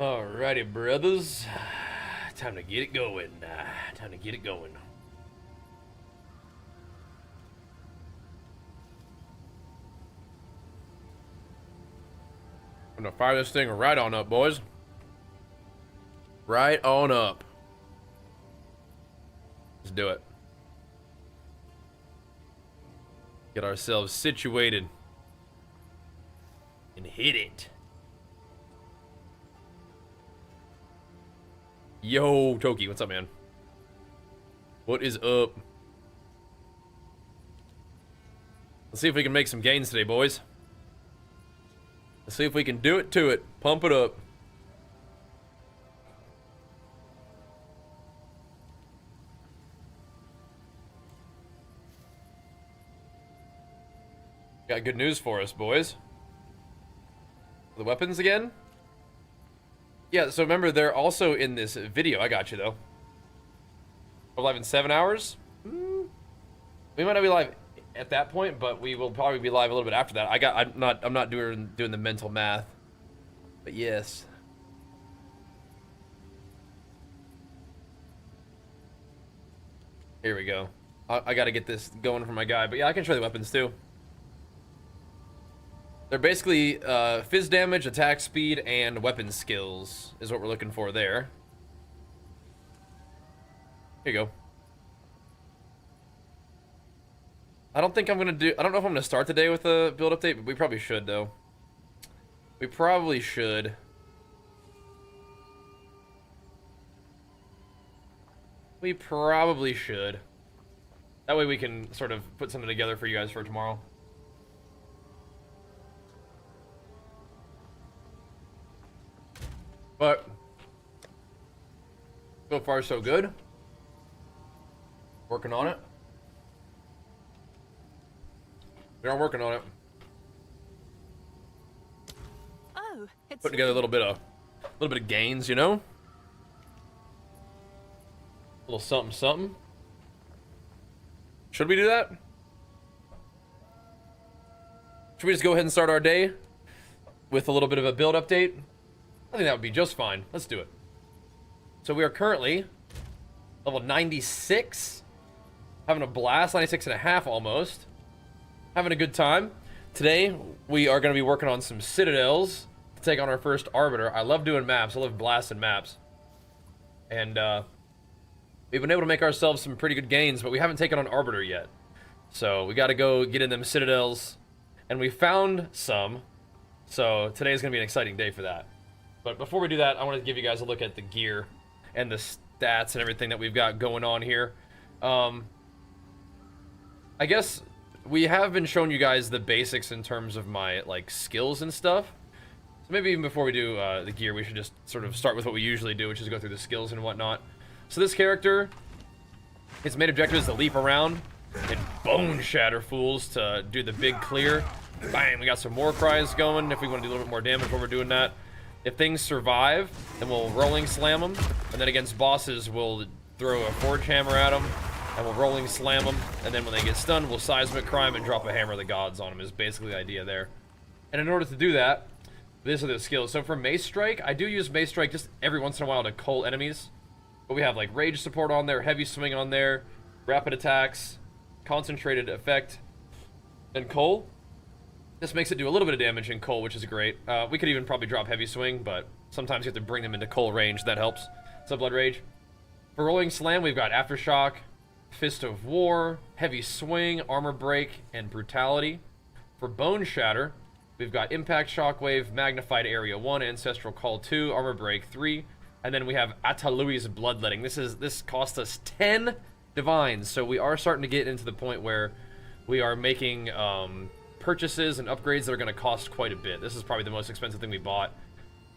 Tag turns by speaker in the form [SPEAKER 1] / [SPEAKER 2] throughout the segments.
[SPEAKER 1] Alrighty, brothers. Time to get it going. Time to get it going. I'm gonna fire this thing right on up, boys. Right on up. Let's do it. Get ourselves situated. And hit it. Yo, Toki, what's up, man? What is up? Let's see if we can make some gains today, boys. Let's see if we can do it to it. Pump it up. Got good news for us, boys. The weapons again? Yeah, so remember, they're also in this video. I got you, though. We're live in 7 hours? We might not be live at that point, but we will probably be live a little bit after that. I'm not doing the mental math. But yes. Here we go. I gotta get this going for my guy. But yeah, I can show the weapons, too. They're basically fizz damage, attack speed, and weapon skills is what we're looking for there. Here you go. I don't know if I'm gonna start the day with a build update, but we probably should, though. We probably should. We probably should. That way we can sort of put something together for you guys for tomorrow. But so far, so good. Working on it. We are working on it.
[SPEAKER 2] Oh, it's
[SPEAKER 1] putting together a little bit of gains, you know. A little something, something. Should we do that? Should we just go ahead and start our day with a little bit of a build update? I think that would be just fine. Let's do it. So we are currently level 96. Having a blast. 96 and a half almost. Having a good time. Today, we are going to be working on some citadels to take on our first arbiter. I love doing maps. I love blasting maps. And we've been able to make ourselves some pretty good gains, but we haven't taken on arbiter yet. So we got to go get in them citadels. And we found some. So today is going to be an exciting day for that. But before we do that, I want to give you guys a look at the gear and the stats and everything that we've got going on here. I guess we have been showing you guys the basics in terms of my like skills and stuff. So maybe even before we do the gear, we should just sort of start with what we usually do, which is go through the skills and whatnot. So this character, his main objective is to leap around and bone shatter fools to do the big clear. Bang, we got some war cries going if we want to do a little bit more damage while we're doing that. If things survive, then we'll rolling slam them, and then against bosses, we'll throw a forge hammer at them, and we'll rolling slam them, and then when they get stunned, we'll seismic crime and drop a hammer of the gods on them is basically the idea there. And in order to do that, these are the skills. So for Mace Strike, I do use Mace Strike just every once in a while to cull enemies, but we have like Rage support on there, Heavy Swing on there, Rapid Attacks, Concentrated Effect, and Cull. This makes it do a little bit of damage in Cull, which is great. We could even probably drop Heavy Swing, but sometimes you have to bring them into Cull range. That helps. So Blood Rage. For Rolling Slam, we've got Aftershock, Fist of War, Heavy Swing, Armor Break, and Brutality. For Bone Shatter, we've got Impact Shockwave, Magnified Area 1, Ancestral Call 2, Armor Break 3, and then we have Atalui's Bloodletting. This cost us 10 Divines, so we are starting to get into the point where we are making purchases and upgrades that are going to cost quite a bit. This is probably the most expensive thing we bought,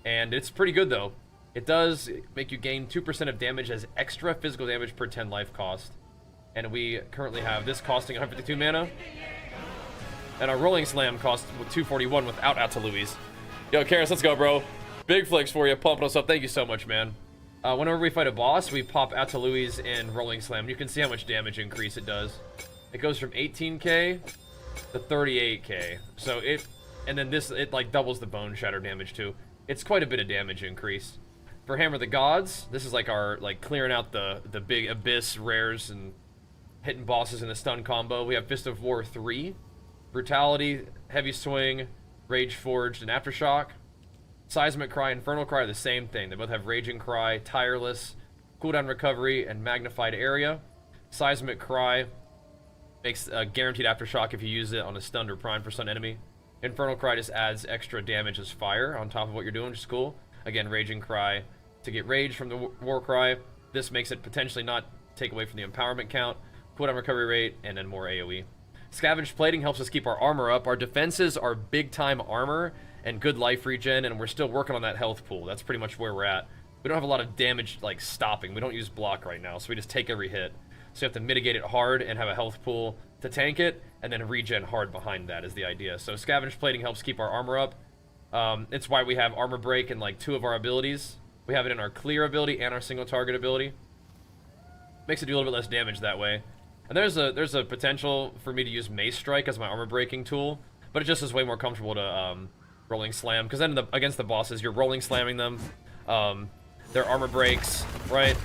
[SPEAKER 1] and it's pretty good though. It does make you gain 2% of damage as extra physical damage per 10 life cost, and we currently have this costing 152 mana, and our rolling slam costs 241 without Atalui's. Yo, Karis, let's go, bro. Big flicks for you, pumping us up. Thank you so much, man. Whenever we fight a boss, we pop Atalui's and rolling slam. You can see how much damage increase it does. It goes from 18k to 38k. So and then this, it like doubles the bone shatter damage too. it's quite a bit of damage increase. For Hammer of the Gods, this is like our clearing out the big abyss rares and hitting bosses in the stun combo. We have Fist of War 3, Brutality, Heavy Swing, Rage Forged, and Aftershock. Seismic Cry, Infernal Cry are the same thing. They both have Raging Cry, Tireless, Cooldown Recovery, and Magnified Area. Seismic Cry makes a guaranteed Aftershock if you use it on a stunned or primed for stun enemy. Infernal Cry just adds extra damage as fire on top of what you're doing, which is cool. Again, Raging Cry to get Rage from the War Cry. This makes it potentially not take away from the empowerment count, cooldown recovery rate, and then more AoE. Scavenged Plating helps us keep our armor up. Our defenses are big-time armor and good life regen, and we're still working on that health pool. That's pretty much where we're at. We don't have a lot of damage, like, stopping. We don't use block right now, so we just take every hit. So you have to mitigate it hard and have a health pool to tank it, and then regen hard behind that is the idea. So Scavenged Plating helps keep our armor up. It's why we have Armor Break in, like, 2 of our abilities. We have it in our Clear ability and our Single Target ability. Makes it do a little bit less damage that way. And there's a potential for me to use Mace Strike as my armor breaking tool, but it just is way more comfortable to rolling slam, because then against the bosses you're rolling slamming them, their armor breaks, right?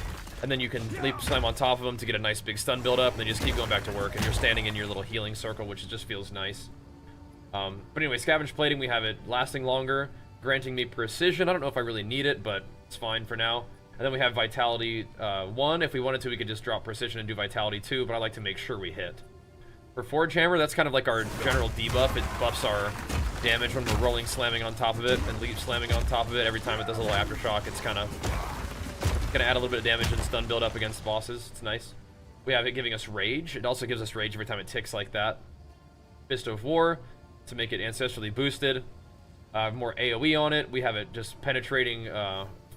[SPEAKER 1] And then you can leap slam on top of them to get a nice big stun build up, and then you just keep going back to work, and you're standing in your little healing circle, which just feels nice. But anyway, Scavenged Plating, we have it lasting longer, granting me precision. I don't know if I really need it, but it's fine for now. And then we have Vitality 1. If we wanted to, we could just drop Precision and do Vitality 2, but I like to make sure we hit. For Forge Hammer, that's kind of like our general debuff. It buffs our damage when we're rolling slamming on top of it and leap slamming on top of it. Every time it does a little Aftershock, it's kind of going to add a little bit of damage and stun build up against bosses. It's nice. We have it giving us Rage. It also gives us Rage every time it ticks like that. Fist of War to make it ancestrally boosted. More AoE on it. We have it just penetrating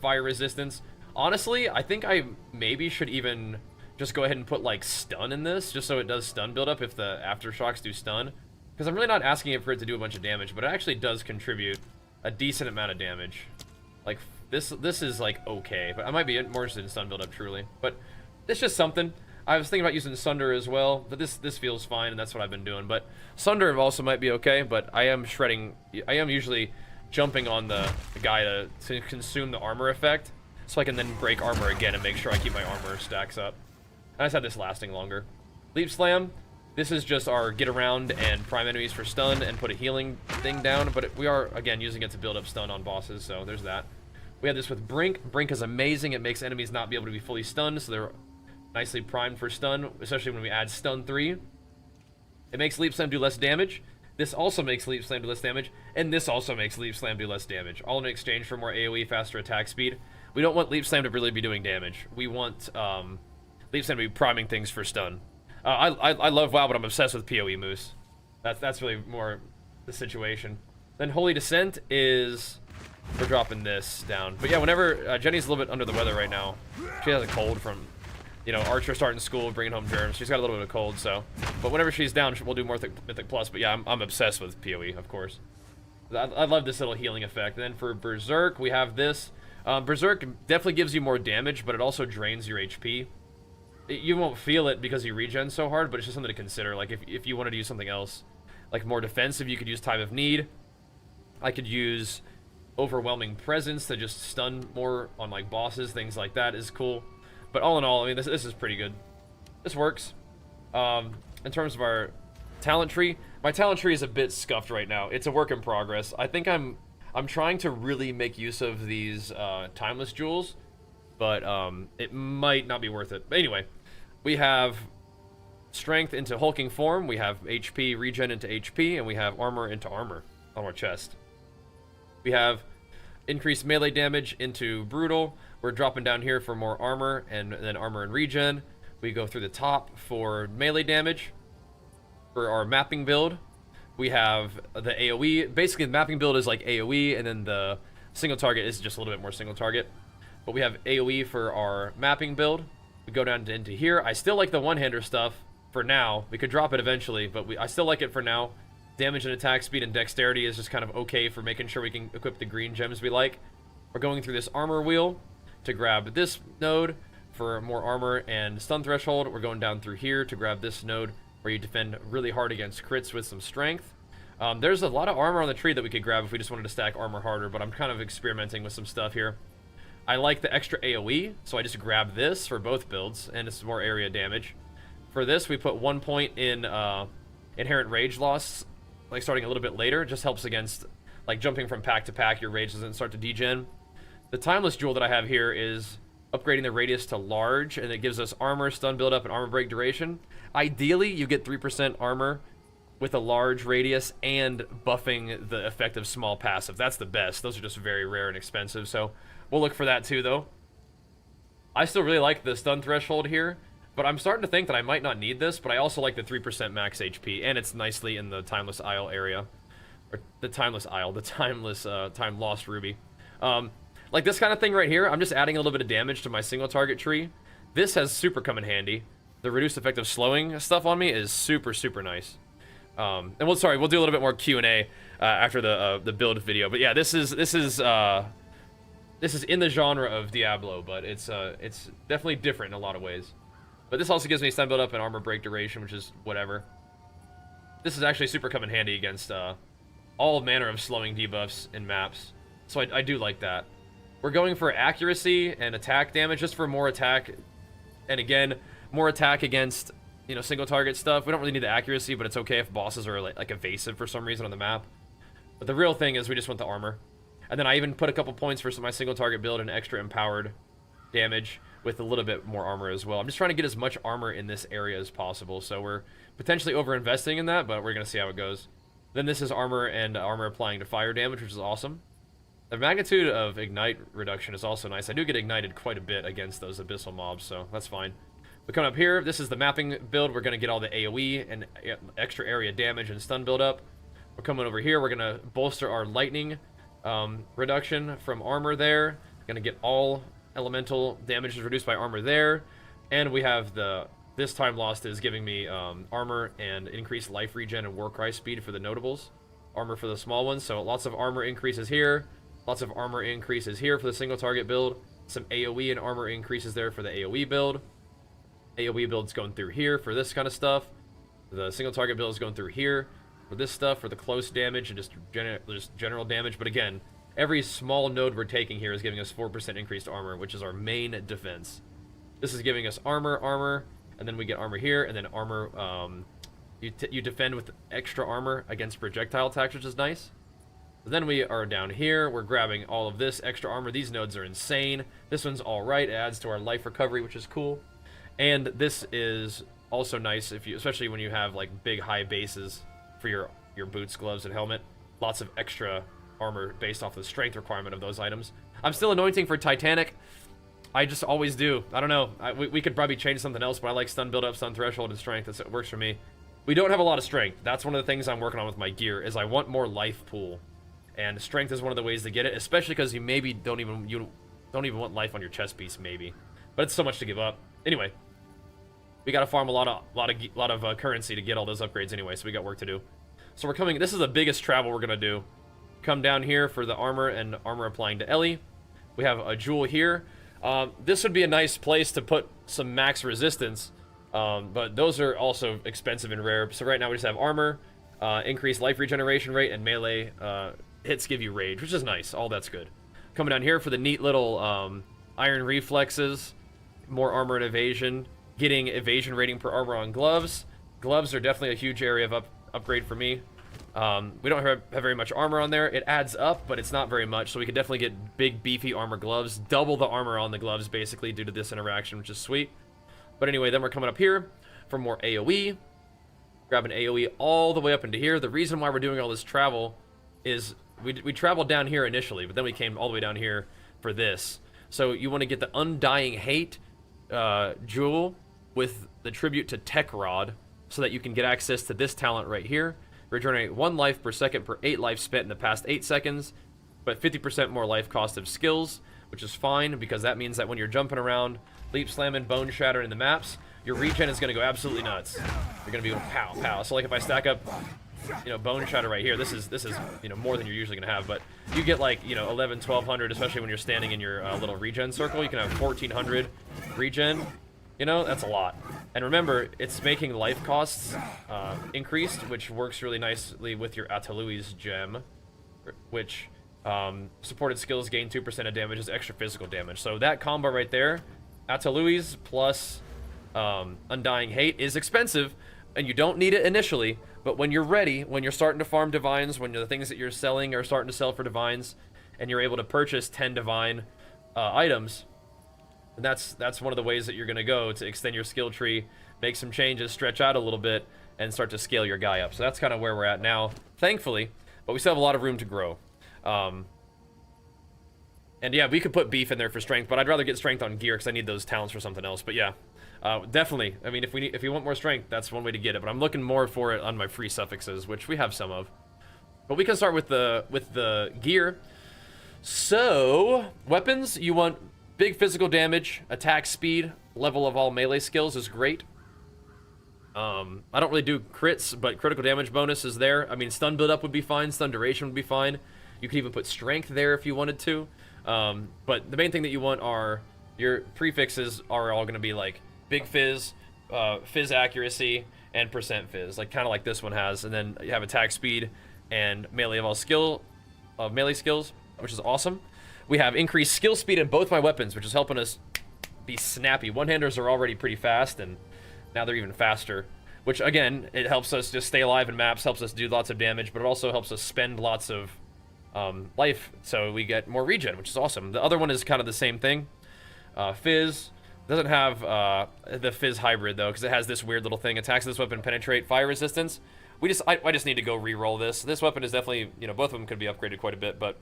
[SPEAKER 1] fire resistance. Honestly, I think I maybe should even just go ahead and put, like, stun in this, just so it does stun build up if the Aftershocks do stun. Because I'm really not asking it for it to do a bunch of damage, but it actually does contribute a decent amount of damage. Like, this is, like, okay. But I might be more interested in stun build up, truly. But it's just something. I was thinking about using Sunder as well, but this feels fine, and that's what I've been doing. But Sunder also might be okay, but I am shredding... I am usually jumping on the guy to consume the armor effect, so I can then break armor again and make sure I keep my armor stacks up. I just have this lasting longer. Leap Slam, this is just our get around and prime enemies for stun and put a healing thing down, but we are, again, using it to build up stun on bosses, so there's that. We have this with Brink. Brink is amazing. It makes enemies not be able to be fully stunned, so they're nicely primed for stun, especially when we add Stun 3. It makes Leap Slam do less damage. This also makes Leap Slam do less damage, and this also makes Leap Slam do less damage, all in exchange for more AoE, faster attack speed. We don't want Leap Slam to really be doing damage. We want Leap Slam to be priming things for stun. I love WoW, but I'm obsessed with PoE Moose. That's really more the situation. Then Holy Descent is... we're dropping this down. But yeah, whenever... Jenny's a little bit under the weather right now. She has a cold from, you know, Archer starting school, bringing home germs. She's got a little bit of cold, so... but whenever she's down, we'll do more Mythic Plus. But yeah, I'm obsessed with PoE, of course. I love this little healing effect. And then for Berserk, we have this... Berserk definitely gives you more damage, but it also drains your HP. You won't feel it because you regen so hard, but it's just something to consider. Like, if you wanted to use something else, like more defensive, you could use Time of Need. I could use Overwhelming Presence to just stun more on, like, bosses. Things like that is cool. But all in all, I mean, this is pretty good. This works. In terms of our talent tree, my talent tree is a bit scuffed right now. It's a work in progress. I think I'm trying to really make use of these timeless jewels, but it might not be worth it. But anyway, we have strength into hulking form, we have HP regen into HP, and we have armor into armor on our chest. We have increased melee damage into brutal. We're dropping down here for more armor, and then armor and regen. We go through the top for melee damage. For our mapping build, we have the AoE. Basically, the mapping build is like AoE, and then the single target is just a little bit more single target. But we have AoE for our mapping build. We go down into here. I still like the one-hander stuff for now. We could drop it eventually, but I still like it for now. Damage and attack speed and dexterity is just kind of okay for making sure we can equip the green gems we like. We're going through this armor wheel to grab this node for more armor and stun threshold. We're going down through here to grab this node where you defend really hard against crits with some strength. There's a lot of armor on the tree that we could grab if we just wanted to stack armor harder, but I'm kind of experimenting with some stuff here. I like the extra AoE, so I just grab this for both builds, and it's more area damage. For this, we put 1 point in inherent rage loss, like starting a little bit later. It just helps against, like, jumping from pack to pack. Your rage doesn't start to degen. The timeless jewel that I have here is upgrading the radius to large, and it gives us armor, stun buildup, and armor break duration. Ideally, you get 3% armor with a large radius and buffing the effect of small passive. That's the best. Those are just very rare and expensive, so we'll look for that too, though. I still really like the stun threshold here, but I'm starting to think that I might not need this, but I also like the 3% max HP, and it's nicely in the Timeless Isle area. Or the Timeless Isle, the Timeless, Time Lost Ruby. Like this kind of thing right here, I'm just adding a little bit of damage to my single target tree. This has super come in handy. The reduced effect of slowing stuff on me is super, super nice. And we'll do a little bit more Q&A after the build video. But yeah, this is in the genre of Diablo, but it's definitely different in a lot of ways. But this also gives me stun build up and armor break duration, which is whatever. This is actually super come in handy against all manner of slowing debuffs in maps. So I do like that. We're going for accuracy and attack damage, just for more attack. And again, more attack against, you know, single target stuff. We don't really need the accuracy, but it's okay if bosses are like evasive for some reason on the map. But the real thing is we just want the armor. And then I even put a couple points for my single target build and extra empowered damage with a little bit more armor as well. I'm just trying to get as much armor in this area as possible. So we're potentially over investing in that, but we're going to see how it goes. Then this is armor and armor applying to fire damage, which is awesome. The magnitude of ignite reduction is also nice. I do get ignited quite a bit against those abyssal mobs, so that's fine. We come up here. This is the mapping build. We're going to get all the AoE and extra area damage and stun build up. We're coming over here. We're going to bolster our lightning reduction from armor there. Going to get all elemental damage is reduced by armor there. And we have this time lost is giving me armor and increased life regen and warcry speed for the notables. Armor for the small ones. So lots of armor increases here. Lots of armor increases here for the single target build. Some AoE and armor increases there for the AoE build. AoE build's going through here for this kind of stuff. The single target build is going through here for this stuff, for the close damage and just general damage. But again, every small node we're taking here is giving us 4% increased armor, which is our main defense. This is giving us armor, and then we get armor here, and then armor, you defend with extra armor against projectile attacks, which is nice. Then we are down here. We're grabbing all of this extra armor. These nodes are insane. This one's all right. It adds to our life recovery, which is cool. And this is also nice, if you, especially when you have like big high bases for your boots, gloves, and helmet. Lots of extra armor based off the strength requirement of those items. I'm still anointing for Titanic. I just always do. I don't know. We could probably change something else, but I like stun build up, stun threshold, and strength. It works for me. We don't have a lot of strength. That's one of the things I'm working on with my gear. Is I want more life pool. And strength is one of the ways to get it, especially because you maybe don't even want life on your chest piece, maybe. But it's so much to give up. Anyway, we gotta farm a lot of currency to get all those upgrades anyway, so we got work to do. So we're coming. This is the biggest travel we're gonna do. Come down here for the armor and armor applying to Ellie. We have a jewel here. This would be a nice place to put some max resistance, but those are also expensive and rare. So right now we just have armor, increased life regeneration rate, and melee. Hits give you rage, which is nice. All that's good. Coming down here for the neat little iron reflexes, more armor and evasion, getting evasion rating per armor on gloves. Gloves are definitely a huge area of upgrade for me. We don't have very much armor on there. It adds up, but it's not very much, so we could definitely get big, beefy armor gloves. Double the armor on the gloves, basically, due to this interaction, which is sweet. But anyway, then we're coming up here for more AoE. Grab an AoE all the way up into here. The reason why we're doing all this travel is we traveled down here initially, but then we came all the way down here for this. So you want to get the Undying Hate jewel with the tribute to Tech Rod so that you can get access to this talent right here. Regenerate 1 life per second per 8 life spent in the past 8 seconds, but 50% more life cost of skills, which is fine because that means that when you're jumping around, leap slamming, bone shattering the maps, your regen is going to go absolutely nuts. You're going to be pow, pow. So like if I stack up, you know, bone shatter right here, this is you know, more than you're usually going to have, but you get like, you know, 11, 1200, especially when you're standing in your little regen circle. You can have 1400 regen. You know, that's a lot. And remember, it's making life costs increased, which works really nicely with your Atalui's gem, which supported skills gain 2% of damage as extra physical damage. So that combo right there, Atalui's plus Undying Hate, is expensive, and you don't need it initially, but when you're ready, when you're starting to farm divines, when the things that you're selling are starting to sell for divines, and you're able to purchase 10 divine items, and that's one of the ways that you're going to go to extend your skill tree, make some changes, stretch out a little bit, and start to scale your guy up. So that's kind of where we're at now, thankfully, but we still have a lot of room to grow. And yeah, we could put beef in there for strength, but I'd rather get strength on gear because I need those talents for something else. But yeah, definitely. I mean, if you want more strength, that's one way to get it. But I'm looking more for it on my free suffixes, which we have some of. But we can start with the gear. So weapons, you want big physical damage, attack speed, level of all melee skills is great. I don't really do crits, but critical damage bonus is there. I mean, stun build up would be fine, stun duration would be fine. You could even put strength there if you wanted to. But the main thing that you want are your prefixes are all going to be like big fizz, fizz accuracy, and percent fizz, like kind of like this one has. And then you have attack speed and melee of all melee skills, which is awesome. We have increased skill speed in both my weapons, which is helping us be snappy. One-handers are already pretty fast, and now they're even faster, which again, it helps us just stay alive in maps, helps us do lots of damage, but it also helps us spend lots of life, so we get more regen, which is awesome. The other one is kind of the same thing. Fizz doesn't have the Fizz hybrid though, because it has this weird little thing. Attacks of this weapon penetrate fire resistance. I just need to go re-roll this. This weapon is definitely, you know, both of them could be upgraded quite a bit, but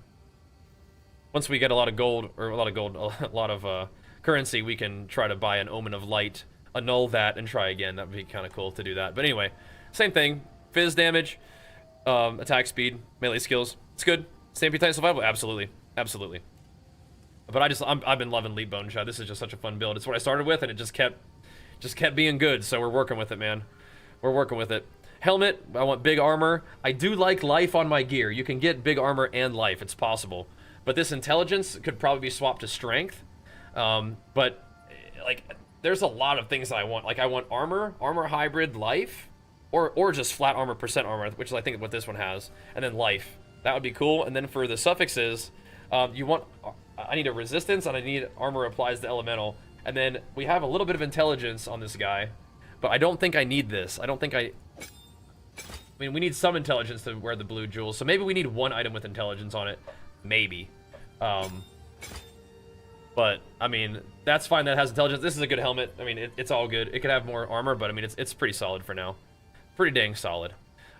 [SPEAKER 1] once we get a lot of gold, a lot of currency, we can try to buy an Omen of Light, annul that, and try again. That would be kind of cool to do that. But anyway, same thing. Fizz damage, attack speed, melee skills. It's good. Stampede Titan Survival? Absolutely. Absolutely. But I've been loving Leap Bone Shot. This is just such a fun build. It's what I started with, and it just kept being good, so we're working with it, man. We're working with it. Helmet, I want big armor. I do like life on my gear. You can get big armor and life. It's possible. But this intelligence could probably be swapped to strength. But, like, there's a lot of things that I want. Like, I want armor hybrid, life, or just flat armor, percent armor, which is, I think, what this one has. And then life. That would be cool. And then for the suffixes, I need a resistance, and I need armor applies to elemental. And then we have a little bit of intelligence on this guy. But I don't think I need this. I mean, we need some intelligence to wear the blue jewels. So maybe we need one item with intelligence on it. Maybe. But, I mean, that's fine that it has intelligence. This is a good helmet. I mean, it's all good. It could have more armor, but, I mean, it's pretty solid for now. Pretty dang solid.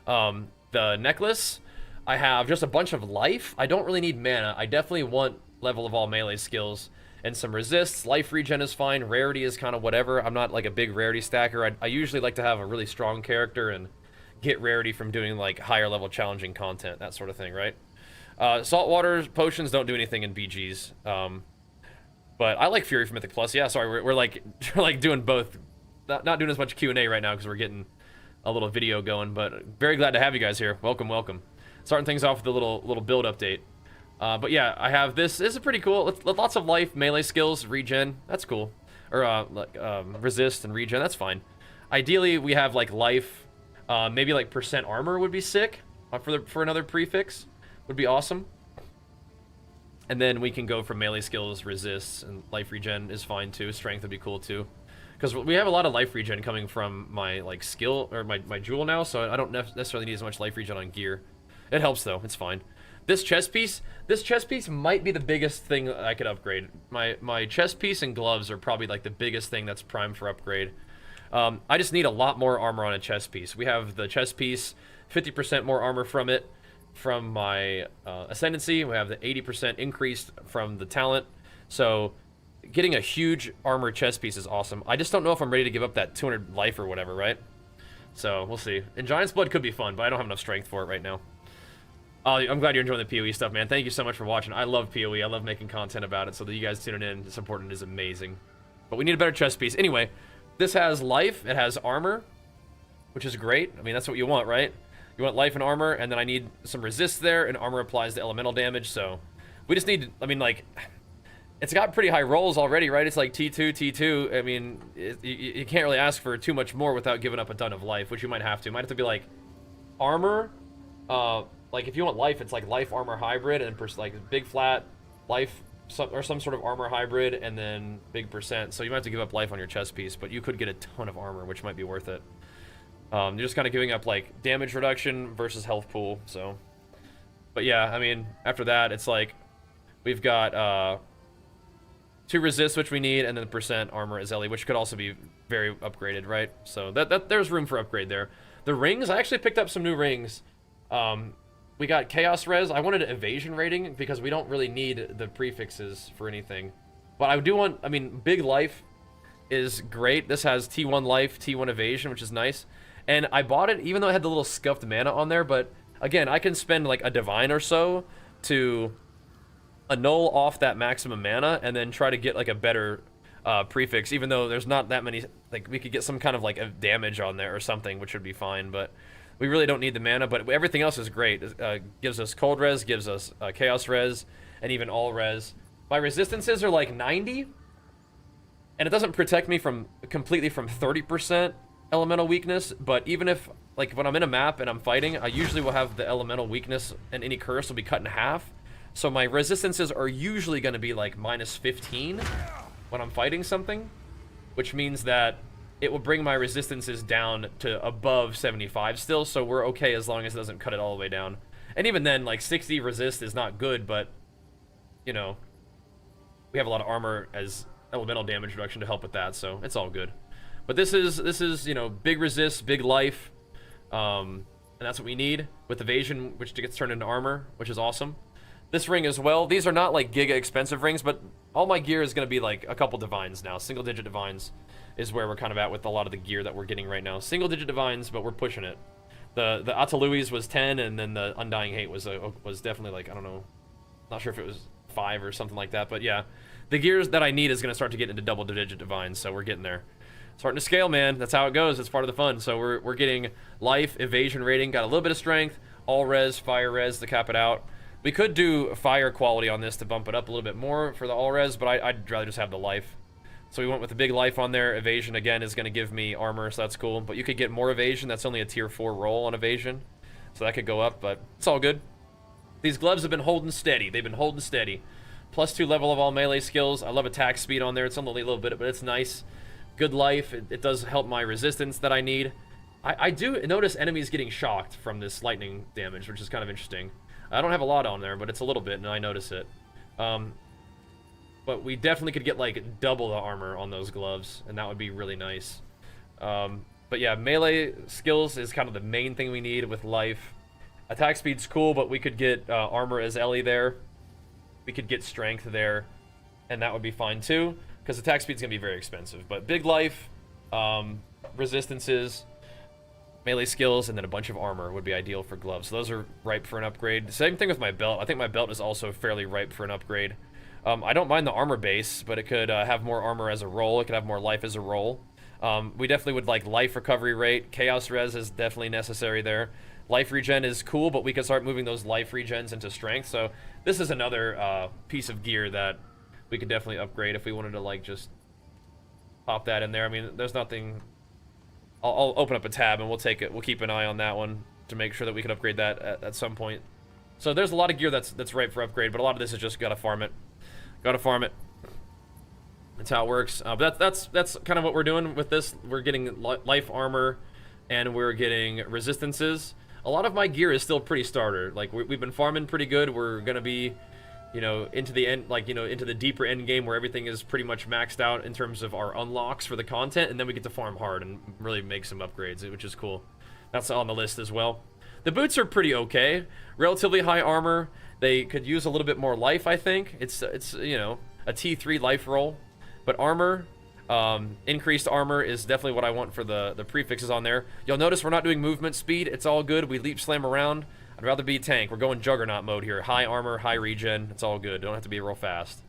[SPEAKER 1] The necklace, I have just a bunch of life. I don't really need mana. I definitely want level of all melee skills and some resists. Life regen is fine. Rarity is kind of whatever. I'm not, like, a big rarity stacker. I usually like to have a really strong character and get rarity from doing, like, higher level challenging content, that sort of thing, right? Saltwater potions don't do anything in BGs. But I like Fury for Mythic Plus. Yeah, sorry, we're like doing both. Not doing as much Q&A right now because we're getting a little video going, but very glad to have you guys here. Welcome, welcome. Starting things off with a little build update. But yeah, I have this. This is pretty cool. Lots of life, melee skills, regen. That's cool. Or resist and regen. That's fine. Ideally, we have like life. Maybe like percent armor would be sick for another prefix. Would be awesome. And then we can go from melee skills, resists, and life regen is fine too. Strength would be cool too. Because we have a lot of life regen coming from my like skill, or my jewel now, so I don't necessarily need as much life regen on gear. It helps though, it's fine. This chest piece might be the biggest thing I could upgrade. My chest piece and gloves are probably like the biggest thing that's primed for upgrade. I just need a lot more armor on a chest piece. We have the chest piece, 50% more armor from it. From my ascendancy, we have the 80% increased from the talent. So getting a huge armor chest piece is awesome. I just don't know if I'm ready to give up that 200 life or whatever, right? So we'll see. And Giant's Blood could be fun, but I don't have enough strength for it right now. I'm glad you're enjoying the PoE stuff, man. Thank you so much for watching. I love PoE. I love making content about it, so that you guys tuning in and supporting it is amazing. But we need a better chest piece. Anyway, this has life. It has armor, which is great. I mean, that's what you want, right? You want life and armor, and then I need some resist there, and armor applies to elemental damage, so we just need, I mean, like, it's got pretty high rolls already, right? It's like T2, T2. I mean, you can't really ask for too much more without giving up a ton of life, which you might have to. Might have to be like armor. Like if you want life, it's like life armor hybrid and like big flat life or some sort of armor hybrid and then big percent. So you might have to give up life on your chest piece, but you could get a ton of armor, which might be worth it. You're just kind of giving up like damage reduction versus health pool. So, but yeah, I mean, after that, it's like we've got 2 resist, which we need, and then percent armor as Ellie, which could also be very upgraded, right? So that there's room for upgrade there. The rings, I actually picked up some new rings. We got Chaos Res. I wanted evasion rating because we don't really need the prefixes for anything. But I do want, I mean, Big Life is great. This has T1 Life, T1 Evasion, which is nice. And I bought it even though it had the little scuffed mana on there. But again, I can spend like a Divine or so to annul off that maximum mana and then try to get like a better prefix, even though there's not that many. Like we could get some kind of like a damage on there or something, which would be fine. But we really don't need the mana, but everything else is great. Gives us cold res, gives us chaos res, and even all res. My resistances are like 90, and it doesn't protect me from completely from 30% elemental weakness, but even if, like when I'm in a map and I'm fighting, I usually will have the elemental weakness and any curse will be cut in half. So my resistances are usually going to be like minus 15 when I'm fighting something, which means that it will bring my resistances down to above 75 still, so we're okay as long as it doesn't cut it all the way down. And even then, like 60 resist is not good, but, you know, we have a lot of armor as elemental damage reduction to help with that, so it's all good. But this is you know, big resist, big life, and that's what we need with evasion, which gets turned into armor, which is awesome. This ring as well. These are not like giga expensive rings, but all my gear is going to be like a couple divines now. Single digit divines is where we're kind of at with a lot of the gear that we're getting right now. Single digit divines, but we're pushing it. The Ataluis was 10, and then the Undying Hate was definitely like, I don't know, not sure if it was 5 or something like that, but yeah. The gears that I need is going to start to get into double digit divines, so we're getting there. Starting to scale, man. That's how it goes. It's part of the fun. So we're getting life, evasion rating, got a little bit of strength, all res, fire res to cap it out. We could do fire quality on this to bump it up a little bit more for the all res, but I'd rather just have the life. So we went with the big life on there. Evasion, again, is going to give me armor, so that's cool. But you could get more evasion. That's only a tier 4 roll on evasion. So that could go up, but it's all good. These gloves have been holding steady. They've been holding steady. +2 level of all melee skills. I love attack speed on there. It's only a little bit, but it's nice. Good life. It does help my resistance that I need. I do notice enemies getting shocked from this lightning damage, which is kind of interesting. I don't have a lot on there, but it's a little bit, and I notice it. But we definitely could get, like, double the armor on those gloves, and that would be really nice. But yeah, melee skills is kind of the main thing we need with life. Attack speed's cool, but we could get armor as Ellie there. We could get strength there, and that would be fine too, because attack speed's going to be very expensive. But big life, resistances, melee skills, and then a bunch of armor would be ideal for gloves. So those are ripe for an upgrade. Same thing with my belt. I think my belt is also fairly ripe for an upgrade. I don't mind the armor base, but it could have more armor as a roll. It could have more life as a roll. We definitely would like life recovery rate. Chaos res is definitely necessary there. Life regen is cool, but we could start moving those life regens into strength. So this is another piece of gear that we could definitely upgrade if we wanted to like just pop that in there. I mean, there's nothing. I'll open up a tab and we'll take it. We'll keep an eye on that one to make sure that we can upgrade that at some point. So there's a lot of gear that's ripe for upgrade, but a lot of this is just gotta farm it. Gotta farm it. That's how it works. But that's kind of what we're doing with this. We're getting life armor, and we're getting resistances. A lot of my gear is still pretty starter. Like we've been farming pretty good. We're gonna be, you know, into the end, like, you know, into the deeper end game where everything is pretty much maxed out in terms of our unlocks for the content, and then we get to farm hard and really make some upgrades, which is cool. That's on the list as well. The boots are pretty okay. Relatively high armor. They could use a little bit more life, I think. It's you know, a T3 life roll. But armor, increased armor is definitely what I want for the prefixes on there. You'll notice we're not doing movement speed. It's all good. We leap slam around. I'd rather be tank. We're going juggernaut mode here. High armor, high regen. It's all good. Don't have to be real fast.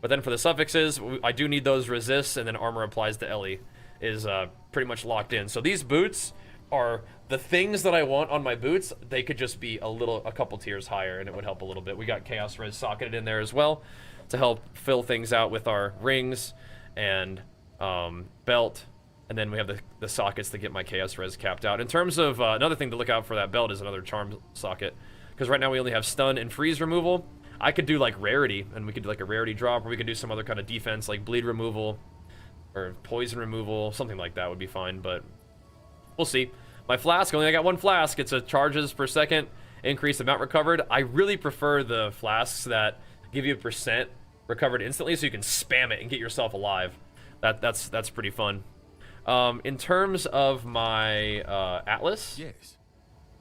[SPEAKER 1] But then for the suffixes, I do need those resists, and then armor applies to Ellie is pretty much locked in. So these boots are the things that I want on my boots. They could just be a couple tiers higher, and it would help a little bit. We got Chaos Res socketed in there as well. to help fill things out with our rings and belt. And then we have the sockets to get my Chaos Res capped out. In terms of another thing to look out for that belt is another charm socket. Because right now we only have stun and freeze removal. I could do like rarity, and we could do like a rarity drop, or we could do some other kind of defense like bleed removal or poison removal, something like that would be fine, but we'll see. My flask, I got one flask. It's a charges per second, increased amount recovered. I really prefer the flasks that give you a % recovered instantly, so you can spam it and get yourself alive. That's pretty fun. In terms of my Atlas,
[SPEAKER 3] Yes.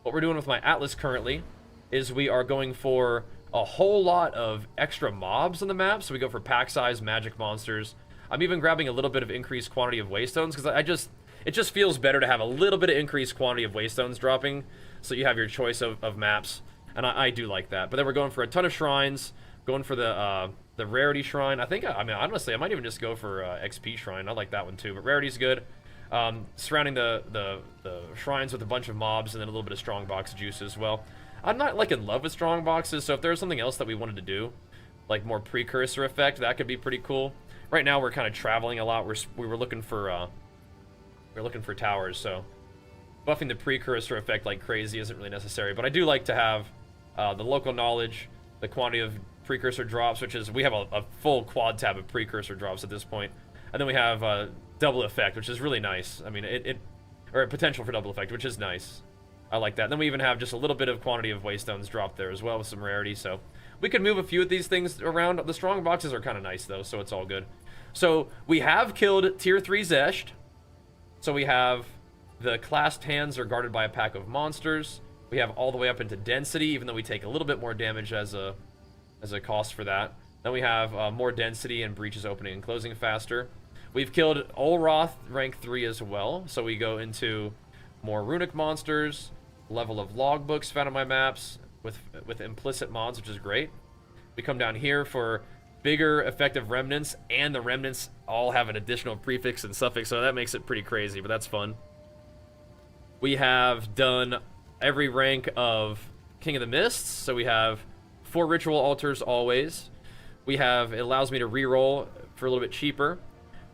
[SPEAKER 1] what we're doing with my Atlas currently is we are going for a whole lot of extra mobs on the map. So we go for pack size, magic monsters. I'm even grabbing a little bit of increased quantity of waystones because it just feels better to have a little bit of increased quantity of waystones dropping, so you have your choice of maps, and I do like that. But then we're going for a ton of shrines, going for the rarity shrine. I mean, honestly, I might even just go for XP shrine. I like that one too, but rarity's good. Surrounding the shrines with a bunch of mobs and then a little bit of strong box juice as well. I'm not like in love with strong boxes, so if there's something else that we wanted to do, like more precursor effect, that could be pretty cool. Right now we're kind of traveling a lot. We were looking for towers, so buffing the precursor effect like crazy isn't really necessary. But I do like to have the local knowledge, the quantity of precursor drops, which is we have a full quad tab of precursor drops at this point, and then we have double effect, which is really nice. I mean, or a potential for double effect, which is nice. I like that. And then we even have just a little bit of quantity of waystones dropped there as well with some rarity, so we could move a few of these things around. The strong boxes are kind of nice though, so it's all good. So we have killed tier 3 Zesht. So we have the clasped hands are guarded by a pack of monsters. We have all the way up into density, even though we take a little bit more damage as a cost for that. Then we have more density and breaches opening and closing faster. We've killed Olroth rank 3 as well. So we go into more runic monsters, level of logbooks found on my maps with implicit mods, which is great. We come down here for bigger effective remnants, and the remnants all have an additional prefix and suffix, so that makes it pretty crazy, but that's fun. We have done every rank of King of the Mists, so we have 4 ritual altars always. We have, it allows me to reroll for a little bit cheaper.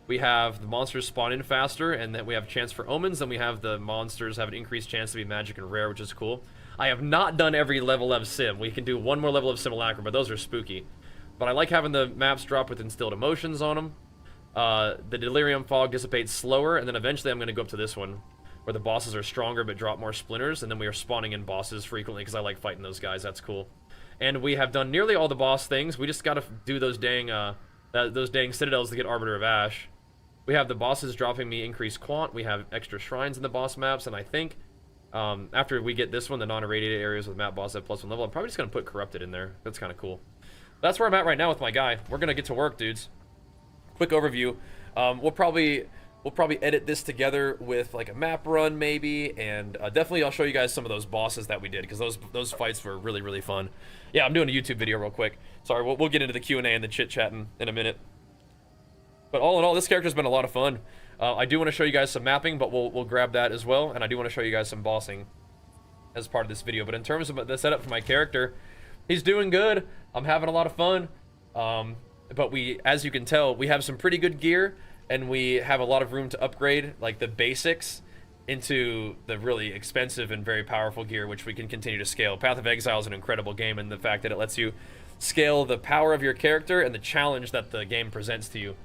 [SPEAKER 1] We have the monsters spawn in faster, and then we have a chance for omens, and we have the monsters have an increased chance to be magic and rare, which is cool. I have not done every level of sim. We can do one more level of simulacrum, but those are spooky. But I like having the maps drop with instilled emotions on them. The delirium fog dissipates slower, and then eventually I'm going to go up to this one, where the bosses are stronger but drop more splinters, and then we are spawning in bosses frequently because I like fighting those guys. That's cool. And we have done nearly all the boss things. We just got to do those dang citadels to get Arbiter of Ash. We have the bosses dropping me increased quant. We have extra shrines in the boss maps, and I think after we get this one, the non-irradiated areas with map boss at +1 level, I'm probably just going to put Corrupted in there. That's kind of cool. That's where I'm at right now with my guy. We're going to get to work, dudes. Quick overview. We'll probably edit this together with like a map run maybe, and definitely I'll show you guys some of those bosses that we did, because those fights were really, really fun. Yeah, I'm doing a YouTube video real quick. Sorry, we'll get into the Q&A and the chit-chatting in a minute. But all in all, this character's been a lot of fun. I do want to show you guys some mapping, but we'll grab that as well, and I do want to show you guys some bossing as part of this video. But in terms of the setup for my character, he's doing good. I'm having a lot of fun. But as you can tell, we have some pretty good gear, and we have a lot of room to upgrade, like the basics, into the really expensive and very powerful gear, which we can continue to scale. Path of Exile is an incredible game, and the fact that it lets you scale the power of your character and the challenge that the game presents to you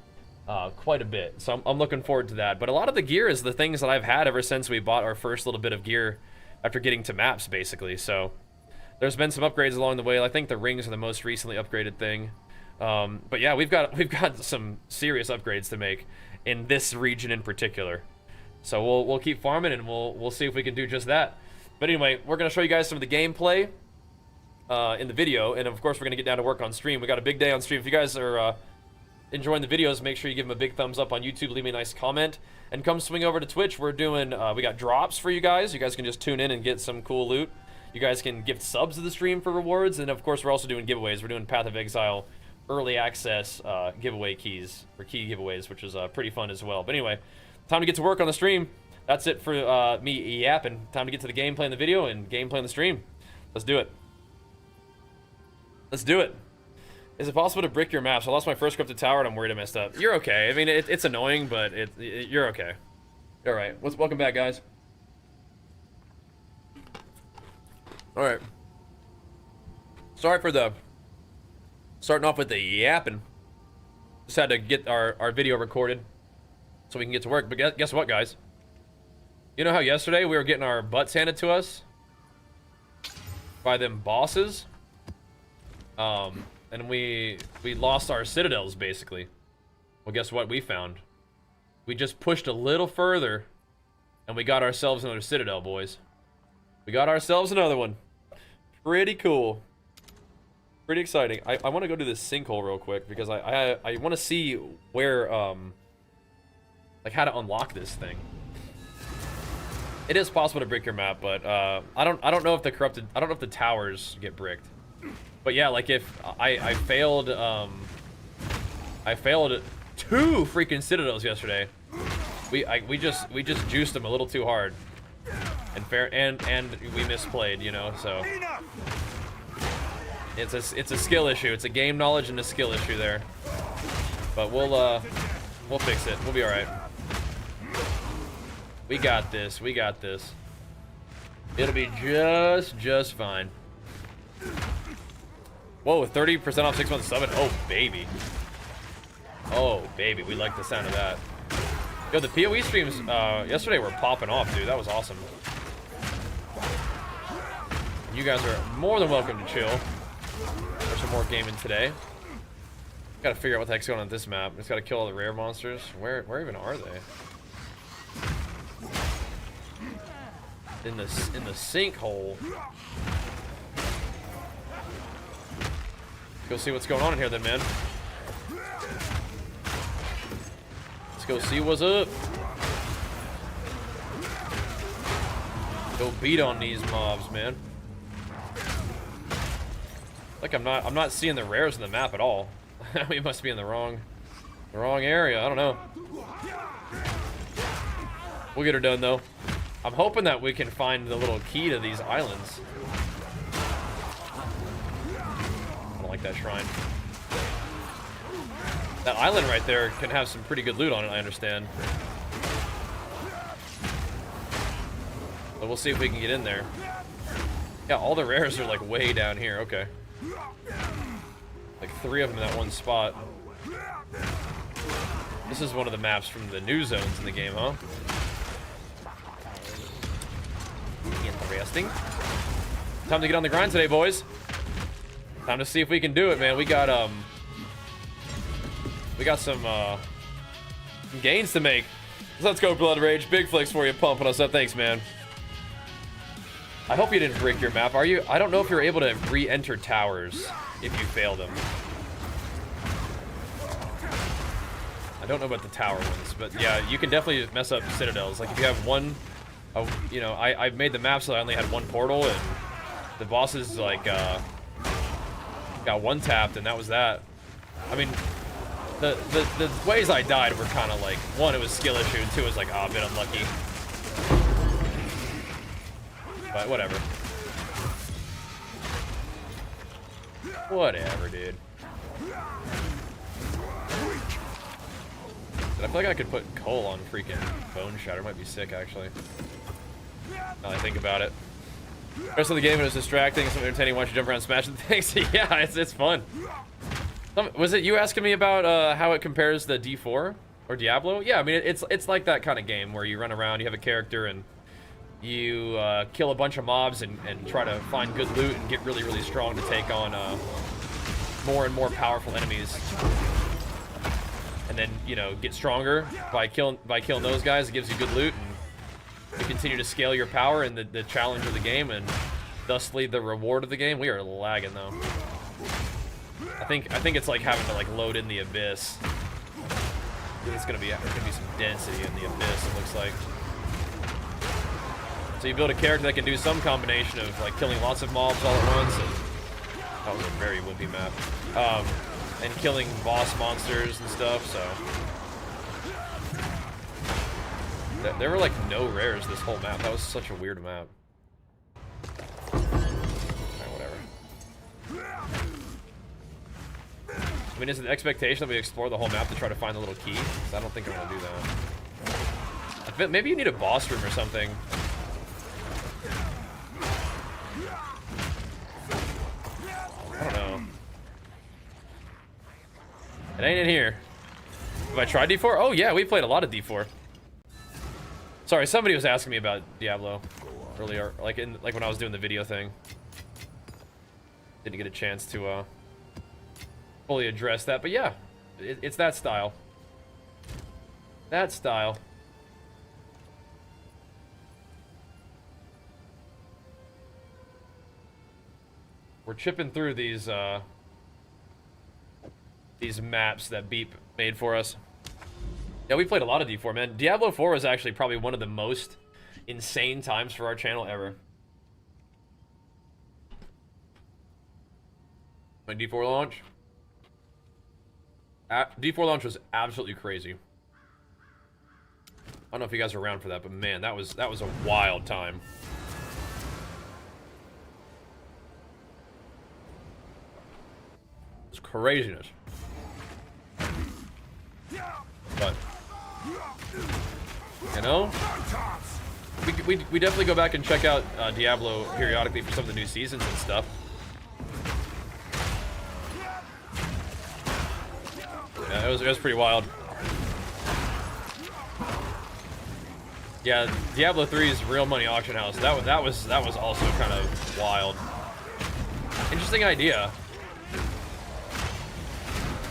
[SPEAKER 1] quite a bit. So I'm looking forward to that. But a lot of the gear is the things that I've had ever since we bought our first little bit of gear after getting to maps, basically. So there's been some upgrades along the way. I think the rings are the most recently upgraded thing. But yeah, we've got some serious upgrades to make in this region in particular. So we'll keep farming, and we'll see if we can do just that. But anyway, we're gonna show you guys some of the gameplay in the video, and of course we're gonna get down to work on stream. We got a big day on stream. If you guys are enjoying the videos, make sure you give them a big thumbs up on YouTube, leave me a nice comment, and come swing over to Twitch. We're doing we got drops for you guys. You guys can just tune in and get some cool loot. You guys can gift subs to the stream for rewards, and of course we're also doing giveaways. We're doing Path of Exile early access giveaway keys, or key giveaways, which is pretty fun as well. But anyway, time to get to work on the stream. That's it for me yapping. Time to get to the gameplay in the video and gameplay on the stream. Let's do it. Let's do it. Is it possible to brick your maps? I lost my first corrupted tower and I'm worried I messed up. You're okay. I mean, it's annoying, but you're okay. All right. Welcome back, guys. All right. Sorry for the starting off with the yapping. Just had to get our video recorded so we can get to work. But guess what, guys? You know how yesterday we were getting our butts handed to us by them bosses? And we lost our citadels, basically. Well, guess what we found? We just pushed a little further, and we got ourselves another citadel, boys. We got ourselves another one. Pretty cool. Pretty exciting. I want to go to this sinkhole real quick, because I want to see where, like, how to unlock this thing. It is possible to brick your map, but, I don't know if the corrupted... I don't know if the towers get bricked. But yeah, like if I failed 2 freaking citadels yesterday. We just juiced them a little too hard. And we misplayed, you know, so it's a skill issue. It's a game knowledge and a skill issue there. But we'll fix it. We'll be all right. We got this. We got this. It'll be just fine. Whoa, 30% off 6 months subbing. Oh, baby. Oh, baby. We like the sound of that. Yo, the PoE streams yesterday were popping off, dude. That was awesome. You guys are more than welcome to chill. There's some more gaming today. Gotta figure out what the heck's going on with this map. Just gotta kill all the rare monsters. Where even are they? In the sinkhole. Go see what's going on in here then, man. Let's go see what's up. Go beat on these mobs, man. Like I'm not seeing the rares in the map at all. We must be in the wrong area. I don't know. We'll get her done though. I'm hoping that we can find the little key to these islands. Like that shrine. That island right there can have some pretty good loot on it, I understand. But we'll see if we can get in there. Yeah, all the rares are like way down here. Okay. Like 3 of them in that one spot. This is one of the maps from the new zones in the game, huh? Interesting. Time to get on the grind today, boys. Time to see if we can do it, man. We got some gains to make. Let's go, Blood Rage. Big flicks for you, pumping us up. Thanks, man. I hope you didn't break your map. Are you? I don't know if you're able to re-enter towers if you fail them. I don't know about the tower ones, but yeah, you can definitely mess up citadels. Like if you have one, you know, I made the map so I only had one portal, and the bosses like got one tapped, and that was that. I mean, the ways I died were kind of like, 1, it was skill issue, and 2, it was like, oh, a bit unlucky. But whatever. Whatever, dude. I feel like I could put coal on freaking Bone Shatter. Might be sick, actually. Now that I think about it. The rest of the game, it was distracting. Some entertaining. Watch you jump around smashing things. Yeah, it's fun. Was it you asking me about how it compares the D4 or Diablo? Yeah, I mean it's like that kind of game where you run around, you have a character, and you kill a bunch of mobs and try to find good loot and get really strong to take on more and more powerful enemies. And then, you know, get stronger by killing those guys. It gives you good loot, and you continue to scale your power and the challenge of the game, and thusly the reward of the game. We are lagging though. I think it's like having to like load in the abyss. There's gonna be some density in the abyss, it looks like. So you build a character that can do some combination of like killing lots of mobs all at once, and that was a very wimpy map. And killing boss monsters and stuff, so there were like no rares this whole map. That was such a weird map. Alright, whatever. mean, is it the expectation that we explore the whole map to try to find the little key? 'Cause I don't think I'm gonna do that. I bet maybe you need a boss room or something. I don't know. It ain't in here. Have I tried D4? Oh yeah, we played a lot of D4. Sorry, somebody was asking me about Diablo earlier, like when I was doing the video thing. Didn't get a chance to fully address that, but yeah, it's that style. That style. We're chipping through these maps that Beep made for us. Yeah, we played a lot of D4, man. Diablo 4 was actually probably one of the most insane times for our channel ever. My D4 launch? D4 launch was absolutely crazy. I don't know if you guys were around for that, but man, that was a wild time. It's craziness. But you know, we definitely go back and check out Diablo periodically for some of the new seasons and stuff. Yeah, it was pretty wild. Yeah, Diablo 3's Real Money Auction House. That was also kind of wild. Interesting idea.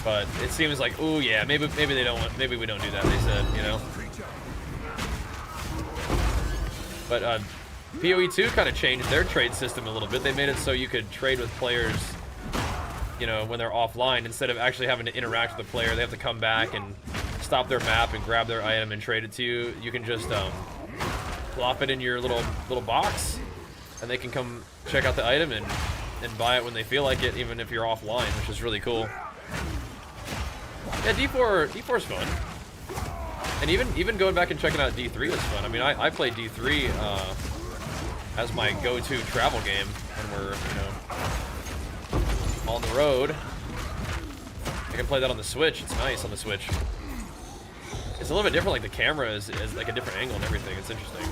[SPEAKER 1] But it seems like, ooh yeah, maybe they don't want, maybe we don't do that, they said, you know. But PoE 2 kind of changed their trade system a little bit. They made it so you could trade with players, you know, when they're offline. Instead of actually having to interact with the player, they have to come back and stop their map and grab their item and trade it to you. You can just plop it in your little box, and they can come check out the item and buy it when they feel like it, even if you're offline, which is really cool. Yeah, D4's fun. And even going back and checking out D3 was fun. I mean, I play D3 as my go-to travel game when we're, you know, on the road. I can play that on the Switch. It's nice on the Switch. It's a little bit different, like the camera is like a different angle and everything. It's interesting.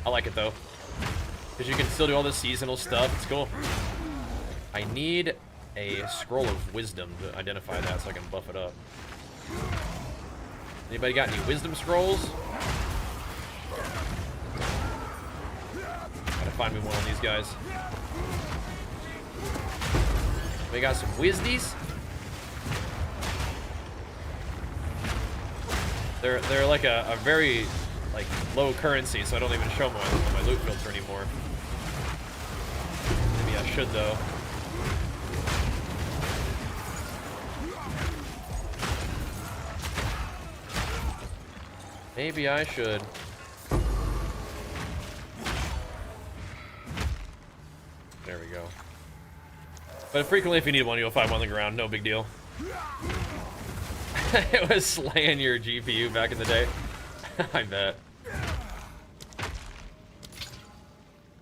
[SPEAKER 1] I like it though, because you can still do all the seasonal stuff. It's cool. I need a scroll of wisdom to identify that so I can buff it up. Anybody got any wisdom scrolls? Gotta find me one of these guys. We got some wisdies. They're like a very like low currency, so I don't even show them on my loot filter anymore. Maybe I should though. Maybe I should. There we go. But frequently, if you need one, you'll find one on the ground. No big deal. It was slaying your GPU back in the day. I bet.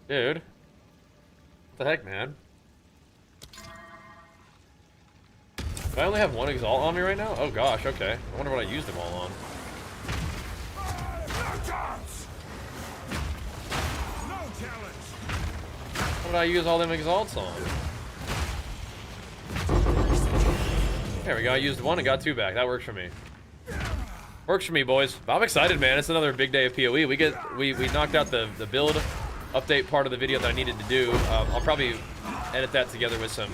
[SPEAKER 1] Dude. What the heck, man? Do I only have one Exalt on me right now? Oh gosh, okay. I wonder what I used them all on. What did I use all them Exalts on? There we go, I used one and got two back. That works for me. Works for me, boys. I'm excited, man. It's another big day of PoE. We knocked out the build update part of the video that I needed to do. I'll probably edit that together with some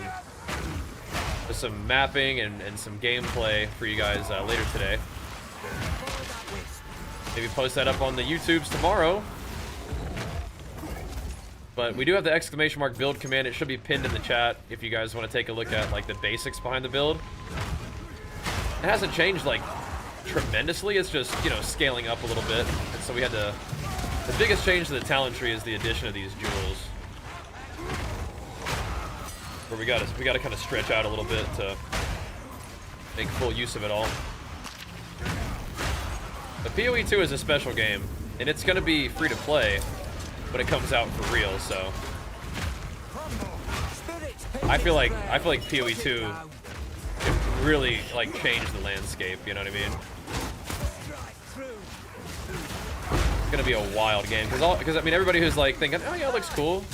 [SPEAKER 1] mapping and some gameplay for you guys later today. Maybe post that up on the YouTubes tomorrow. But we do have the exclamation mark build command. It should be pinned in the chat if you guys want to take a look at like the basics behind the build. It hasn't changed like tremendously. It's just, you know, scaling up a little bit. And so we had the biggest change to the talent tree is the addition of these jewels. Where we gotta kind of stretch out a little bit to make full use of it all. But PoE 2 is a special game, and it's gonna be free to play when it comes out for real, so. I feel like PoE 2 really like changed the landscape. You know what I mean? It's gonna be a wild game because I mean everybody who's like thinking, oh yeah, it looks cool,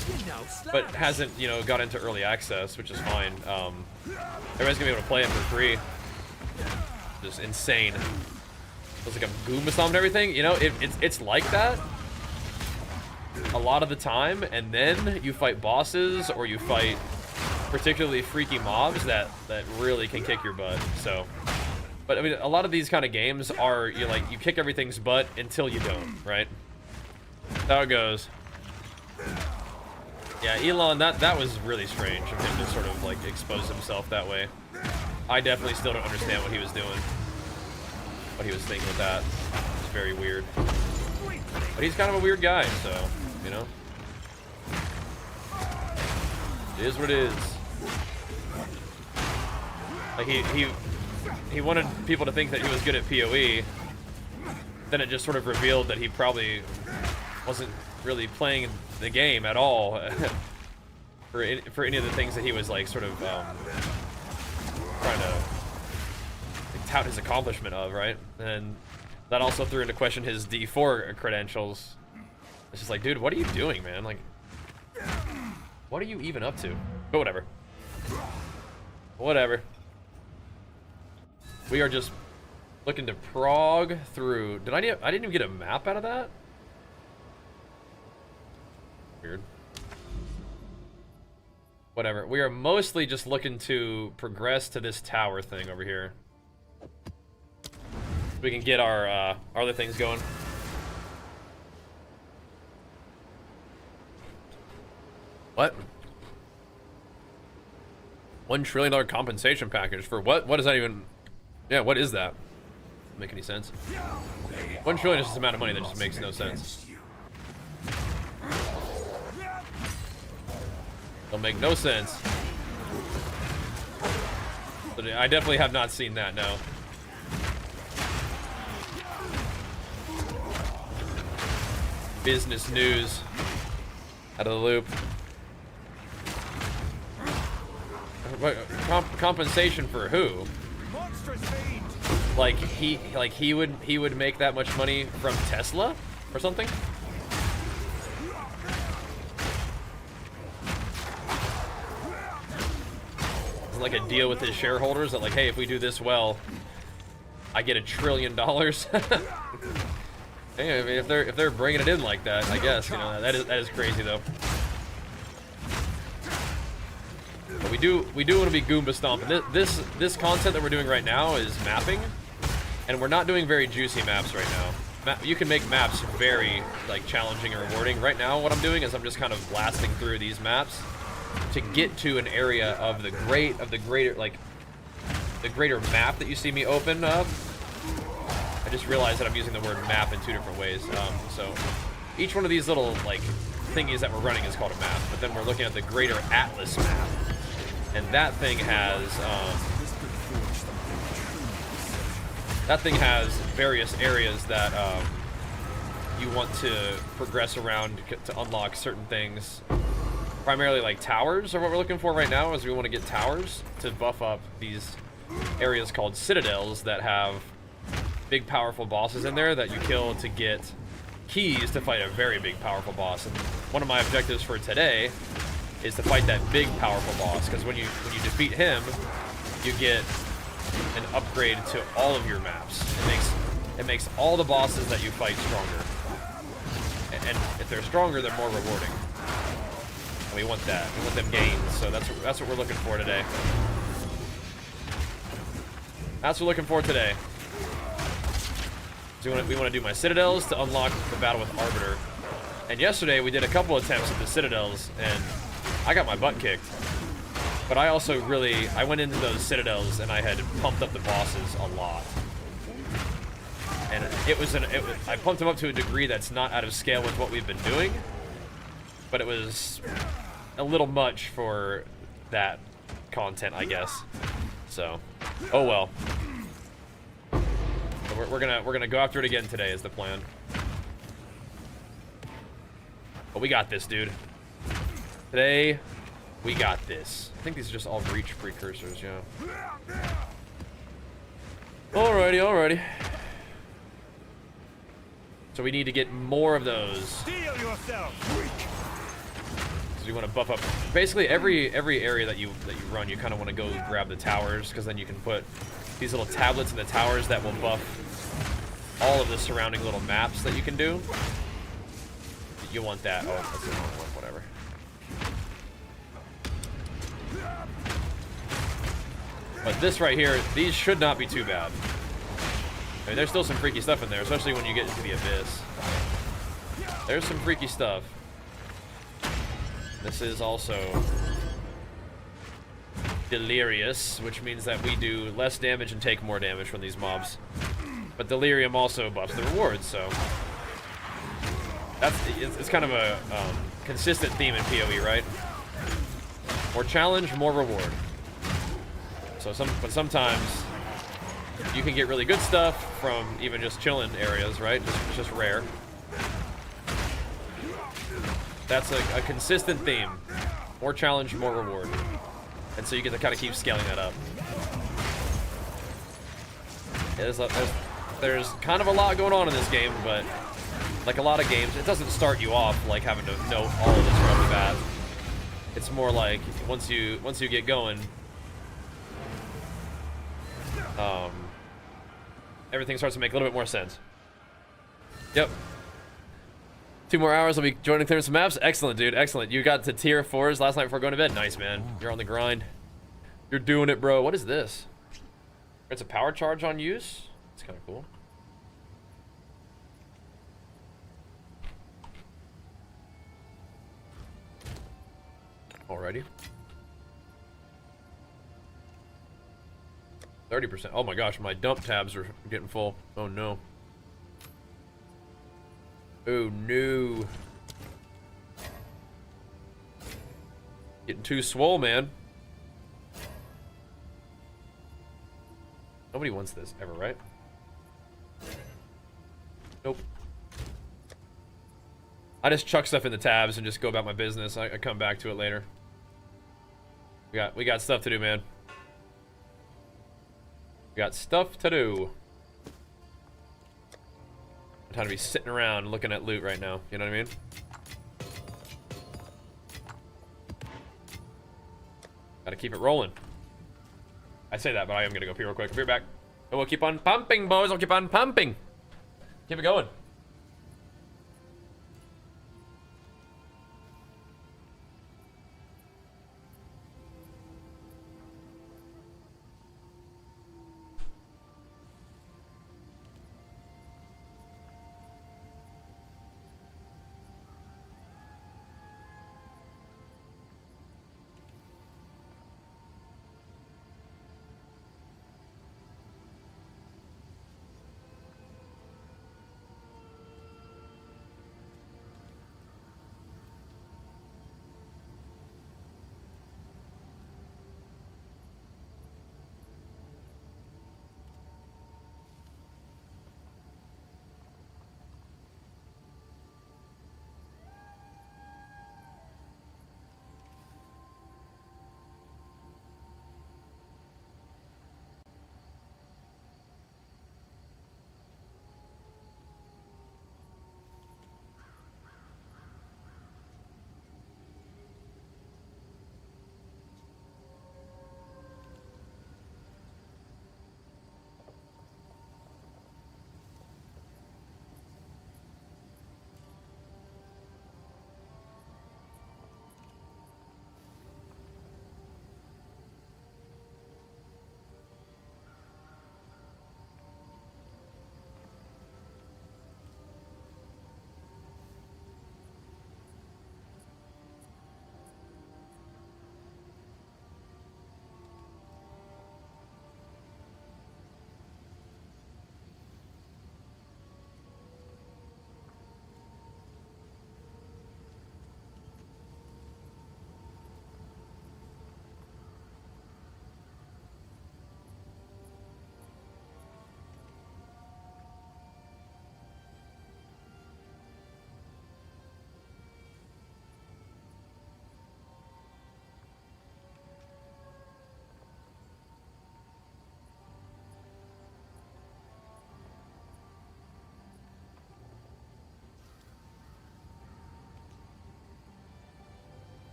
[SPEAKER 1] but hasn't got into early access, which is fine. Everybody's gonna be able to play it for free. Just insane. It's like a Goomba stomp and everything. It's like that a lot of the time, and then you fight bosses or you fight particularly freaky mobs that really can kick your butt. So, but I mean, a lot of these kind of games are you kick everything's butt until you don't, right? That's how it goes. Yeah, Elon, that was really strange of him to sort of like expose himself that way. I definitely still don't understand what he was doing, what he was thinking with that. It's very weird. But he's kind of a weird guy, so it is what it is. Like he wanted people to think that he was good at PoE. Then it just sort of revealed that he probably wasn't really playing the game at all for any of the things that he was like sort of trying to like, tout his accomplishment of, right? And that also threw into question his D4 credentials. It's just like, dude, what are you doing, man? Like, what are you even up to? But whatever. Whatever. We are just looking to prog through. I didn't even get a map out of that? Weird. Whatever. We are mostly just looking to progress to this tower thing over here. We can get our other things going. What? $1 trillion compensation package for what? What does that even? Yeah, what is that? Doesn't make any sense. 1 trillion is just the amount of money that just makes no sense. Don't make no sense. But I definitely have not seen that, no. Business news. Out of the loop. What, compensation for who? Like he would make that much money from Tesla or something? Like a deal with his shareholders that like, hey, if we do this well, I get $1 trillion. Hey, I mean, if they're bringing it in like that, I guess that is crazy though. But we do want to be Goomba stomping. This content that we're doing right now is mapping, and we're not doing very juicy maps right now. You can make maps very like challenging and rewarding. Right now, what I'm doing is I'm just kind of blasting through these maps to get to an area of the greater map that you see me open up. I just realized that I'm using the word map in 2 different ways. So each one of these little like thingies that we're running is called a map, but then we're looking at the greater atlas map, and that thing has various areas that you want to progress around to unlock certain things. Primarily like towers are what we're looking for right now, is we want to get towers to buff up these areas called citadels that have big powerful bosses in there that you kill to get keys to fight a very big powerful boss. And one of my objectives for today is to fight that big powerful boss, because when you defeat him, you get an upgrade to all of your maps. It makes all the bosses that you fight stronger, and if they're stronger, they're more rewarding. We want that. We want them gains. So that's what we're looking for today. That's what we're looking for today. So we want to do my citadels to unlock the battle with Arbiter. And yesterday we did a couple attempts at the citadels, and I got my butt kicked. But I also I went into those citadels and I had pumped up the bosses a lot. And I pumped them up to a degree that's not out of scale with what we've been doing. But it was a little much for that content, I guess. So, oh well. So we're gonna go after it again today is the plan. But we got this, dude. Today We got this. I think these are just all breach precursors, yeah. Alrighty, alrighty. So we need to get more of those.
[SPEAKER 3] Steel yourself.
[SPEAKER 1] So you want to buff up basically every area that you run. You kind of want to go grab the towers, because then you can put these little tablets in the towers that will buff all of the surrounding little maps that you can do. You want that. Oh, that's the wrong one. Whatever. But this right here, these should not be too bad. I mean, there's still some freaky stuff in there, especially when you get into the abyss. There's some freaky stuff. This is also delirious, which means that we do less damage and take more damage from these mobs. But delirium also buffs the rewards, so it's kind of a consistent theme in PoE, right? More challenge, more reward. So but sometimes you can get really good stuff from even just chilling areas, right? It's just rare. That's a consistent theme. More challenge, more reward. And so you get to kind of keep scaling that up. Yeah, there's kind of a lot going on in this game, but like a lot of games, it doesn't start you off like having to know all of this right off the bat. It's more like once you get going, everything starts to make a little bit more sense. Yep. 2 more hours, I'll be joining clearing some maps. Excellent, dude. Excellent. You got to tier 4s last night before going to bed. Nice, man. You're on the grind. You're doing it, bro. What is this? It's a power charge on use. It's kind of cool. Alrighty. 30%. Oh my gosh, my dump tabs are getting full. Oh no. Oh no. Getting too swole, man. Nobody wants this ever, right? Nope. I just chuck stuff in the tabs and just go about my business. I come back to it later. We got stuff to do, man. We got stuff to do. I'm trying to be sitting around looking at loot right now. You know what I mean? Gotta keep it rolling. I say that, but I am gonna go pee real quick. I'll be right back. And we'll keep on pumping, boys. We'll keep on pumping. Keep it going.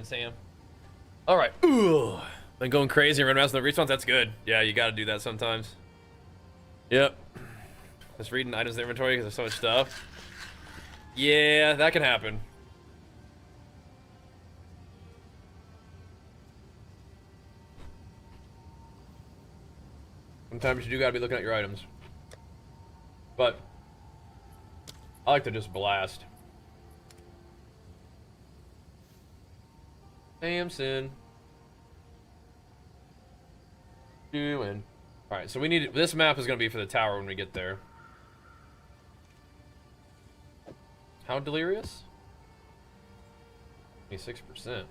[SPEAKER 1] Streaming Sam. All right. Ooh. Been going crazy and running around with the respawns. That's good. Yeah, you got to do that sometimes. Yep. Just reading items in the inventory because there's so much stuff. Yeah, that can happen. Sometimes you do gotta be looking at your items. But I like to just blast. Samson. Doing. Alright, so we need this map is gonna be for the tower when we get there. How delirious? 26%.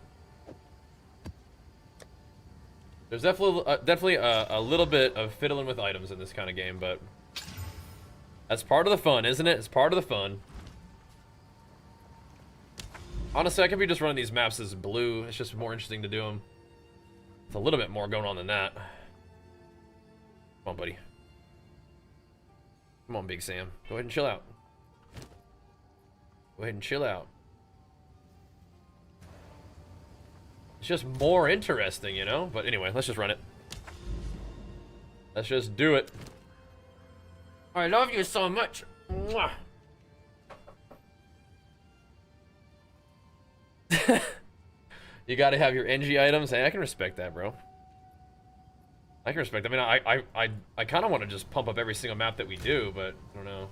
[SPEAKER 1] There's definitely a little bit of fiddling with items in this kind of game, but that's part of the fun, isn't it? It's part of the fun. Honestly, I could be just running these maps as blue. It's just more interesting to do them. It's a little bit more going on than that. Come on, buddy. Come on, Big Sam. Go ahead and chill out. Go ahead and chill out. It's just more interesting, you know? But anyway, let's just run it. Let's just do it. I love you so much. Mwah. You gotta have your NG items. Hey, I can respect that, bro. I can respect that. I mean, I kind of want to just pump up every single map that we do, but I don't know.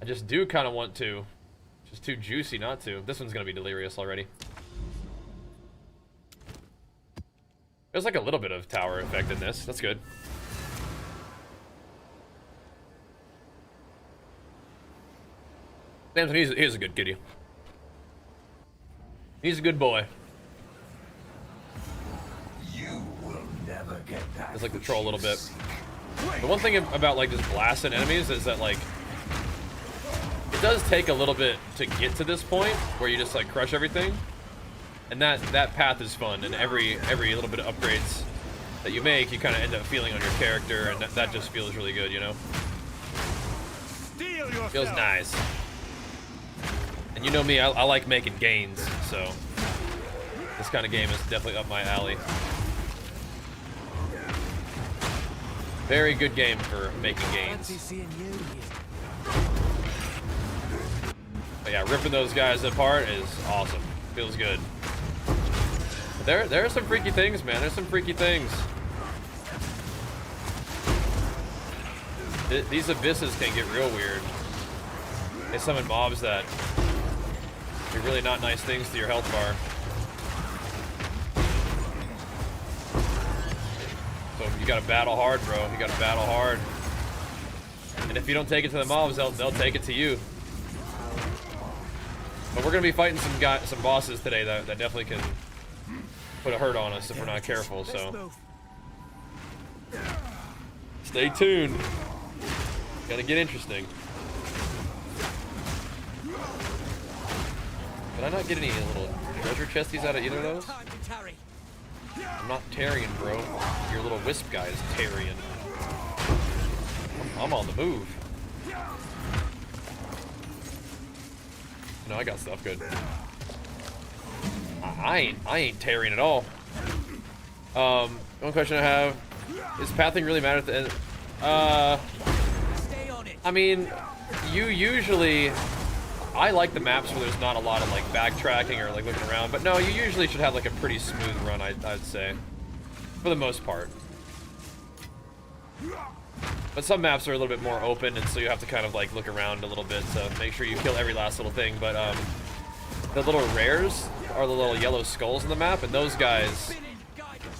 [SPEAKER 1] I just do kind of want to. It's just too juicy not to. This one's gonna be delirious already. There's like a little bit of tower effect in this. That's good. Samson, he's a good kitty. He's a good boy.
[SPEAKER 3] You will never get that.
[SPEAKER 1] It's like the troll a little bit. The one thing about like just blasting enemies is that like it does take a little bit to get to this point where you just like crush everything, and that path is fun. And every little bit of upgrades that you make, you kind of end up feeling on your character, and that just feels really good, you know. Feels nice. And you know me, I like making gains, so this kind of game is definitely up my alley. Very good game for making gains. But yeah, ripping those guys apart is awesome. Feels good. But there are some freaky things, man. There's some freaky things. These abysses can get real weird. They summon mobs that do really not nice things to your health bar. So you gotta battle hard, bro. You gotta battle hard. And if you don't take it to the mobs, they'll take it to you. But we're gonna be fighting some bosses today that definitely can put a hurt on us if we're not careful. So stay tuned. Gonna get interesting. Did I not get any little treasure chesties out of either of those? I'm not Tarian, bro. Your little wisp guy is Tarian. I'm on the move. No, I got stuff good. I ain't Tarian at all. One question I have: is pathing really matter at the end? I mean, you usually. I like the maps where there's not a lot of like backtracking or like looking around, but no, you usually should have like a pretty smooth run, I'd say, for the most part. But some maps are a little bit more open, and so you have to kind of like look around a little bit to make sure you kill every last little thing. But the little rares are the little yellow skulls in the map, and those guys,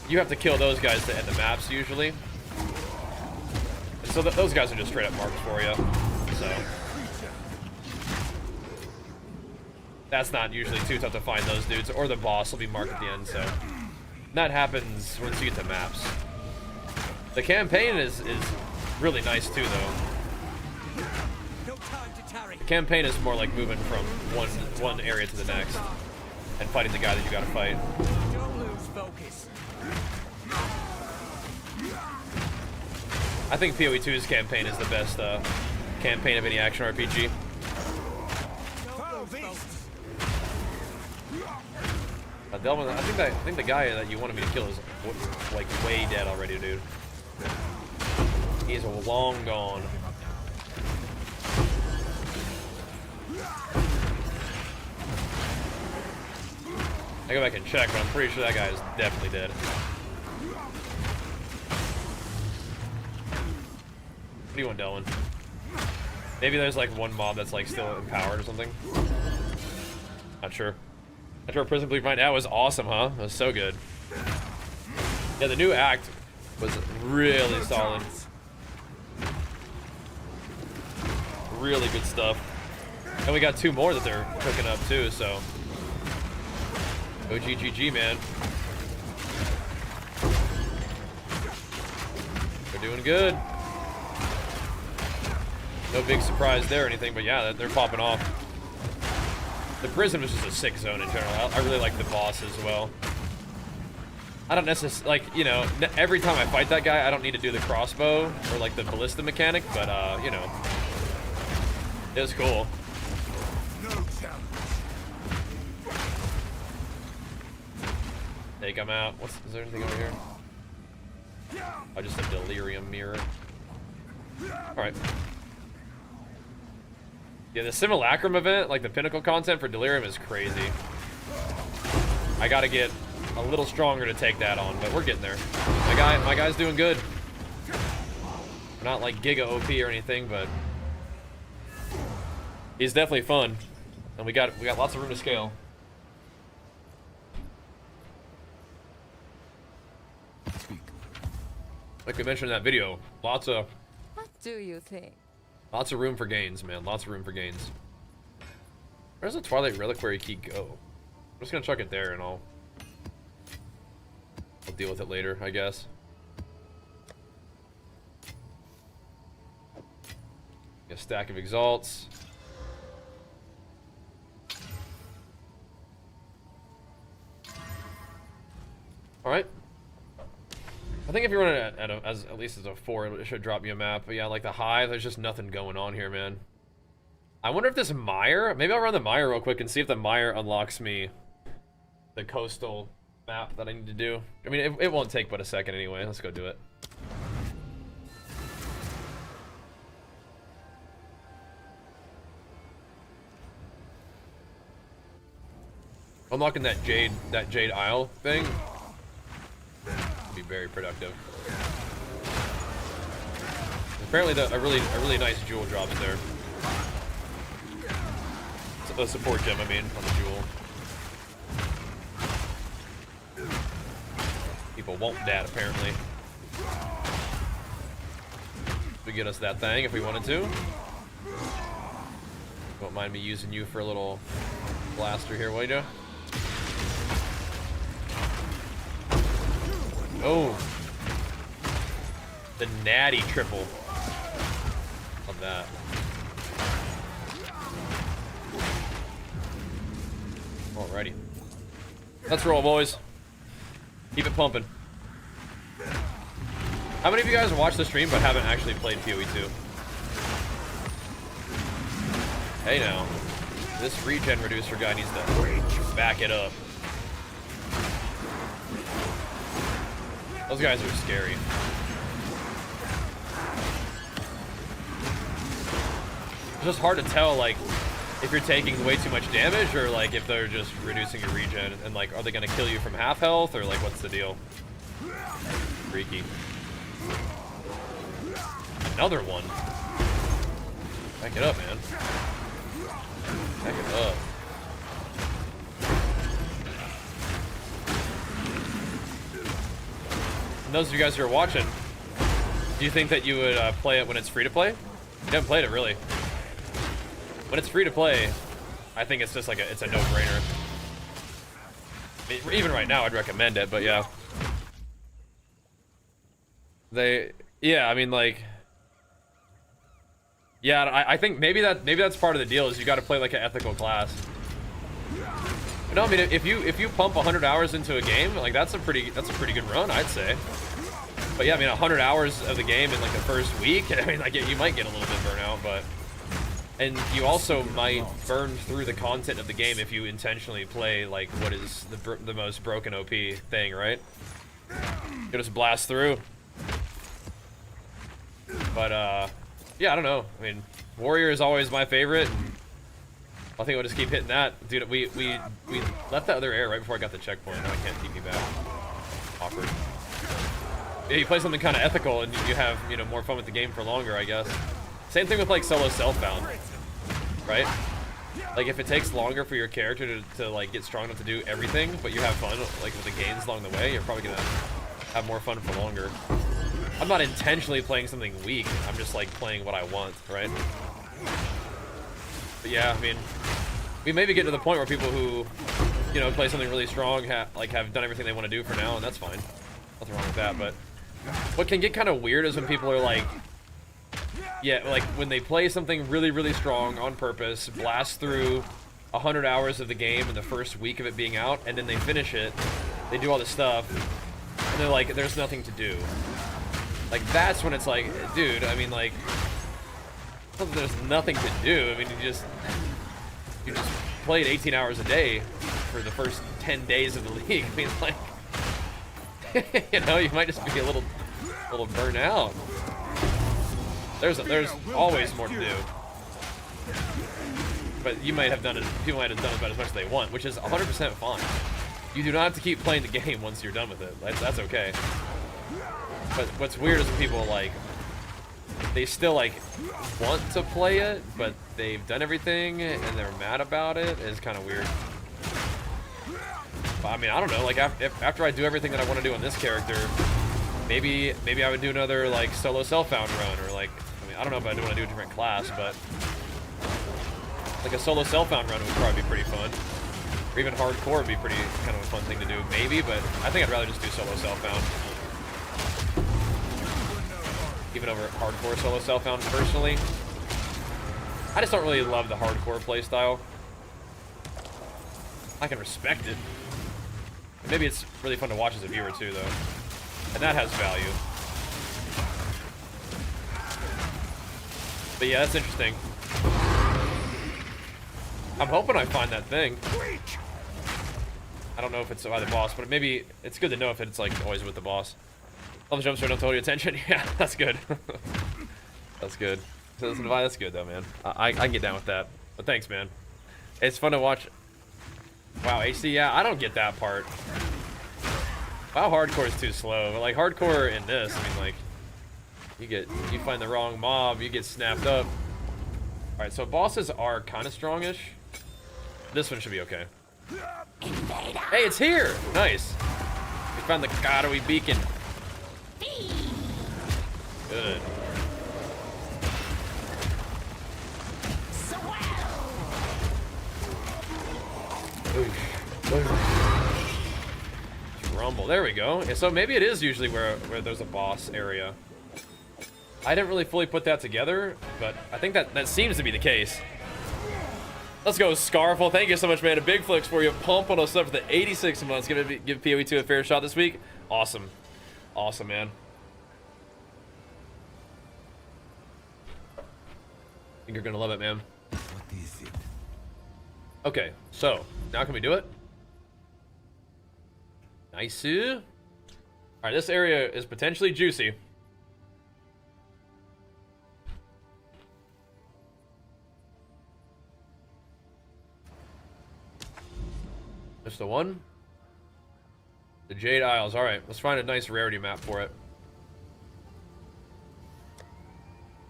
[SPEAKER 1] you have to kill those guys to end the maps usually. And so those guys are just straight up marks for you. So that's not usually too tough to find those dudes, or the boss will be marked at the end. So that happens once you get to maps. The campaign is really nice too, though. The campaign is more like moving from one area to the next and fighting the guy that you gotta fight.
[SPEAKER 3] Don't lose focus.
[SPEAKER 1] I think PoE2's campaign is the best campaign of any action RPG. Delvin, I think the guy that you wanted me to kill is like way dead already, dude. He's long gone. I go back and check, but I'm pretty sure that guy is definitely dead. What do you want, Delvin? Maybe there's like one mob that's like still empowered or something. Not sure. Not sure. Prison Bleak right now was awesome, huh? It was so good. Yeah, the new act was really solid. Really good stuff. And we got 2 more that they're cooking up too, so. OGGG, man. They're doing good. No big surprise there or anything, but yeah, they're popping off. The prison was just a sick zone in general. I really like the boss as well. I don't necessarily, like, you know, every time I fight that guy, I don't need to do the crossbow or like the ballista mechanic, but you know, it was cool. Take him out. Is there anything over here? Oh, just a delirium mirror. Alright. Yeah, the Simulacrum event, like the pinnacle content for delirium, is crazy. I gotta get a little stronger to take that on, but we're getting there. My guy's doing good. We're not like Giga OP or anything, but he's definitely fun. And we got lots of room to scale. Like we mentioned in that video,
[SPEAKER 2] What do you think?
[SPEAKER 1] lots of room for gains, man. Lots of room for gains. Where's the Twilight Reliquary key go? I'm just gonna chuck it there and I'll deal with it later, I guess. A stack of exalts. All right. I think if you run it at least as a 4, it should drop you a map. But yeah, like the Hive, there's just nothing going on here, man. I wonder if this Mire, maybe I'll run the Mire real quick and see if the Mire unlocks me the coastal map that I need to do. I mean, it won't take but a second anyway. Let's go do it. Unlocking that Jade Isle thing would be very productive. Apparently, a really nice jewel drops there. A support gem, I mean, on the jewel. People want that, apparently. We get us that thing if we wanted to. Don't mind me using you for a little blaster here, will you? Oh, the natty triple. Love that. Alrighty. Let's roll, boys. Keep it pumping. How many of you guys watch the stream but haven't actually played PoE 2? Hey now. This regen reducer guy needs to back it up. Those guys are scary. It's just hard to tell, like, if you're taking way too much damage or like if they're just reducing your regen and like are they gonna kill you from half health or like what's the deal? Freaky. Another one. Back it up, man. Back it up. And those of you guys who are watching, do you think that you would play it when it's free to play? You haven't played it really. When it's free to play, I think it's just like it's a no-brainer. I mean, even right now, I'd recommend it, but yeah. Yeah, I mean, like, yeah, I think maybe that's part of the deal is you got to play like an ethical class. But no, I mean, if you pump 100 hours into a game, like that's a pretty good run, I'd say. But yeah, I mean, 100 hours of the game in like the first week, I mean, like you might get a little bit burnout, but And you also might burn through the content of the game if you intentionally play like what is the most broken OP thing, right? You just blast through. But yeah, I don't know. I mean, Warrior is always my favorite. And I think we'll just keep hitting that. Dude, we left that other area right before I got the checkpoint. Now I can't keep me back. Awkward. Yeah, you play something kind of ethical and you have, you know, more fun with the game for longer, I guess. Same thing with like solo self-bound, right? Like if it takes longer for your character to like get strong enough to do everything, but you have fun like with the gains along the way, you're probably gonna have more fun for longer. I'm not intentionally playing something weak. I'm just like playing what I want, right? But yeah, I mean, we maybe get to the point where people who, you know, play something really strong have done everything they want to do for now, and that's fine. Nothing wrong with that. But what can get kind of weird is when people are like, yeah, like when they play something really, really strong on purpose, blast through 100 hours of the game in the first week of it being out, and then they finish it, they do all this stuff, and they're like, there's nothing to do. Like, that's when it's like, dude, I mean, like, there's nothing to do. I mean, you just played 18 hours a day for the first 10 days of the league. I mean, like, you know, you might just be a little burnt out. There's always more to do. But you might have done it, people might have done about as much as they want, which is 100% fine. You do not have to keep playing the game once you're done with it. That's okay. But what's weird is when people, like, they still, like, want to play it, but they've done everything and they're mad about it. It's kind of weird. But, I mean, I don't know. Like, after I do everything that I want to do on this character, maybe I would do another, like, solo self-found run, or, like, I mean, I don't know if I do want to do a different class, but like a solo self-found run would probably be pretty fun. Or even hardcore would be pretty kind of a fun thing to do, maybe, but I think I'd rather just do solo self-found. Even over hardcore solo self-found personally. I just don't really love the hardcore playstyle. I can respect it. And maybe it's really fun to watch as a viewer too, though. And that has value. But yeah, that's interesting. I'm hoping I find that thing. I don't know if it's by the boss, but maybe it's good to know if it's like always with the boss. All the jumps don't hold your attention. Yeah, that's good. That's good. So that's good though, man. I can get down with that. But thanks, man. It's fun to watch. Wow, HC, yeah, I don't get that part. WoW hardcore is too slow. But like hardcore in this, I mean, like you find the wrong mob, you get snapped up. All right, so bosses are kind of strongish. This one should be okay. Hey, it's here. Nice. We found the Gadowy beacon. Good. Rumble. There we go. Yeah, so maybe it is usually where there's a boss area. I didn't really fully put that together, but I think that seems to be the case. Let's go, Scarful. Thank you so much, man. A big flex for you. Pumping us up for the 86 months. Give PoE2 a fair shot this week. Awesome. Awesome, man. I think you're going to love it, man.
[SPEAKER 3] What is it?
[SPEAKER 1] Okay, so now can we do it? Nice. All right, this area is potentially juicy. That's the one. The Jade Isles. All right, let's find a nice rarity map for it.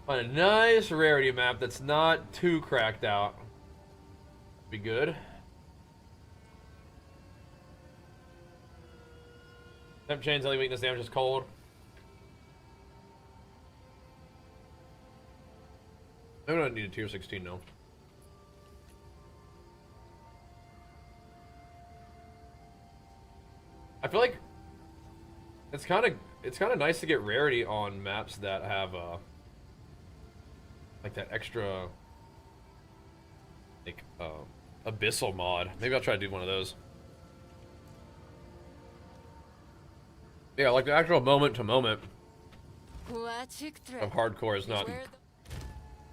[SPEAKER 1] Find a nice rarity map that's not too cracked out. Be good. Temp chains, only weakness damage is cold. I don't need a tier 16 now. I feel like it's kind of nice to get rarity on maps that have like that extra like abyssal mod. Maybe I'll try to do one of those. Yeah, like the actual moment to moment of hardcore is not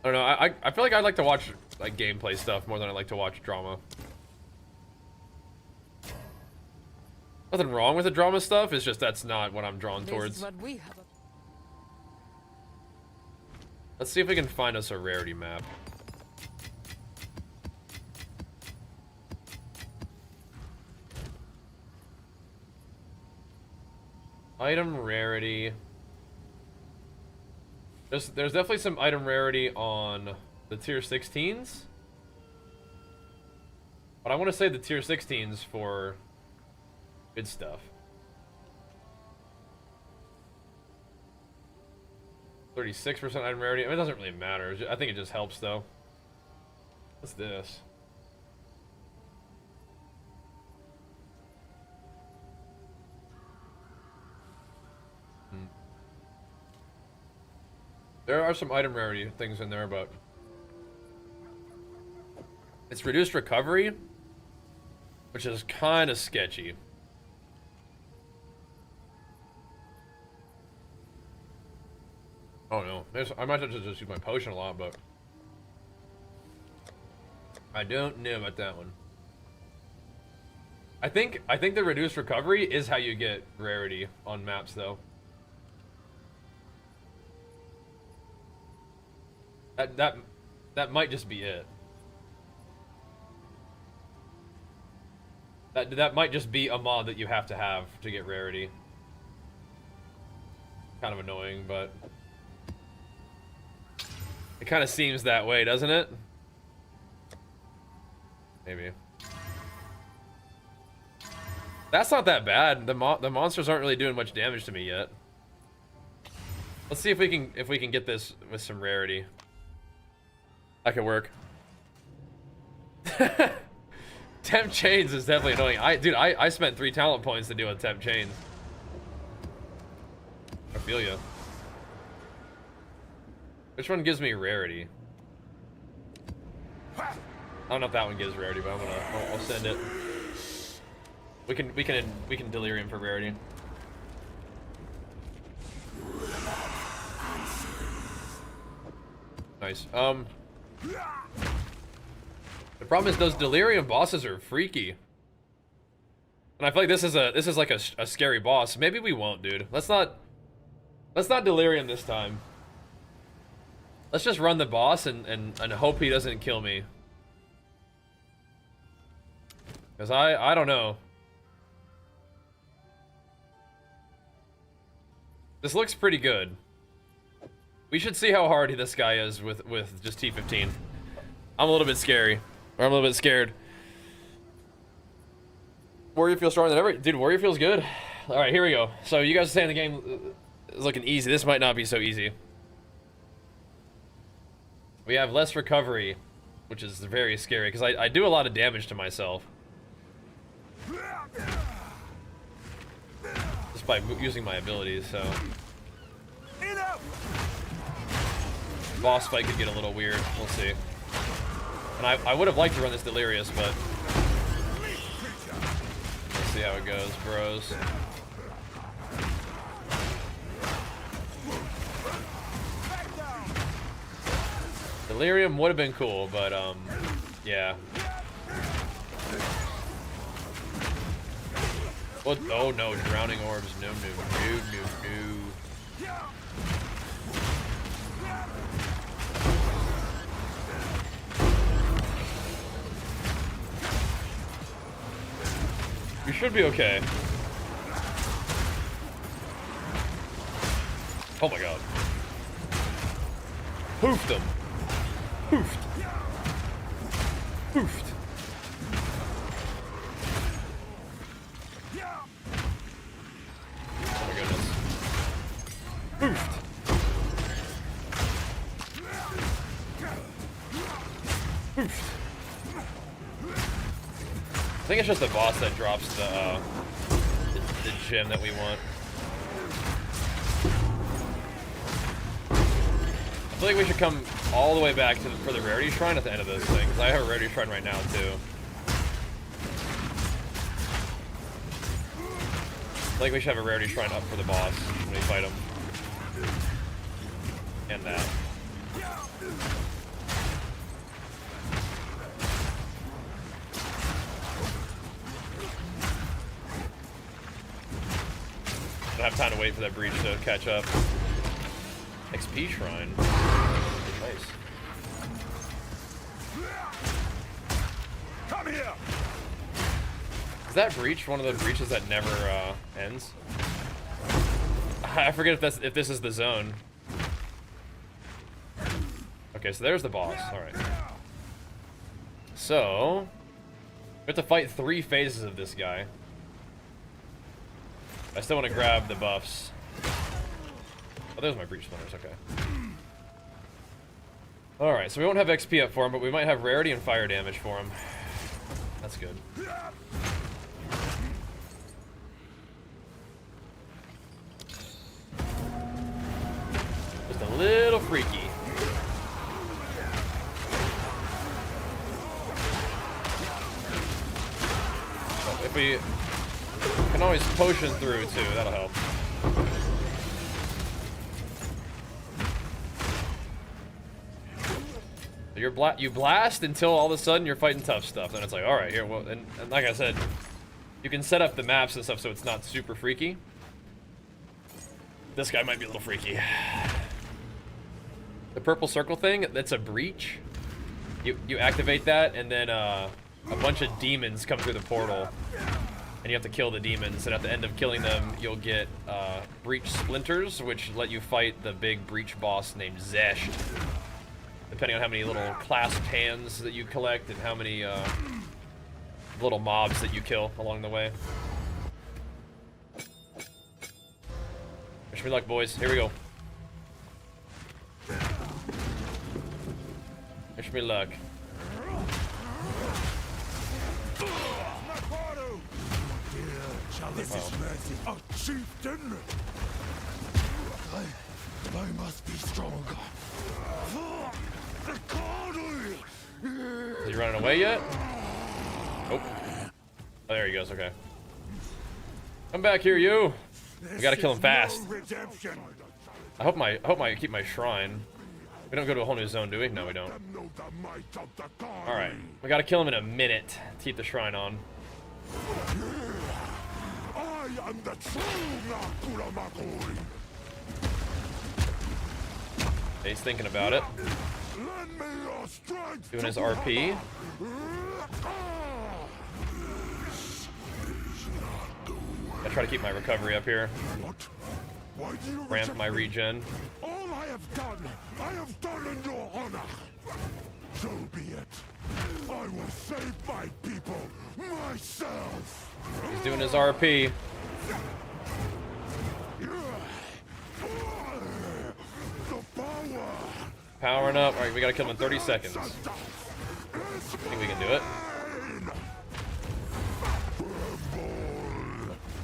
[SPEAKER 1] I don't know. I feel like I like to watch like gameplay stuff more than I like to watch drama. Nothing wrong with the drama stuff. It's just that's not what I'm drawn
[SPEAKER 2] This
[SPEAKER 1] towards.
[SPEAKER 2] is what we have.
[SPEAKER 1] Let's see if we can find us a rarity map. Item rarity. There's definitely some item rarity on the tier 16s. But I want to say the tier 16s for good stuff. 36% item rarity. I mean, it doesn't really matter. I think it just helps though. What's this? There are some item rarity things in there, but it's reduced recovery, which is kind of sketchy. Oh no, I might have to just use my potion a lot, but I don't know about that one. I think the reduced recovery is how you get rarity on maps, though. That might just be it. That might just be a mod that you have to get rarity. Kind of annoying, but it kind of seems that way, doesn't it? Maybe. That's not that bad. The monsters aren't really doing much damage to me yet. Let's see if we can get this with some rarity. That could work. Temp chains is definitely annoying. Dude, I spent 3 talent points to deal with temp chains. I feel ya. Which one gives me rarity? I don't know if that one gives rarity, but I'll send it. We can delirium for rarity. Nice. The problem is those delirium bosses are freaky. And I feel like this is like a scary boss. Maybe we won't, dude. Let's not delirium this time. Let's just run the boss and hope he doesn't kill me. Cause I don't know. This looks pretty good. We should see how hard this guy is with just T15. I'm a little bit scary. Or I'm a little bit scared. Warrior feels stronger than ever. Dude, Warrior feels good. Alright, here we go. So you guys are saying the game is looking easy. This might not be so easy. We have less recovery, which is very scary, because I do a lot of damage to myself. Just by using my abilities, so. Boss fight could get a little weird. We'll see. And I would have liked to run this Delirious, but let's see how it goes, bros. Delirium would have been cool, but yeah. What? Oh no, drowning orbs. No, no, no, no, no. We should be okay. Oh my god. Poofed them. Poofed. Poofed. Oh my goodness. Poofed. Poofed. I think it's just the boss that drops the gem that we want. I feel like we should come all the way back to for the rarity shrine at the end of this thing, because I have a rarity shrine right now too. I think we should have a rarity shrine up for the boss when we fight him. And that. don't have time to wait for that breach to catch up. XP shrine. Nice.
[SPEAKER 3] Come here.
[SPEAKER 1] Is that breach one of the breaches that never ends? I forget if this is the zone. Okay, so there's the boss. All right. So we have to fight 3 phases of this guy. I still want to grab the buffs. Oh, there's my breach splinters. Okay. All right, so we won't have XP up for him, but we might have rarity and fire damage for him. That's good. Just a little freaky. Oh, if we can always potion through too, that'll help. You blast until all of a sudden you're fighting tough stuff. Then it's like, all right, here. Well, and like I said, you can set up the maps and stuff so it's not super freaky. This guy might be a little freaky. The purple circle thing, that's a breach. You activate that, and then a bunch of demons come through the portal, and you have to kill the demons. And at the end of killing them, you'll get breach splinters, which let you fight the big breach boss named Zesht. Depending on how many little clasped hands that you collect and how many little mobs that you kill along the way. Wish me luck, boys. Here we go. Wish me luck.
[SPEAKER 3] This is mercy. Oh, chieftain! I must be stronger.
[SPEAKER 1] Is he running away yet? Oh. Oh, there he goes. Okay. Come back here, you. We gotta kill him fast. I hope I keep my shrine. We don't go to a whole new zone, do we? No, we don't. All right. We gotta kill him in a minute to keep the shrine on.
[SPEAKER 3] I am the true Nakuramakuri.
[SPEAKER 1] He's thinking about it. Doing his RP. I try to keep my recovery up here. Ramp my regen.
[SPEAKER 3] All I have done in your honor. So be it. I will save my people myself.
[SPEAKER 1] He's doing his RP. Powering up. Alright, we gotta kill him in 30 seconds. I think we can do it.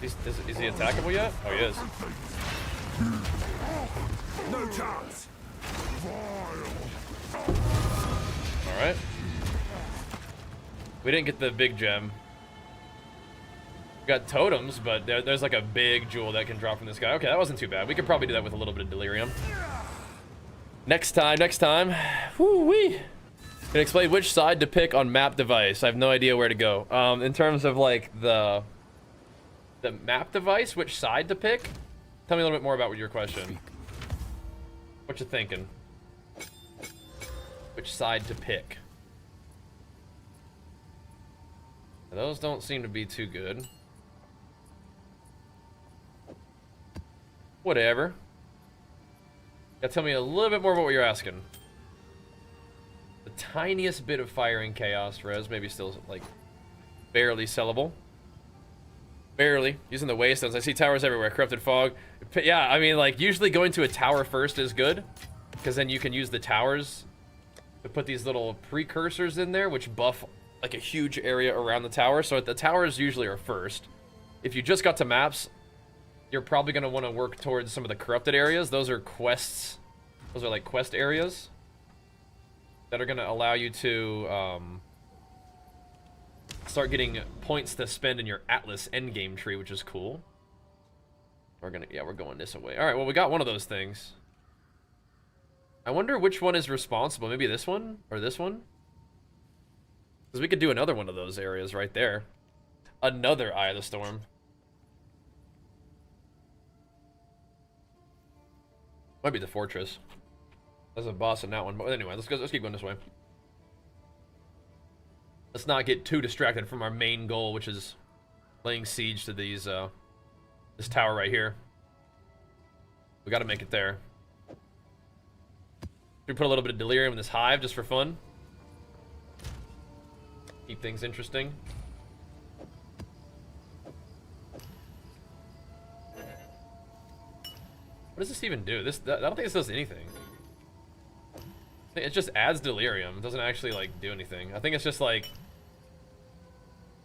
[SPEAKER 1] Is he attackable yet? Oh, he is.
[SPEAKER 3] No chance.
[SPEAKER 1] Alright. We didn't get the big gem. We got totems, but there's like a big jewel that can drop from this guy. Okay, that wasn't too bad. We could probably do that with a little bit of delirium. Next time. Woo-wee. Can explain which side to pick on map device. I have no idea where to go. In terms of like the map device, which side to pick? Tell me a little bit more about your question. What you thinking? Which side to pick? Those don't seem to be too good. Whatever. Tell me a little bit more about what you're asking. The tiniest bit of firing chaos res, maybe still like barely sellable. Barely. Using the waystones. I see towers everywhere. Corrupted fog. Yeah, I mean, like, usually going to a tower first is good, because then you can use the towers to put these little precursors in there, which buff like a huge area around the tower. So the towers usually are first. If you just got to maps, you're probably going to want to work towards some of the corrupted areas. Those are quests. Those are like quest areas that are going to allow you to start getting points to spend in your Atlas endgame tree, which is cool. We're going this way. All right, well, we got one of those things. I wonder which one is responsible. Maybe this one or this one? Because we could do another one of those areas right there. Another Eye of the Storm. Might be the fortress. There's a boss in that one, but anyway, let's keep going this way. Let's not get too distracted from our main goal, which is laying siege to these this tower right here. We got to make it there. We put a little bit of delirium in this hive just for fun. Keep things interesting. What does this even do? I don't think this does anything. It just adds delirium. It doesn't actually like do anything. I think it's just like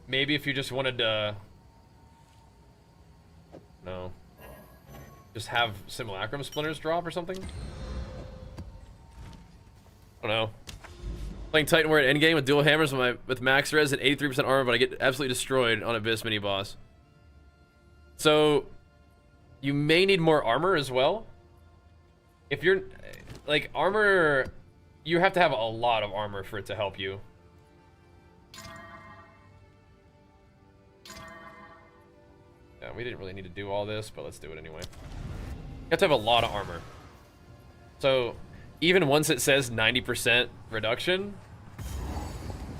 [SPEAKER 1] maybe if you just wanted to just have simulacrum splinters drop or something. I don't know. Playing Titan War at endgame with dual hammers with max res at 83% armor, but I get absolutely destroyed on Abyss mini boss. So you may need more armor as well. If you're like armor, you have to have a lot of armor for it to help you. Yeah, we didn't really need to do all this, but let's do it anyway. You have to have a lot of armor. So even once it says 90% reduction,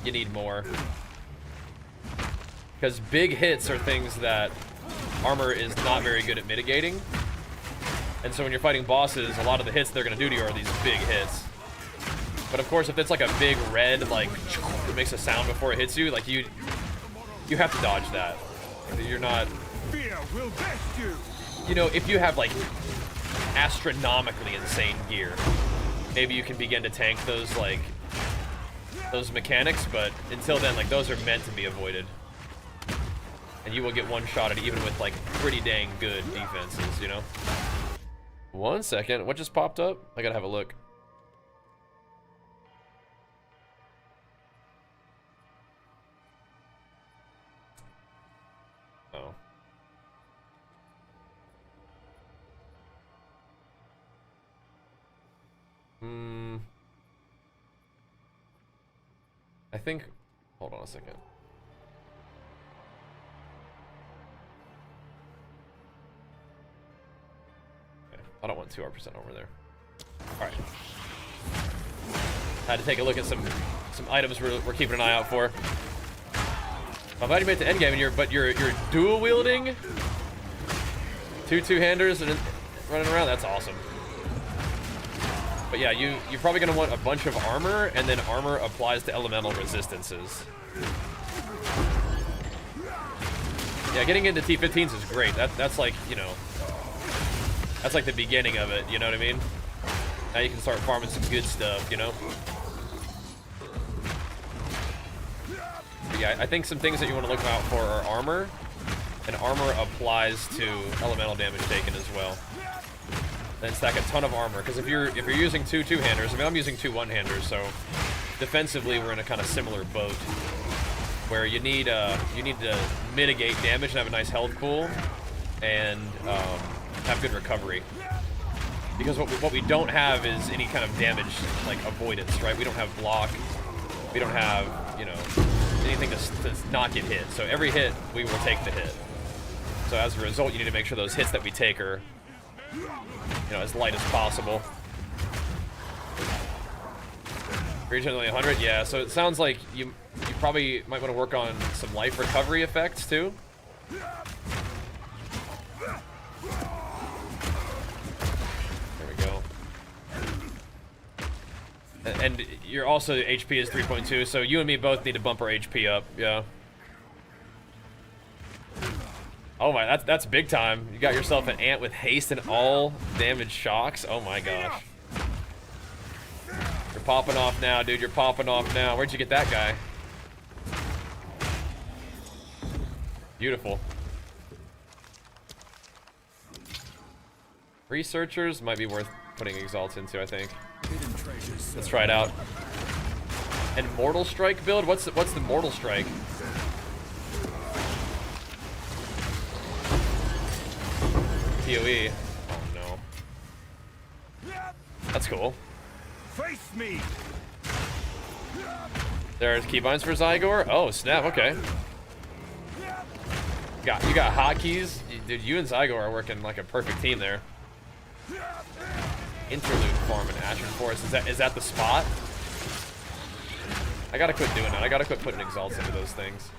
[SPEAKER 1] you need more. Because big hits are things that armor is not very good at mitigating. And so when you're fighting bosses, a lot of the hits they're going to do to you are these big hits. But of course, if it's like a big red, like, it makes a sound before it hits you, like you have to dodge that. You're not...
[SPEAKER 3] Fear will best you.
[SPEAKER 1] You know, if you have like astronomically insane gear, maybe you can begin to tank those like those mechanics, but until then, like those are meant to be avoided. And you will get one-shotted even with like pretty dang good defenses, you know? 1 second, what just popped up? I gotta have a look. Oh. I think, hold on a second. Okay, I don't want 2% over there. Alright. Had to take a look at some items we're keeping an eye out for. I'm glad you made it to endgame, but you're dual wielding two-handers and running around. That's awesome. But yeah, you're probably gonna want a bunch of armor, and then armor applies to elemental resistances. Yeah, getting into T15s is great. That's like, you know, that's like the beginning of it. You know what I mean? Now you can start farming some good stuff. You know. But yeah, I think some things that you want to look out for are armor, and armor applies to elemental damage taken as well. Then stack a ton of armor, because if you're using two-handers, I mean I'm using two one-handers, so defensively we're in a kind of similar boat, where you need to mitigate damage and have a nice health pool, and have good recovery. Because what we don't have is any kind of damage like avoidance, right? We don't have block, we don't have, you know, anything to not get hit. So every hit we will take the hit. So as a result, you need to make sure those hits that we take are, you know, as light as possible. Regen only 100, yeah. So it sounds like you probably might want to work on some life recovery effects too. There we go. And you're also HP is 3.2, so you and me both need to bump our HP up. Yeah. Oh my, that's big time. You got yourself an ant with haste and all damage shocks. Oh my gosh. You're popping off now, dude. You're popping off now. Where'd you get that guy? Beautiful. Researchers might be worth putting exalts into, I think. Let's try it out. And Mortal Strike build? What's the Mortal Strike? PoE. Oh no. That's cool.
[SPEAKER 3] Face me.
[SPEAKER 1] There's keybinds for Zygor. Oh snap. Okay. You got hotkeys, dude. You and Zygor are working like a perfect team there. Interlude farm in Ashen Forest. Is that the spot? I gotta quit doing that. I gotta quit putting exalts into those things.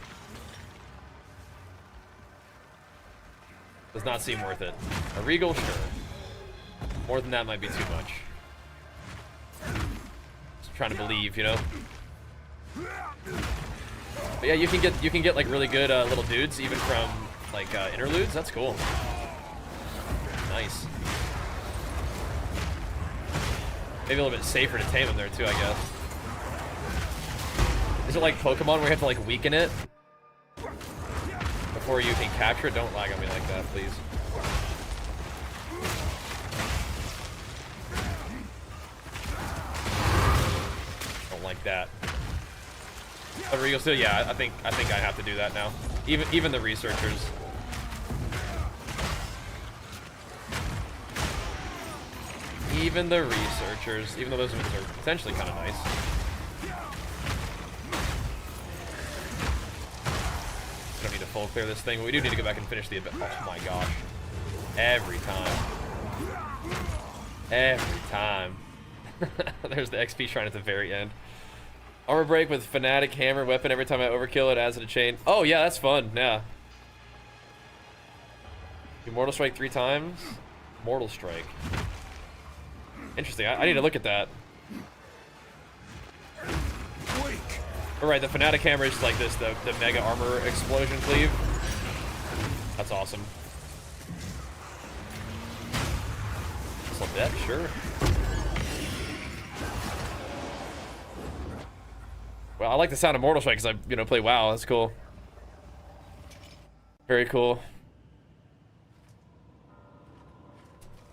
[SPEAKER 1] Does not seem worth it. A Regal, sure. More than that might be too much. Just trying to believe, you know. But yeah, you can get like really good little dudes even from like interludes. That's cool. Nice. Maybe a little bit safer to tame them there too, I guess. Is it like Pokemon where you have to like weaken it before you can capture it? Don't lag on me like that, please. Don't like that. But Regal still, yeah, I think I have to do that now. Even the researchers. Even the researchers, even though those ones are potentially kind of nice. We don't need to full clear this thing, but we do need to go back and finish the event. Oh my gosh. Every time. Every time. There's the XP shrine at the very end. Armor break with Fanatic Hammer weapon. Every time I overkill it adds to the chain. Oh yeah, that's fun, yeah. Do Mortal Strike 3 times? Mortal Strike. Interesting. I need to look at that. Alright, the Fanatic Hammer is like this, the Mega Armor Explosion Cleave. That's awesome. Still dead? Sure. Well, I like the sound of Mortal Strike because I, play WoW. That's cool. Very cool.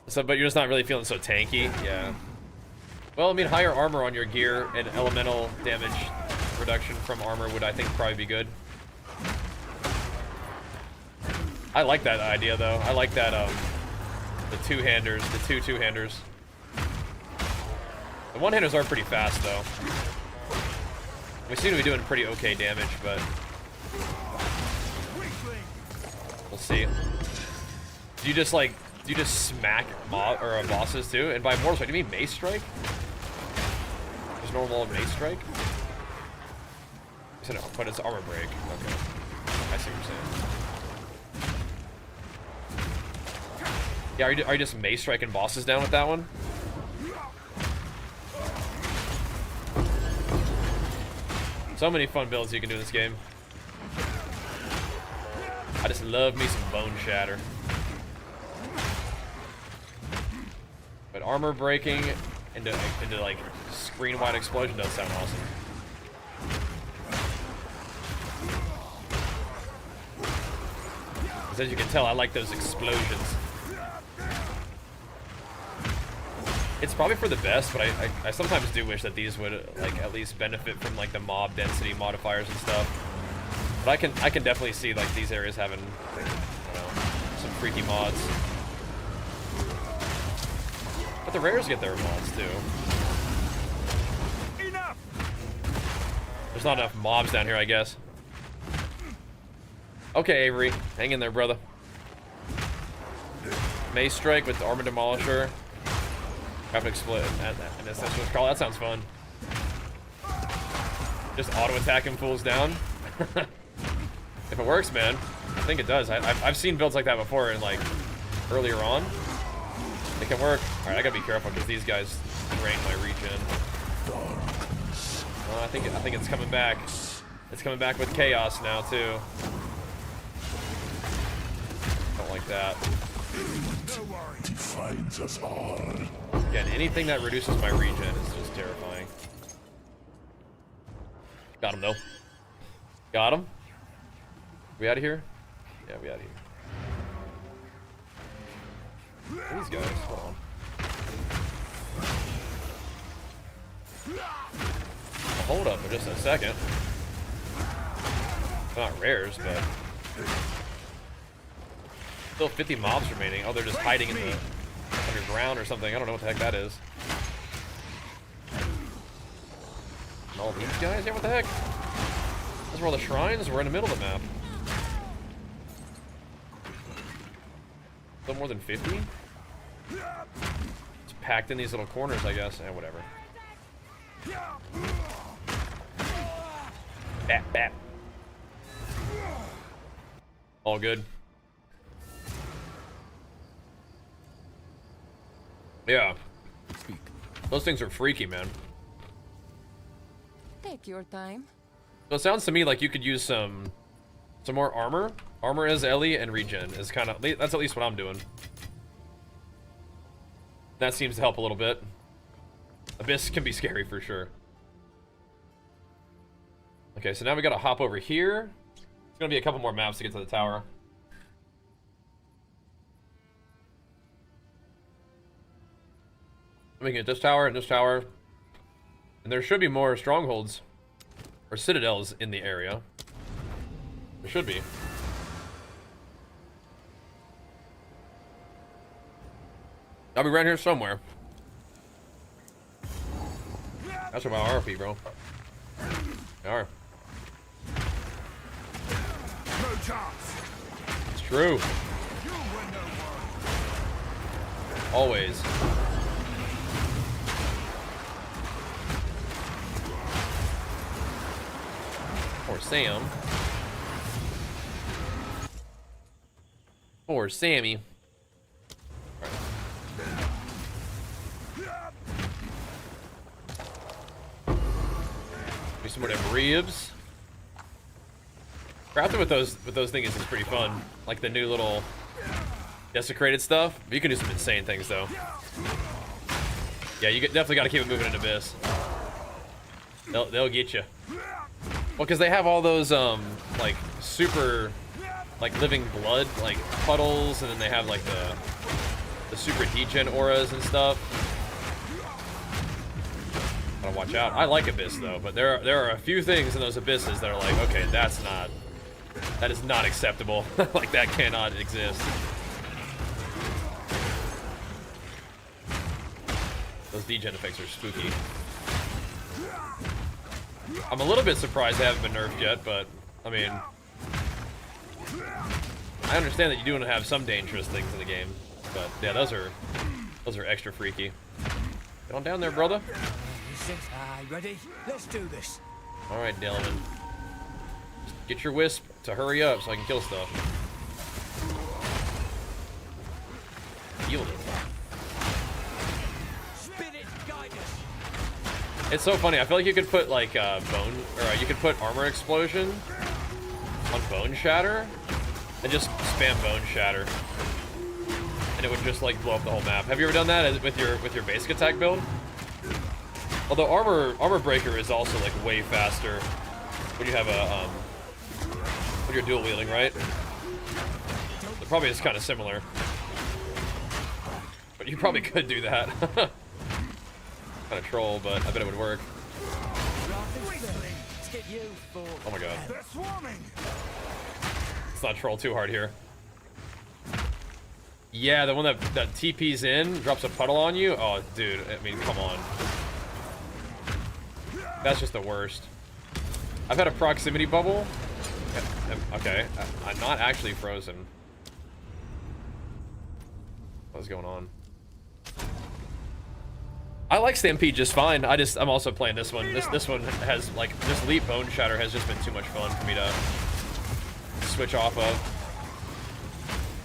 [SPEAKER 1] So, but you're just not really feeling so tanky, yeah. Well, I mean, higher armor on your gear and elemental damage reduction from armor would, I think, probably be good. I like that idea, though. I like that, the two-handers, the two two-handers. The one-handers are pretty fast, though. We seem to be doing pretty okay damage, but we'll see. Do you just smack mob or bosses too? And by Mortal Strike, do you mean Mace Strike? Just normal Mace Strike? So no, but it's armor break. Okay, I see what you're saying. Yeah, are you just Mace Striking bosses down with that one? So many fun builds you can do in this game. I just love me some Bone Shatter. But armor breaking into like screen-wide explosion does sound awesome. As you can tell, I like those explosions. It's probably for the best, but I sometimes do wish that these would like at least benefit from like the mob density modifiers and stuff. But I can definitely see like these areas having, some freaky mods. But the rares get their mods too. Enough! There's not enough mobs down here, I guess. Okay, Avery, hang in there, brother. Mace Strike with the Armor Demolisher. Have to explode and essential call. That sounds fun. Just auto attacking fools down. If it works, man, I think it does. I've seen builds like that before, and like earlier on, it can work. All right, I gotta be careful because these guys drain my regen. I think it's coming back. It's coming back with chaos now too. Don't like that.
[SPEAKER 3] Defines us all.
[SPEAKER 1] Again, anything that reduces my regen is just terrifying. Got him though. Got him. We out of here? Yeah, we out of here. These guys, hold on. I'll hold up for just a second. Not rares, but still 50 mobs remaining. Oh, they're just hiding in the underground or something. I don't know what the heck that is. And all these guys? Yeah, what the heck? Those were all the shrines? We're in the middle of the map. Still more than 50? It's packed in these little corners, I guess. Eh, whatever. Bap, bap. All good. Yeah. Those things are freaky, man.
[SPEAKER 2] Take your time.
[SPEAKER 1] So it sounds to me like you could use some more armor. Armor as Ellie and regen is kind of, that's at least what I'm doing. That seems to help a little bit. Abyss can be scary for sure. Okay, so now we gotta hop over here. It's gonna be a couple more maps to get to the tower. We can get this tower and this tower. And there should be more strongholds or citadels in the area. There should be. I'll be right here somewhere. That's where my RP, bro. They are.
[SPEAKER 3] No chance.
[SPEAKER 1] It's true. Always. Or Sam. Or Sammy. Some more damn ribs. Crafting with those thingies is pretty fun. Like the new little desecrated stuff. You can do some insane things though. Yeah, you definitely got to keep it moving in Abyss. They'll get you. Well, because they have all those like super like living blood like puddles, and then they have like the super degen auras and stuff. Gotta watch out. I like Abyss though, but there are a few things in those abysses that are like, okay, that is not acceptable. Like that cannot exist. Those degen effects are spooky. I'm a little bit surprised they haven't been nerfed yet, but I mean, I understand that you do want to have some dangerous things in the game, but yeah, those are extra freaky. Get on down there, brother.
[SPEAKER 4] Ready? Let's do this.
[SPEAKER 1] All right, Delvin. Get your wisp to hurry up so I can kill stuff. Yield it.
[SPEAKER 4] Spin it, guide us.
[SPEAKER 1] It's so funny. I feel like you could put like you could put armor explosion on bone shatter and just spam bone shatter, and it would just like blow up the whole map. Have you ever done that with your basic attack build? Although armor breaker is also like way faster when you have a when you're dual wielding, right? It probably is kind of similar, but you probably could do that. Kind of troll, but I bet it would work. Oh my god.
[SPEAKER 3] They're swarming.
[SPEAKER 1] Let's not troll too hard here. Yeah, the one that TP's in, drops a puddle on you. Oh, dude, I mean, come on. That's just the worst. I've had a proximity bubble. Okay, I'm not actually frozen. What's going on? I like Stampede just fine. I'm also playing this one. This one has like this Leap Bone Shatter has just been too much fun for me to switch off of.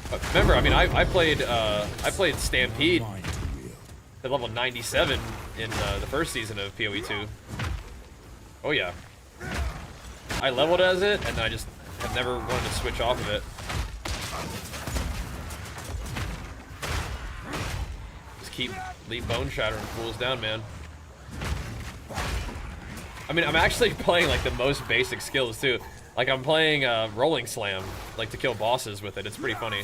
[SPEAKER 1] But remember, I mean, I played Stampede at level 97 in the first season of PoE 2. Oh yeah. I leveled as it, and I just have never wanted to switch off of it. Just keep Leap Bone Shatter and cools down, man. I mean, I'm actually playing like the most basic skills too. Like I'm playing Rolling Slam, like to kill bosses with it. It's pretty funny.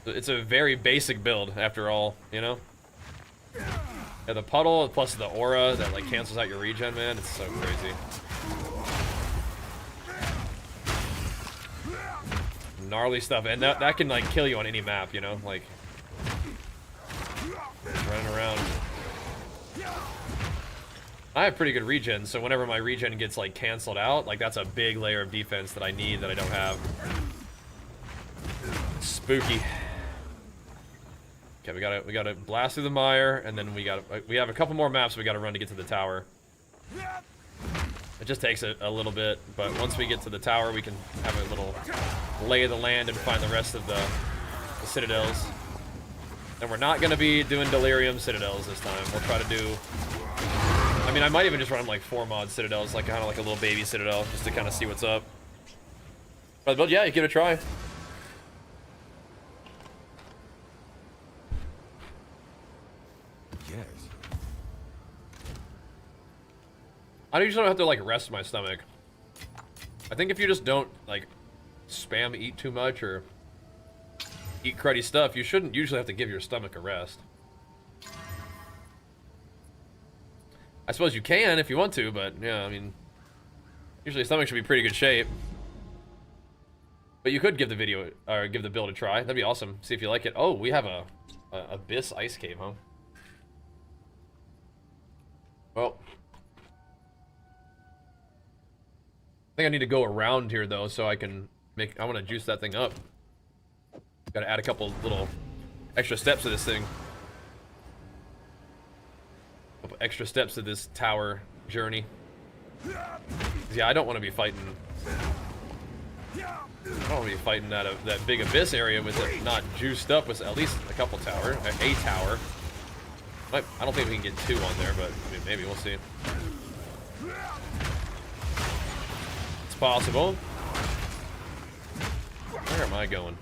[SPEAKER 1] It's a very basic build after all, you know? Yeah, the puddle plus the aura that like cancels out your regen, man, it's so crazy. Gnarly stuff, and that can like kill you on any map, you know, like just running around. I have pretty good regen, so whenever my regen gets like canceled out, like that's a big layer of defense that I need that I don't have. Spooky. Okay, we gotta blast through the mire, and then we have a couple more maps we gotta run to get to the tower. It just takes a little bit, but once we get to the tower, we can have a little lay of the land and find the rest of the citadels. And we're not gonna be doing Delirium citadels this time. We'll try to do. I mean, I might even just run like 4 mod citadels, like kind of like a little baby citadel, just to kind of see what's up. But yeah, you give it a try.
[SPEAKER 3] Yes.
[SPEAKER 1] I usually don't have to like rest my stomach. I think if you just don't like spam eat too much or eat cruddy stuff, you shouldn't usually have to give your stomach a rest. I suppose you can if you want to, but yeah, I mean, usually stomach should be pretty good shape. But you could give the video or give the build a try. That'd be awesome. See if you like it. Oh, we have a Abyss Ice Cave, huh? Well, I think I need to go around here though, so I can make. I want to juice that thing up. Got to add a couple little extra steps to this thing. A couple extra steps to this tower journey. Yeah, I don't want to be fighting. I don't want to be fighting that big abyss area with it not juiced up with at least a couple tower, a tower. I don't think we can get 2 on there, but I mean, maybe we'll see. It's possible. Where am I going?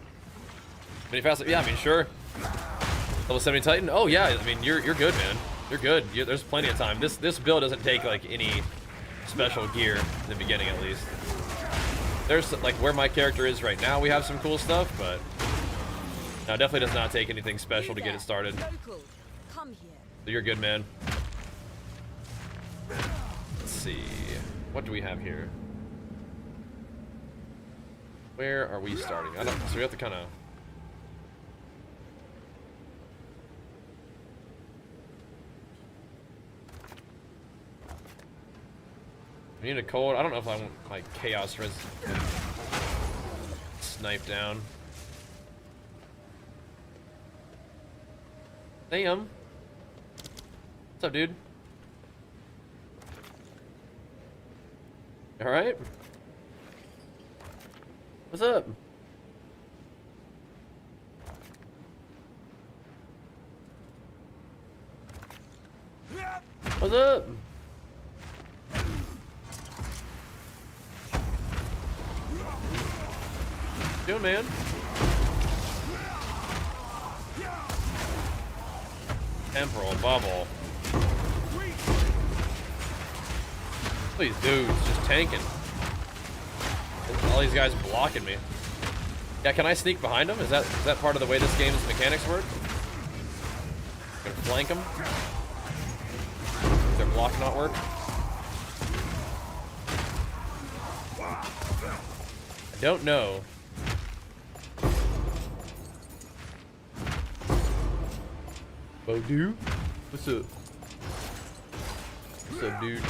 [SPEAKER 1] Mini fast? Yeah, I mean, sure. Level 70 Titan? Oh yeah, I mean, you're good, man. You're good. There's plenty of time. This build doesn't take like any special gear in the beginning, at least. There's like where my character is right now. We have some cool stuff, but no, it definitely does not take anything special to get it started.
[SPEAKER 2] Local. Come here.
[SPEAKER 1] So you're good, man. Let's see. What do we have here? Where are we starting? I don't. So we have to kind of. We need a cold. I don't know if I want my chaos res snipe down. Damn. What's up, dude? All right. What's up? What's up? Doing, man? Temporal bubble. These dudes just tanking. All these guys blocking me. Yeah, can I sneak behind them? Is that part of the way this game's mechanics work? Gonna flank them? Does their block not work? I don't know. Oh, dude. What's up? What's up, dude?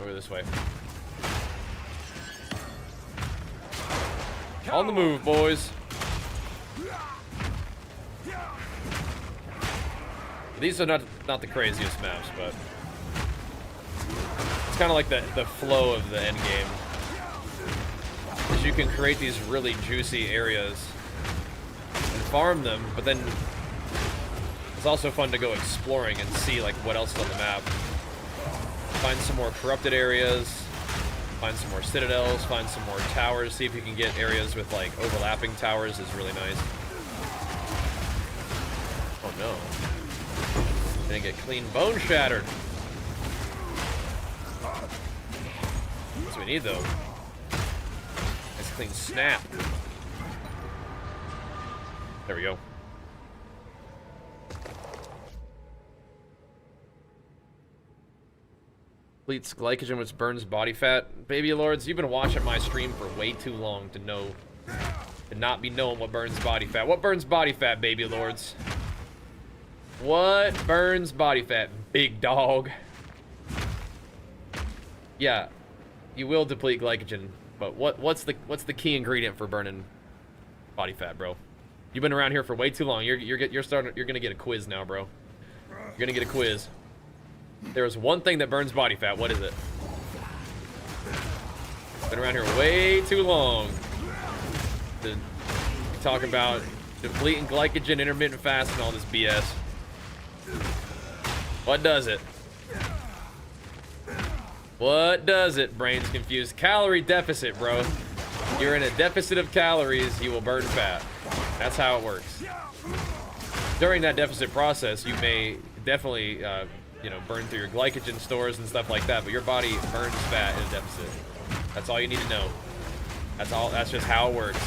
[SPEAKER 1] Over this way. On the move, boys. These are not the craziest maps, but it's kind of like the flow of the end game. Is you can create these really juicy areas and farm them, but then it's also fun to go exploring and see like what else is on the map. Find some more corrupted areas, find some more citadels, find some more towers, see if you can get areas with like overlapping towers is really nice. Oh no. Didn't get clean bone shattered. That's what we need though. Nice clean snap. There we go. Depletes glycogen, which burns body fat. Baby lords, you've been watching my stream for way too long to know, to not be knowing what burns body fat. What burns body fat, baby lords? What burns body fat, big dog? Yeah, you will deplete glycogen, but what's the key ingredient for burning body fat, bro? You've been around here for way too long. You're gonna get a quiz now, bro. You're gonna get a quiz. There's one thing that burns body fat. What is it? Been around here way too long. To talk about depleting glycogen, intermittent fasting, all this BS. What does it? What does it? Brain's confused. Calorie deficit, bro. You're in a deficit of calories, you will burn fat. That's how it works. During that deficit process, you may definitely, you know, burn through your glycogen stores and stuff like that, but your body burns fat in a deficit. That's all you need to know. That's just how it works.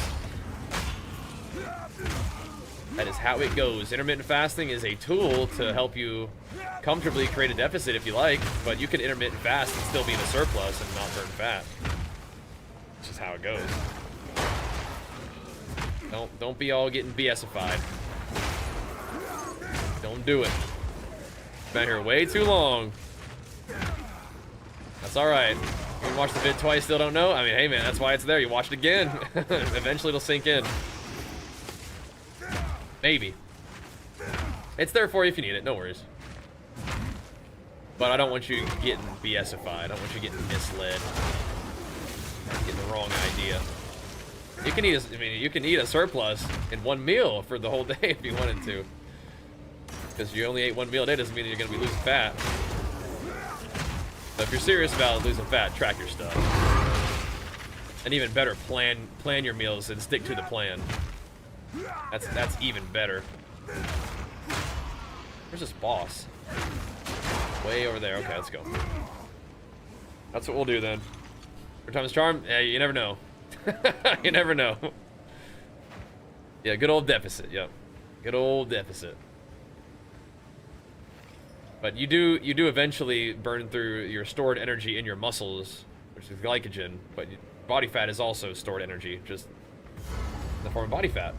[SPEAKER 1] That is how it goes. Intermittent fasting is a tool to help you comfortably create a deficit if you like, but you can intermittent fast and still be in a surplus and not burn fat. That's just how it goes. Don't be all getting BSified. Don't do it. Been here way too long. That's alright. You watch the vid twice, still don't know? I mean, hey man, that's why it's there. You watch it again. Eventually it'll sink in. Maybe. It's there for you if you need it, no worries. But I don't want you getting BSified. I don't want you getting misled. Getting the wrong idea. You can eat a surplus in one meal for the whole day if you wanted to. Because you only ate one meal a day doesn't mean you're gonna be losing fat. So if you're serious about losing fat, track your stuff. And even better, plan your meals and stick to the plan. That's even better. Where's this boss? Way over there. Okay, let's go. That's what we'll do then. For time's charm? Yeah, you never know. You never know. Yeah, good old deficit. Yep, good old deficit. But you do eventually burn through your stored energy in your muscles, which is glycogen. But body fat is also stored energy, just in the form of body fat.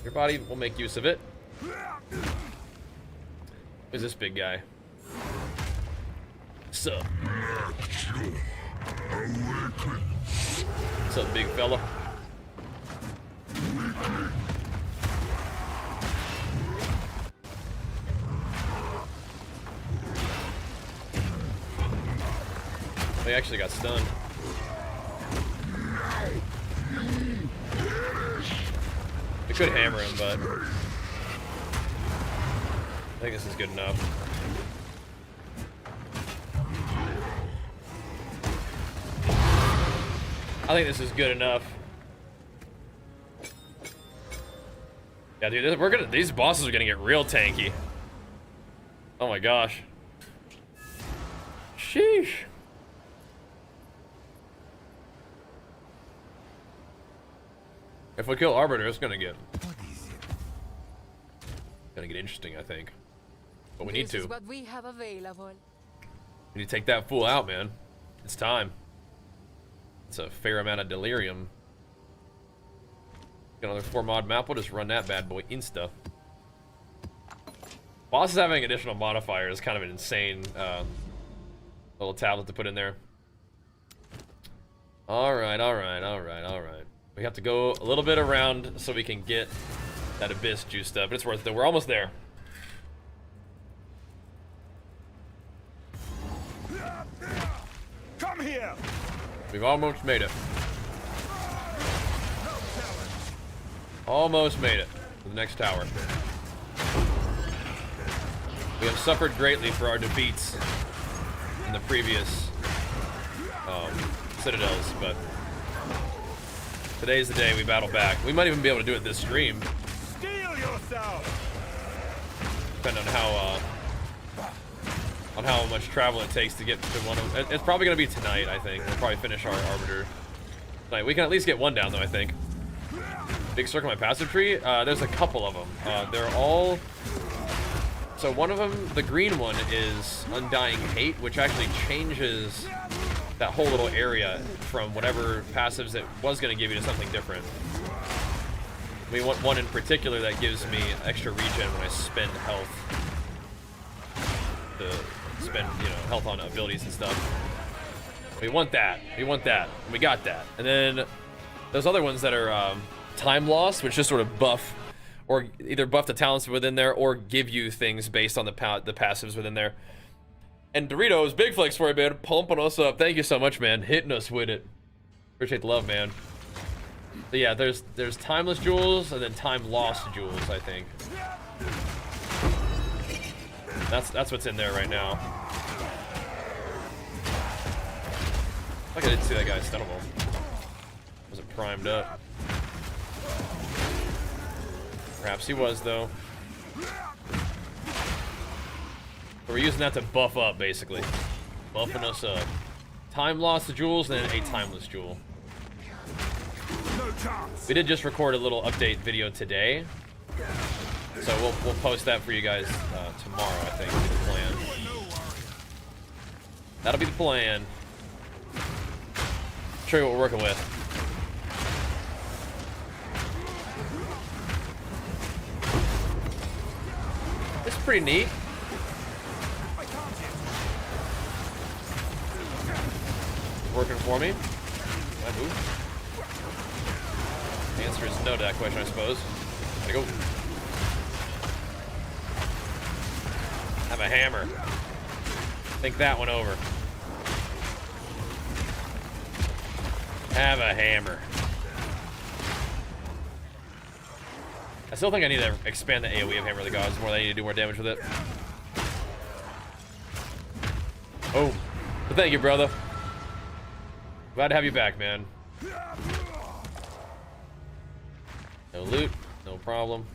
[SPEAKER 1] Your body will make use of it. Who's this big guy? What's up? What's up, big fella? He actually got stunned. We could hammer him, but I think this is good enough. I think this is good enough. Yeah, dude, these bosses are gonna get real tanky. Oh my gosh. Sheesh. If we kill Arbiter, it's gonna get interesting, I think. But we need to.
[SPEAKER 2] This is what we have available.
[SPEAKER 1] We need to take that fool out, man. It's time. It's a fair amount of delirium. Got another 4 mod map. We'll just run that bad boy insta. Bosses having additional modifiers is kind of an insane little tablet to put in there. Alright. We have to go a little bit around so we can get that abyss juiced up. But it's worth it. We're almost there.
[SPEAKER 3] Come here!
[SPEAKER 1] We've almost made it. Almost made it to the next tower. We have suffered greatly for our defeats in the previous citadels, but today's the day we battle back. We might even be able to do it this stream.
[SPEAKER 3] Steel yourself!
[SPEAKER 1] Depending on how much travel it takes to get to one of them. It's probably gonna be tonight, I think. We'll probably finish our Arbiter tonight. We can at least get one down though, I think. Big circle my passive tree. There's a couple of them. They're all. So one of them, the green one, is Undying Hate, which actually changes that whole little area from whatever passives it was going to give you to something different. We want one in particular that gives me extra regen when I spend health. To spend, you know, health on abilities and stuff. We want that. We want that. And we got that. And then those other ones that are time lost, which just sort of buff or either buff the talents within there or give you things based on the passives within there. And Doritos, big flex for you, man, pumping us up. Thank you so much, man, hitting us with it. Appreciate the love, man. But yeah, there's timeless jewels and then time lost jewels, I think. That's what's in there right now. Like I didn't see that guy stunnable. Wasn't primed up. Perhaps he was though. But we're using that to buff up, basically. Buffing us up. Time lost jewels, and then a timeless jewel. We did just record a little update video today. So we'll post that for you guys tomorrow, I think, will be the plan. That'll be the plan. Show you what we're working with. It's pretty neat. Working for me. Can I move? The answer is no to that question, I suppose. Gotta go. Have a hammer. Think that one over. Have a hammer. I still think I need to expand the AoE of Hammer of the Gods more than I need to do more damage with it. Oh, but thank you, brother. Glad to have you back, man. No loot, no problem.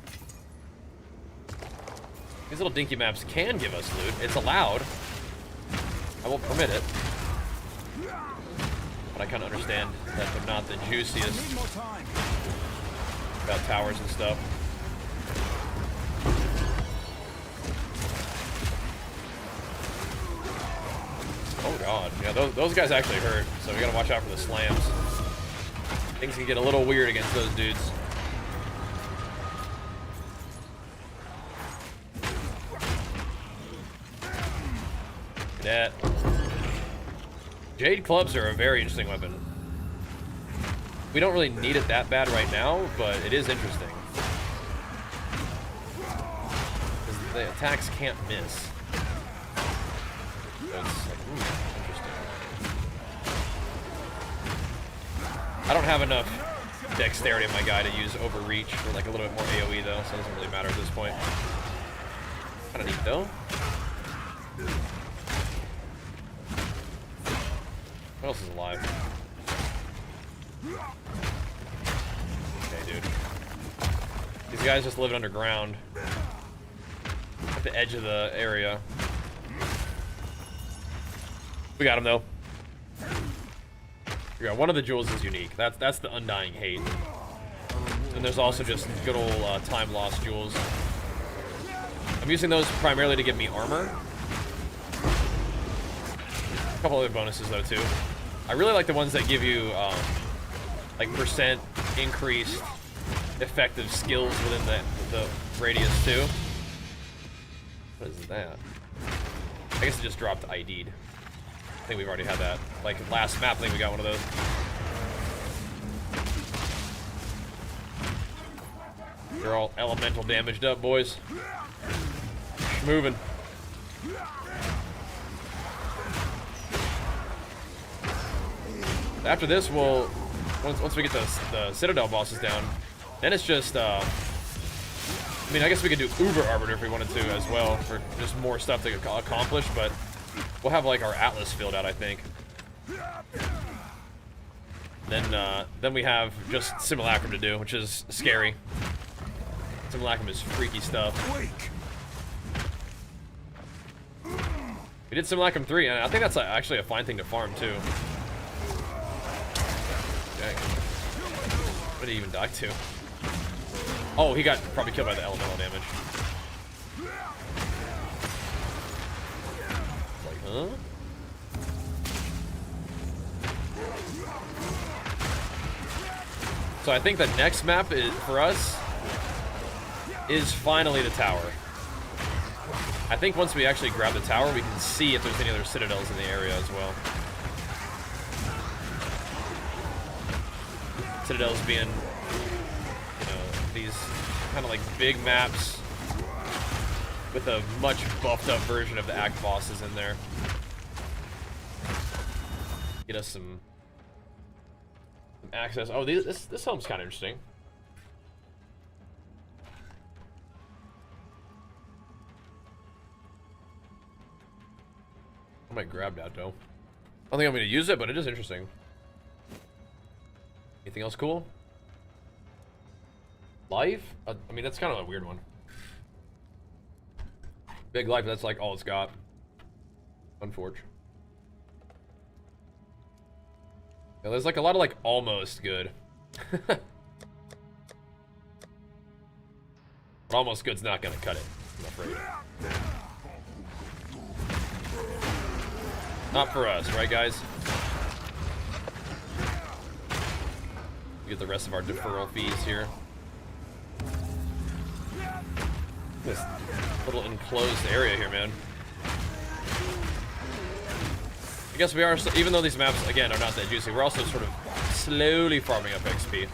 [SPEAKER 1] These little dinky maps can give us loot. It's allowed. I won't permit it. But I kind of understand that they're not the juiciest about towers and stuff. Oh god, yeah, those guys actually hurt, so we gotta watch out for the slams. Things can get a little weird against those dudes. That. Jade clubs are a very interesting weapon. We don't really need it that bad right now, but it is interesting. Because the attacks can't miss. So it's like, ooh, interesting. I don't have enough dexterity in my guy to use overreach for like a little bit more AoE though, so it doesn't really matter at this point. Kinda neat though. What else is alive? Okay, dude. These guys just living underground. At the edge of the area. We got him though. We got one of the jewels is unique. That's the Undying Hate. And there's also just good old time lost jewels. I'm using those primarily to give me armor. A couple other bonuses though too. I really like the ones that give you like percent increased effective skills within the radius too. What is that? I guess it just dropped ID'd. I think we've already had that. Like last map, I think we got one of those. You're all elemental damaged up, boys. Moving. After this, we'll once we get the Citadel bosses down, then it's just I mean, I guess we could do Uber Arbiter if we wanted to as well for just more stuff to accomplish, but we'll have like our Atlas filled out, I think. Then we have just Simulacrum to do, which is scary. Simulacrum is freaky stuff. We did Simulacrum 3, and I think that's actually a fine thing to farm too. Okay. What did he even die to? Oh, he got probably killed by the elemental damage. Like, huh? So I think the next map is for us is finally the tower. I think once we actually grab the tower, we can see if there's any other citadels in the area as well. Citadels being, you know, these these kind of like big maps with a much buffed up version of the act bosses in there. Get us some access. Oh, this helm's kind of interesting. I might grab that though. I don't think I'm going to use it, but it is interesting. Anything else cool? Life? I mean, that's kind of a weird one. Big life, that's like all it's got. Unfortunate. Yeah, there's like a lot of like almost good. But almost good's not gonna cut it, I'm afraid. Not for us, right guys? We get the rest of our deferral fees here. This little enclosed area here, man. I guess we are, even though these maps, again, are not that juicy, we're also sort of slowly farming up XP.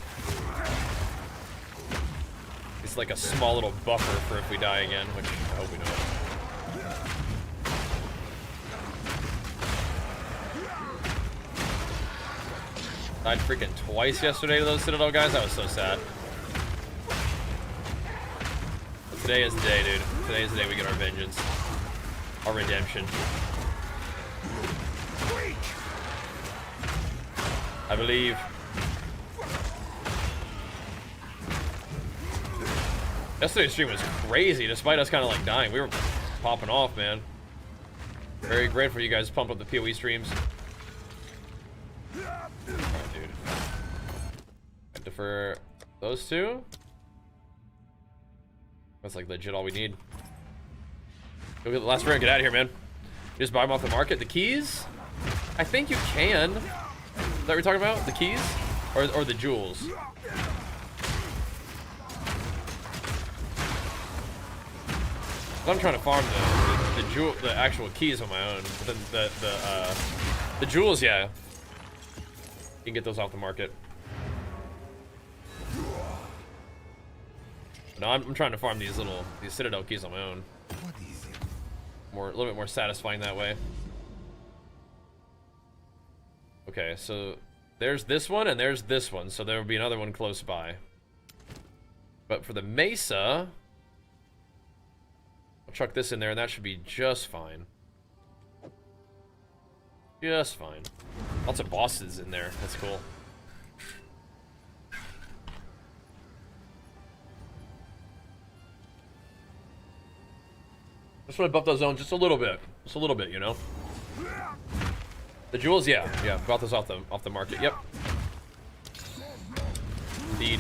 [SPEAKER 1] It's like a small little buffer for if we die again, which I hope we don't. Died freaking twice yesterday to those Citadel guys. That was so sad. But today is the day, dude. Today is the day we get our vengeance. Our redemption. I believe. Yesterday's stream was crazy, despite us kind of like dying. We were popping off, man. Very grateful you guys pump up the PoE streams. Alright, dude. I defer those two. That's like legit all we need. Go get the last rare and get out of here, man. You just buy them off the market. The keys? I think you can. Is that what you're talking about? The keys? Or the jewels? I'm trying to farm the actual keys on my own. But then the jewels, yeah. You can get those off the market. No, I'm trying to farm these Citadel keys on my own. A little bit more satisfying that way. Okay, so there's this one and there's this one, so there will be another one close by. But for the Mesa, I'll chuck this in there and that should be just fine. Just fine. Lots of bosses in there. That's cool. Just want to buff those zones just a little bit. Just a little bit, you know? The jewels, yeah. Yeah, bought those off the market. Yep. Indeed.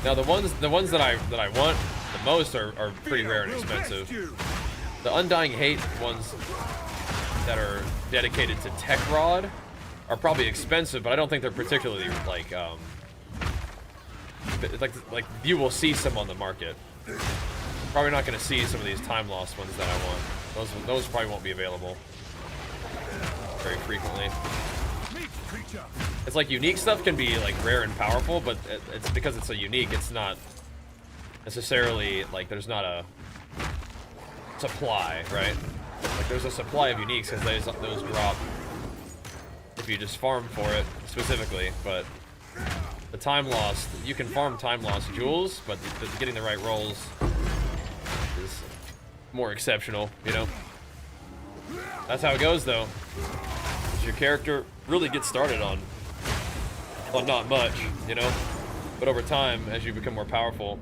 [SPEAKER 1] Now the ones that I want the most are pretty rare and expensive. The Undying Hate ones that are dedicated to Tech Rod are probably expensive, but I don't think they're particularly like you will see some on the market. Probably not going to see some of these time lost ones that I want. Those probably won't be available very frequently. It's like unique stuff can be like rare and powerful, but it's because it's a unique. It's not necessarily like there's not a supply, right? Like there's a supply of uniques because those drop if you just farm for it specifically. But the time lost, you can farm time lost jewels, but getting the right rolls is more exceptional, you know? That's how it goes, though. Your character really gets started on not much, you know? But over time, as you become more powerful,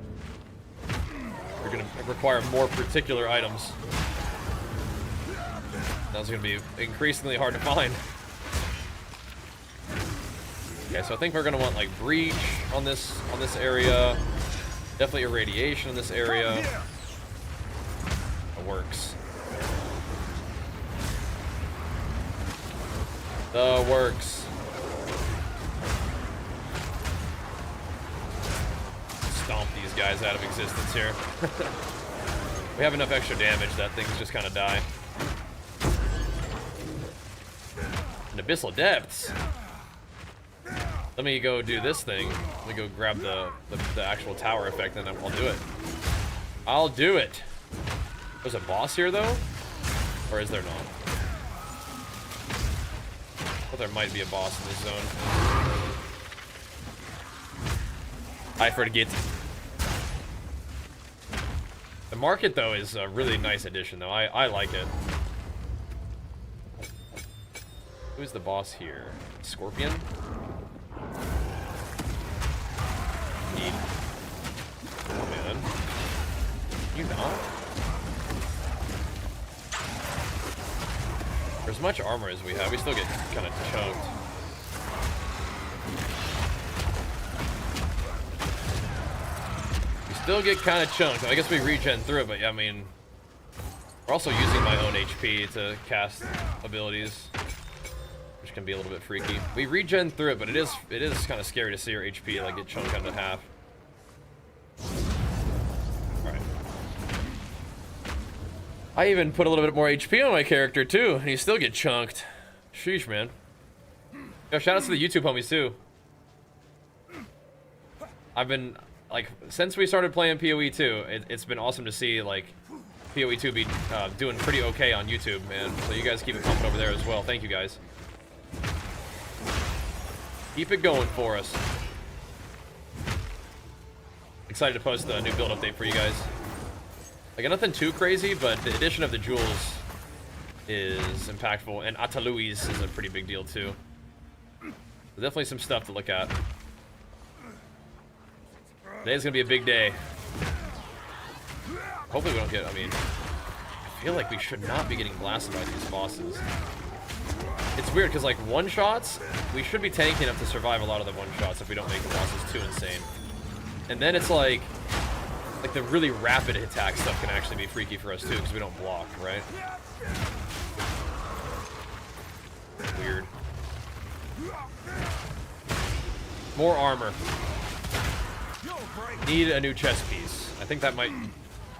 [SPEAKER 1] you're going to require more particular items. That's going to be increasingly hard to find. Okay, so I think we're going to want, like, breach on this area. Definitely irradiation in this area. It works. The works. Stomp these guys out of existence here. We have enough extra damage that things just kind of die. And Abyssal Depths. Let me go do this thing. Let me go grab the actual tower effect, and then I'll do it. I'll do it. There's a boss here, though? Or is there not? Well, there might be a boss in this zone. I forget. The market, though, is a really nice addition, though. I like it. Who's the boss here? Scorpion? Need. Oh, man. You not? For as much armor as we have, we still get kind of choked. We still get kind of chunked. I guess we regen through it, but yeah, I mean, we're also using my own HP to cast abilities, which can be a little bit freaky. We regen through it, but it is kind of scary to see our HP like get chunked into half. All right. I even put a little bit more HP on my character too, and he still get chunked. Sheesh, man. Yo, shout outs to the YouTube homies too. I've been like, since we started playing PoE 2, it's been awesome to see like PoE 2 be doing pretty okay on YouTube, man. So you guys keep it pumping over there as well. Thank you guys. Keep it going for us. Excited to post the new build update for you guys. Like, nothing too crazy, but the addition of the jewels is impactful, and Ataluis is a pretty big deal too. There's definitely some stuff to look at. Today's gonna be a big day. Hopefully we don't get, I mean, I feel like we should not be getting blasted by these bosses. It's weird, because like one-shots, we should be tanky enough to survive a lot of the one-shots if we don't make the bosses too insane. And then it's like the really rapid attack stuff can actually be freaky for us too, because we don't block, right? Weird. More armor. Need a new chest piece. I think that might...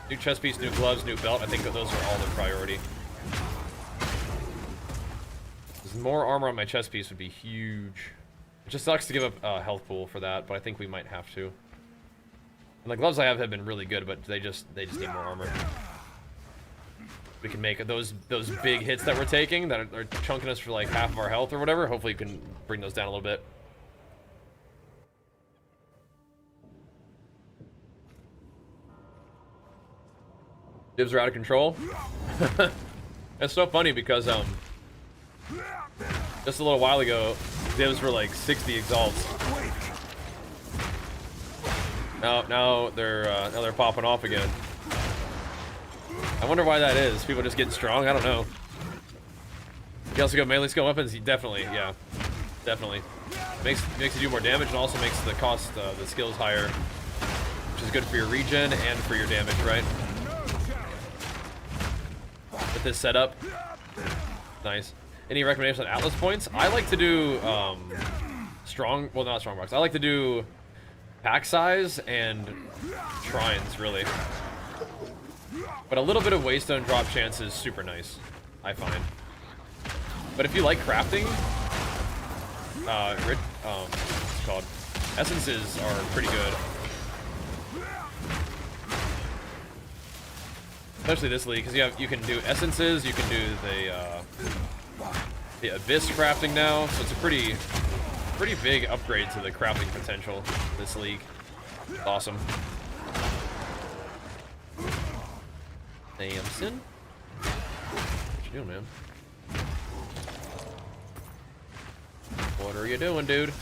[SPEAKER 1] New chest piece, new gloves, new belt. I think that those are all the priority. More armor on my chest piece would be huge. It just sucks to give up a health pool for that, but I think we might have to. And the gloves I have been really good, but they just need more armor. We can make those big hits that we're taking that are chunking us for like half of our health or whatever. Hopefully, we can bring those down a little bit. Divs are out of control. That's so funny because just a little while ago, divs were like 60 exalts. Now they're popping off again. I wonder why that is. People just getting strong. I don't know. You also got melee skill weapons. Definitely, yeah, definitely. Makes you do more damage and also makes the cost the skills higher, which is good for your regen and for your damage, right? With this setup, nice. Any recommendations on Atlas points? I like to do well, not strong box. I like to do pack size and shrines, really. But a little bit of waystone drop chance is super nice, I find. But if you like crafting, what's it called? Essences are pretty good. Especially this league, because you can do essences, you can do the abyss crafting now, so it's a pretty big upgrade to the crafting potential this league. It's awesome. Samson? What you doing, man? What are you doing, dude?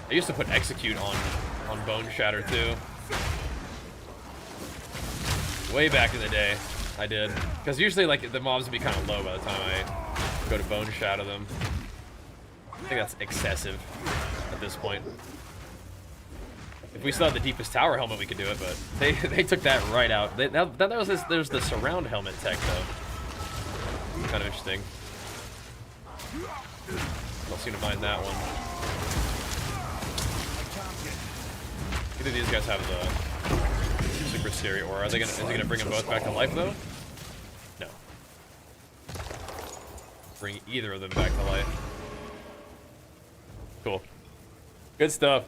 [SPEAKER 1] I used to put execute on Bone Shatter too. Way back in the day, I did. Because usually like the mobs would be kind of low by the time I go to Bone Shatter them. I think that's excessive at this point. If we still had the deepest tower helmet, we could do it, but they took that right out. There's the surround helmet tech though. Kind of interesting. Don't seem to mind that one. Either of these guys have super scary aura. Is it gonna bring them both back to life though? No. Bring either of them back to life. Cool. Good stuff.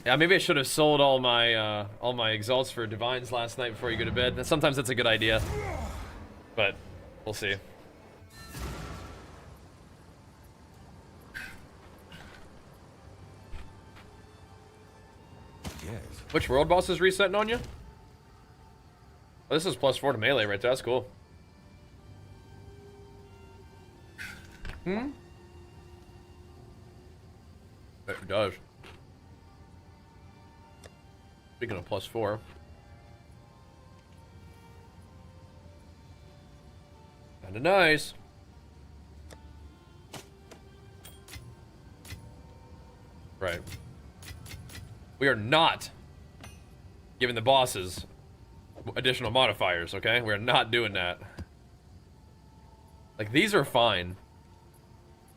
[SPEAKER 1] Yeah, maybe I should have sold all my exalts for divines last night before you go to bed. Sometimes that's a good idea, but we'll see.
[SPEAKER 3] Yes.
[SPEAKER 1] Which world boss is resetting on you? Oh, this is +4 to melee right there. That's cool. It does. Speaking of +4. Kinda nice. Right. We are not giving the bosses additional modifiers, okay? We're not doing that. Like, these are fine.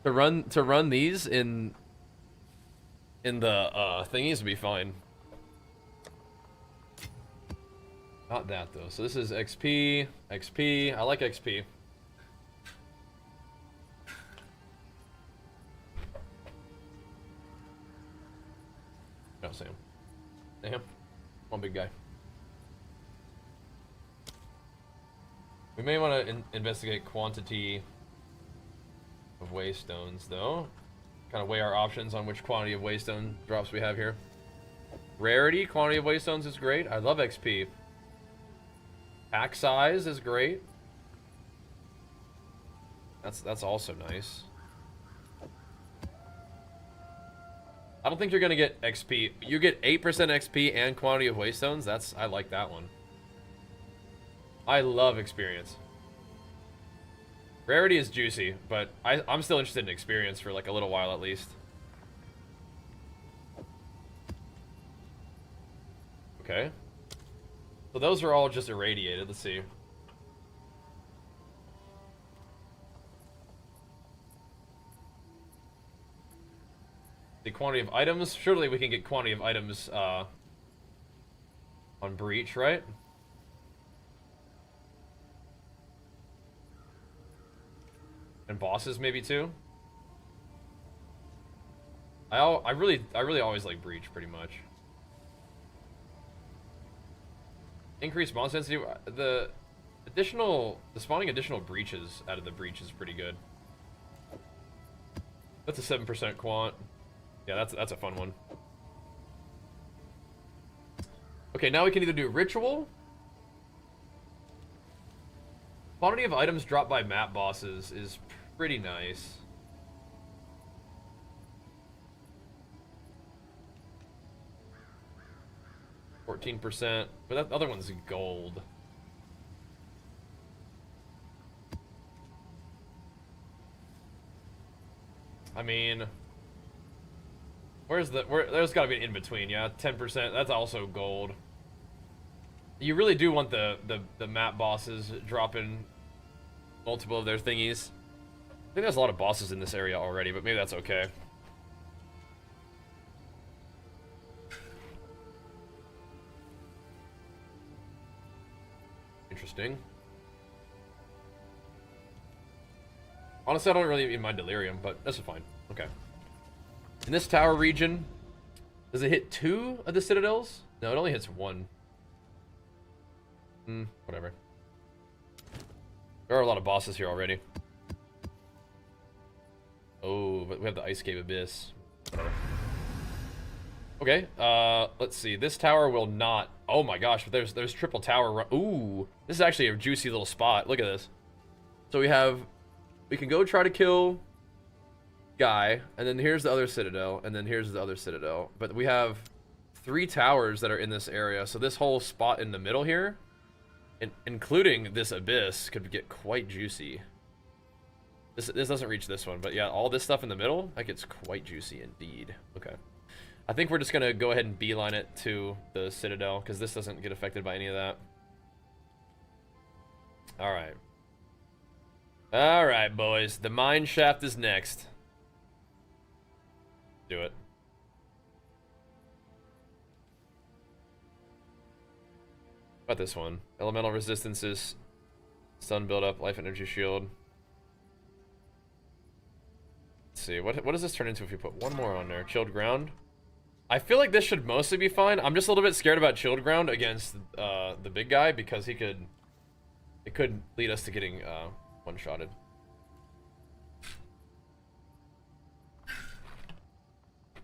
[SPEAKER 1] To run these in the thingies would be fine. Not that though. So this is XP, XP. I like XP. No, Sam. Sam. One big guy. We may want to investigate quantity of waystones, though. Kind of weigh our options on which quantity of waystone drops we have here. Rarity, quantity of waystones is great. I love XP. Pack size is great. That's also nice. I don't think you're gonna get XP. You get 8% XP and quantity of waystones. I like that one. I love experience. Rarity is juicy, but I'm still interested in experience for like a little while at least. Okay. So those are all just irradiated. Let's see. The quantity of items. Surely we can get quantity of items on Breach, right? And bosses maybe too. I really always like Breach pretty much. Increased monster density. The spawning additional breaches out of the breach is pretty good. That's a 7% quant. Yeah, that's a fun one. Okay, now we can either do ritual. Quantity of items dropped by map bosses is pretty nice. %, but that other one's gold. I mean, there's got to be an in between, yeah. 10%, that's also gold. You really do want the map bosses dropping multiple of their thingies. I think there's a lot of bosses in this area already, but maybe that's okay. Interesting. Honestly, I don't really even mind delirium, but that's fine. Okay. In this tower region, does it hit 2 of the citadels? No, it only hits 1. Whatever. There are a lot of bosses here already. Oh, but we have the Ice Cave Abyss. Whatever. Okay, let's see. This tower will not... Oh my gosh, but there's triple tower... Ooh, this is actually a juicy little spot. Look at this. So we can go try to kill Guy, and then here's the other citadel, and then here's the other citadel. But we have 3 towers that are in this area, so this whole spot in the middle here, including this abyss, could get quite juicy. This doesn't reach this one, but yeah, all this stuff in the middle, that gets quite juicy indeed. Okay. I think we're just going to go ahead and beeline it to the citadel, because this doesn't get affected by any of that. Alright. Alright, boys. The mine shaft is next. Do it. About this one. Elemental resistances, stun buildup, life energy shield. Let's see, what does this turn into if you put one more on there? Chilled ground? I feel like this should mostly be fine. I'm just a little bit scared about chilled ground against the big guy because it could lead us to getting one-shotted.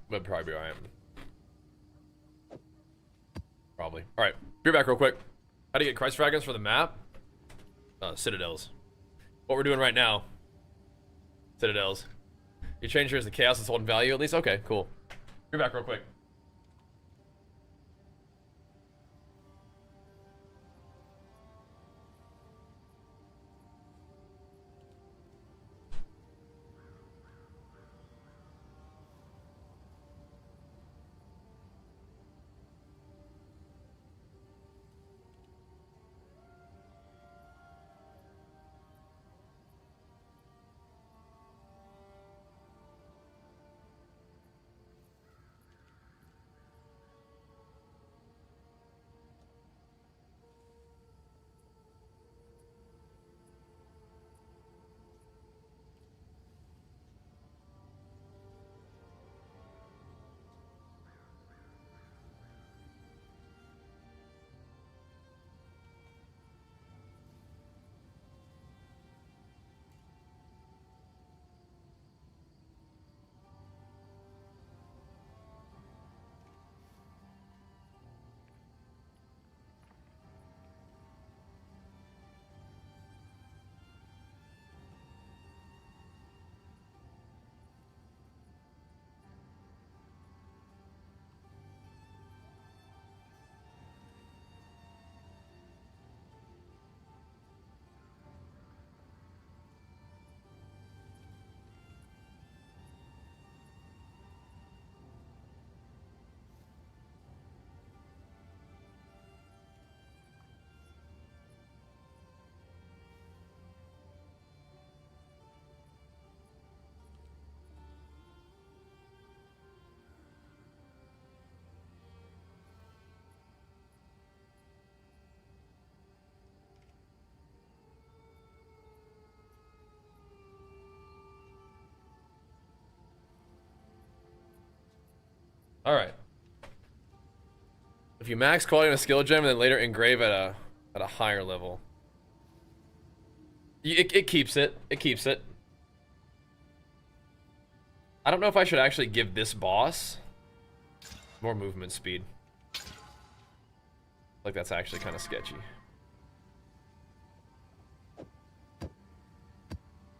[SPEAKER 1] But probably be alright. Probably. Alright, be back real quick. How to get Christ Fragments for the map? Citadels. What we're doing right now. Citadels. You change yours to chaos that's holding value at least? Okay, cool. Be back real quick. Alright. If you max quality on a skill gem and then later engrave at a higher level. It keeps it. It keeps it. I don't know if I should actually give this boss more movement speed. Like that's actually kind of sketchy.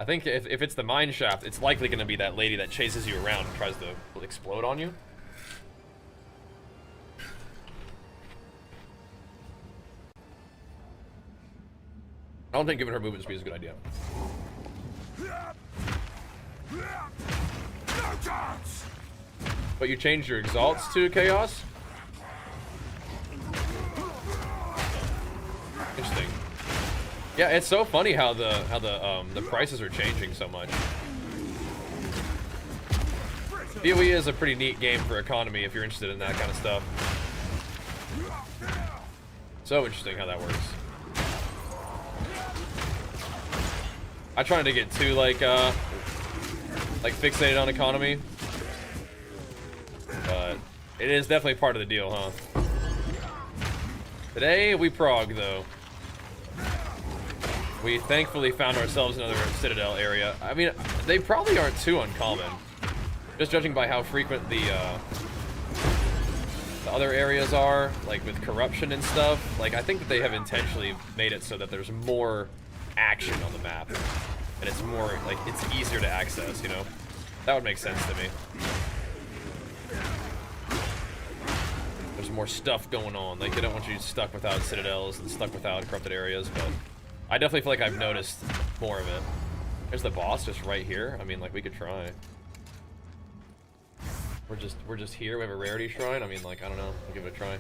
[SPEAKER 1] I think if it's the mine shaft, it's likely going to be that lady that chases you around and tries to explode on you. I don't think giving her movement speed is a good idea. But you changed your exalts to chaos? Interesting. Yeah, it's so funny how the prices are changing so much. DOE is a pretty neat game for economy if you're interested in that kind of stuff. So interesting how that works. I try not to get too like fixated on economy, but it is definitely part of the deal, huh? Today we prog though. We thankfully found ourselves another Citadel area. I mean, they probably aren't too uncommon, just judging by how frequent the other areas are, like with corruption and stuff. Like I think that they have intentionally made it so that there's more action on the map, and it's more like it's easier to access, you know. That would make sense to me. There's more stuff going on. Like they don't want you stuck without citadels and stuck without corrupted areas, but I definitely feel like I've noticed more of it. There's the boss just right here. I mean, like we could try. We're just here. We have a rarity shrine. I mean, like I don't know. We'll give it a try.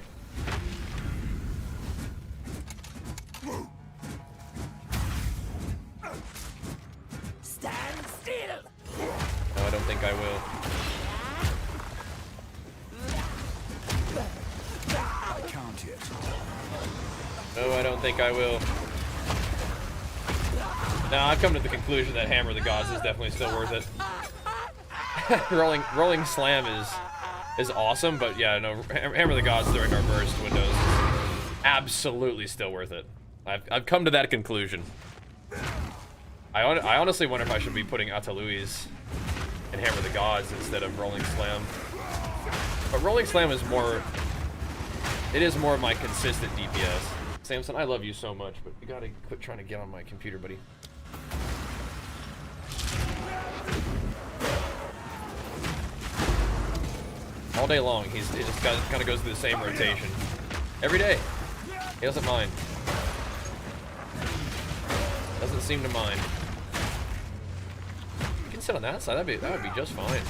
[SPEAKER 4] Stand still.
[SPEAKER 1] No, I don't think I will.
[SPEAKER 4] I can't yet.
[SPEAKER 1] No, I don't think I will. Now I've come to the conclusion that Hammer of the Gods is definitely still worth it. rolling slam is awesome, but yeah, no, Hammer of the Gods during our burst windows is absolutely still worth it. I've come to that conclusion. I honestly wonder if I should be putting Atalui's and Hammer of the Gods instead of Rolling Slam. But Rolling Slam is more, it is more of my consistent DPS. Samson, I love you so much, but you gotta quit trying to get on my computer, buddy. All day long, he just kind of goes through the same rotation. Every day. He doesn't mind. Doesn't seem to mind. You can sit on that side, that would be just fine.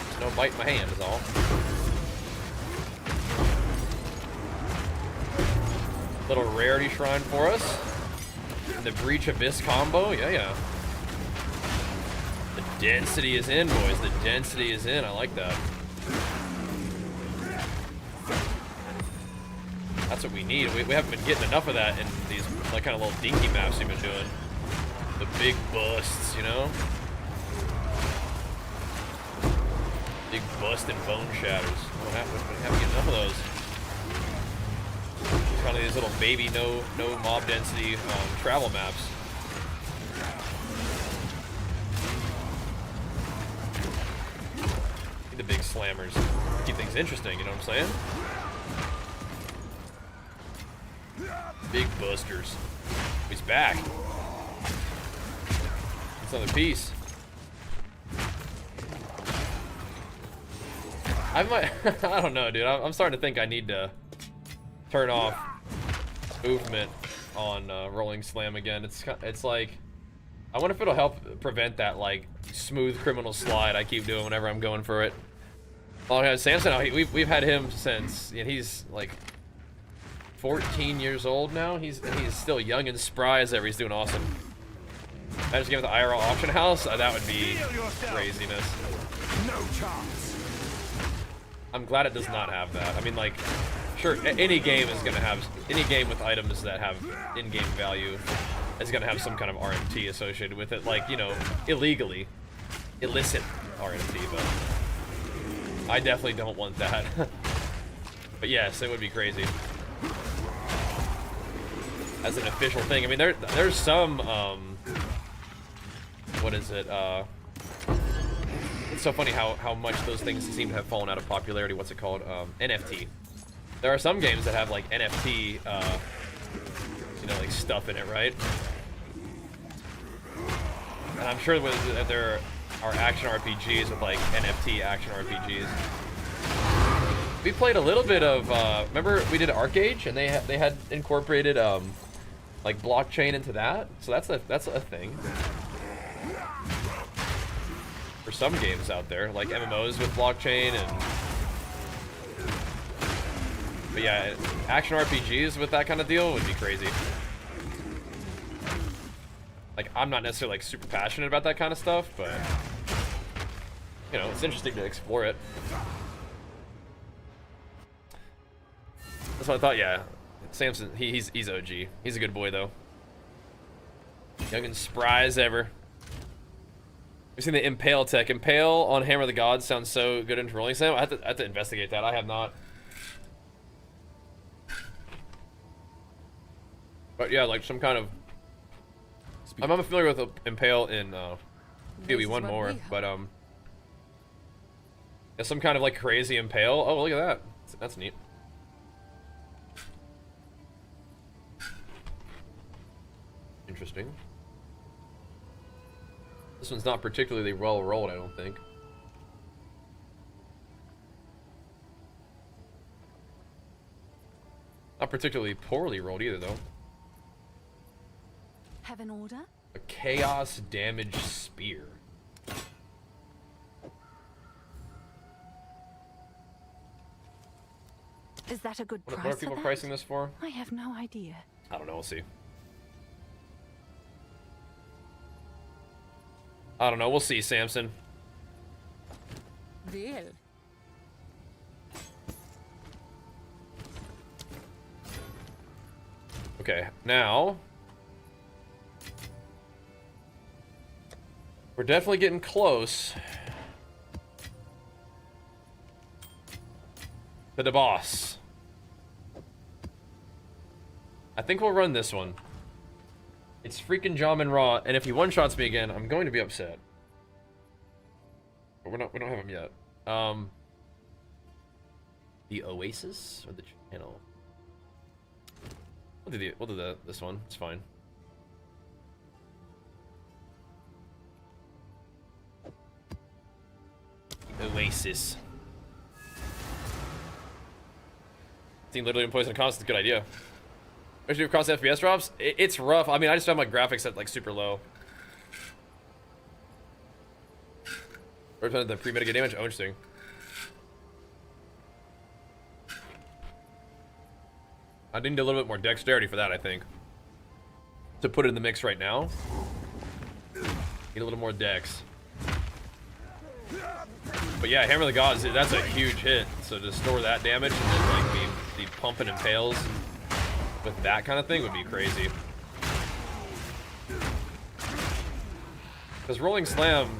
[SPEAKER 1] Just no bite in my hand is all. Little rarity shrine for us. And the Breach Abyss combo, yeah. The density is in, boys. The density is in. I like that. That's what we need. We haven't been getting enough of that in these like kind of little dinky maps we've been doing. The big busts, you know? Big bust and bone shatters. What happened? We haven't get enough of those. Kind of these little baby no mob density travel maps. The big slammers keep things interesting, you know what I'm saying? Big busters. He's back. It's another piece. I might I don't know, dude. I'm starting to think I need to turn off movement on Rolling Slam again. It's like, I wonder if it'll help prevent that like smooth criminal slide I keep doing whenever I'm going for it. Well, yeah, Samson, we've had him since, you know, he's like 14 years old now. He's still young and spry as ever. He's doing awesome. I just give it the IRL auction house. That would be craziness.
[SPEAKER 3] No chance.
[SPEAKER 1] I'm glad it does not have that. I mean, like, sure, any game is gonna have, any game with items that have in-game value is gonna have some kind of RMT associated with it, like, you know, illegally, illicit RMT, but I definitely don't want that. But yes, it would be crazy. As an official thing, I mean, there's some, what is it, it's so funny how much those things seem to have fallen out of popularity. What's it called? NFT. There are some games that have like NFT, you know, like stuff in it, right? And I'm sure that there are action RPGs with like NFT action RPGs. We played a little bit of, remember we did ArcAge and they had incorporated like blockchain into that, so that's a thing. For some games out there, like MMOs with blockchain and, but yeah, action RPGs with that kind of deal would be crazy. Like, I'm not necessarily like super passionate about that kind of stuff, but you know, it's interesting to explore it. That's what I thought. Yeah, Samson, he's OG. He's a good boy though. Young and spry as ever. We've seen the Impale tech. Impale on Hammer of the Gods sounds so good into Rolling Slam. I have to investigate that. I have not. But yeah, like some kind of, I'm unfamiliar with Impale in PoE1 more, but yeah, some kind of like crazy Impale. Oh, look at that. That's neat. Interesting. This one's not particularly well rolled, I don't think. Not particularly poorly rolled either, though.
[SPEAKER 2] Have an order?
[SPEAKER 1] A Chaos Damage Spear.
[SPEAKER 2] Is that a good price?
[SPEAKER 1] What are people pricing this for?
[SPEAKER 2] I have no idea.
[SPEAKER 1] I don't know, we'll see. I don't know, we'll see, Samson.
[SPEAKER 2] Deal.
[SPEAKER 1] Okay, now we're definitely getting close to the boss. I think we'll run this one. It's freaking Jamin Raw, and if he one-shots me again, I'm going to be upset. But we don't have him yet. The Oasis or the channel? We'll do this one. It's fine. Oasis. Team literally in poison cost is a good idea. Especially across FPS drops. It's rough. I mean, I just have my graphics at like super low. Represented the pre-mitigate damage. Oh, interesting. I need a little bit more dexterity for that, I think. To put it in the mix right now. Need a little more dex. But yeah, Hammer of the Gods, that's a huge hit. So to store that damage and then like the pump and impales with that kind of thing would be crazy. Because Rolling Slam,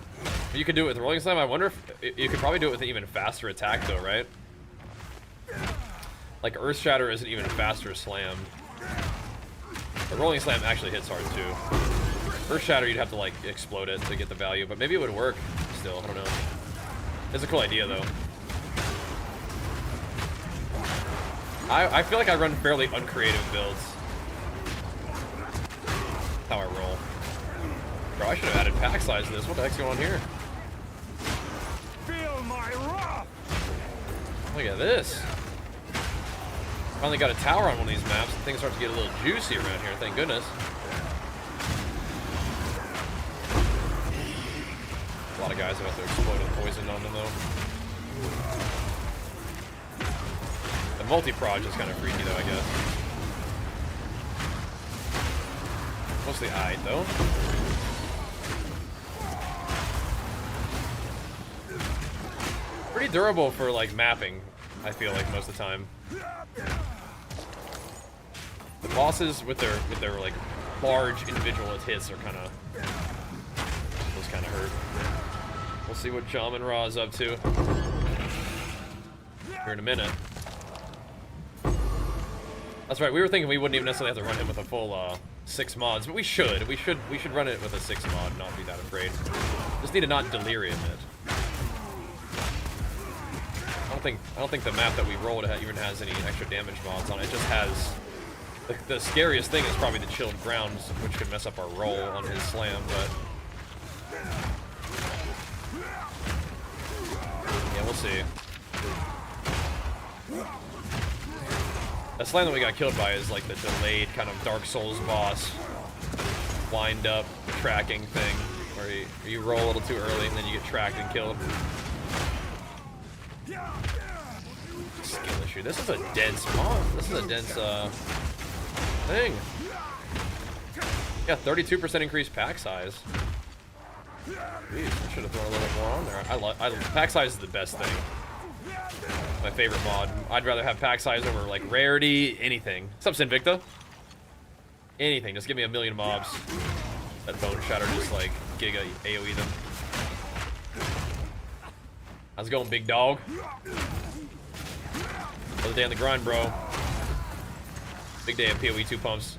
[SPEAKER 1] you could do it with Rolling Slam. I wonder if you could probably do it with an even faster attack though, right? Like Earth Shatter isn't even a faster slam. But Rolling Slam actually hits hard too. Earth Shatter, you'd have to like explode it to get the value, but maybe it would work still. I don't know. It's a cool idea though. I feel like I run fairly uncreative builds. That's how I roll. Bro, I should have added pack size to this. What the heck's going on here?
[SPEAKER 3] Feel my wrath!
[SPEAKER 1] Look at this. Finally got a tower on one of these maps, and things start to get a little juicy around here, thank goodness. A lot of guys about to explode with poison on them, though. The multi-proj is kind of freaky, though, I guess. Mostly eyed, though. Pretty durable for, like, mapping, I feel like, most of the time. The bosses with their like large individual hits are kind of those kind of hurt. We'll see what Jamin Ra is up to here in a minute. That's right. We were thinking we wouldn't even necessarily have to run him with a full 6 mods, but we should. We should run it with a 6 mod, and not be that afraid. Just need to not delirium it. I don't think the map that we rolled even has any extra damage mods on it. It just has the scariest thing is probably the chilled grounds, which could mess up our roll on his slam. But yeah, we'll see. That slam that we got killed by is like the delayed kind of Dark Souls boss wind up tracking thing, where you roll a little too early and then you get tracked and killed. Skill issue. This is a dense mod. This is a dense thing. Yeah, 32% increased pack size. Jeez, I should have thrown a little bit more on there. Pack size is the best thing. My favorite mod. I'd rather have pack size over like rarity, anything. What's up, Sinvicta? Anything. Just give me a million mobs. That Bone Shatter just like giga AoE them. How's it going, big dog? Another day on the grind, bro. Big day of PoE 2 pumps.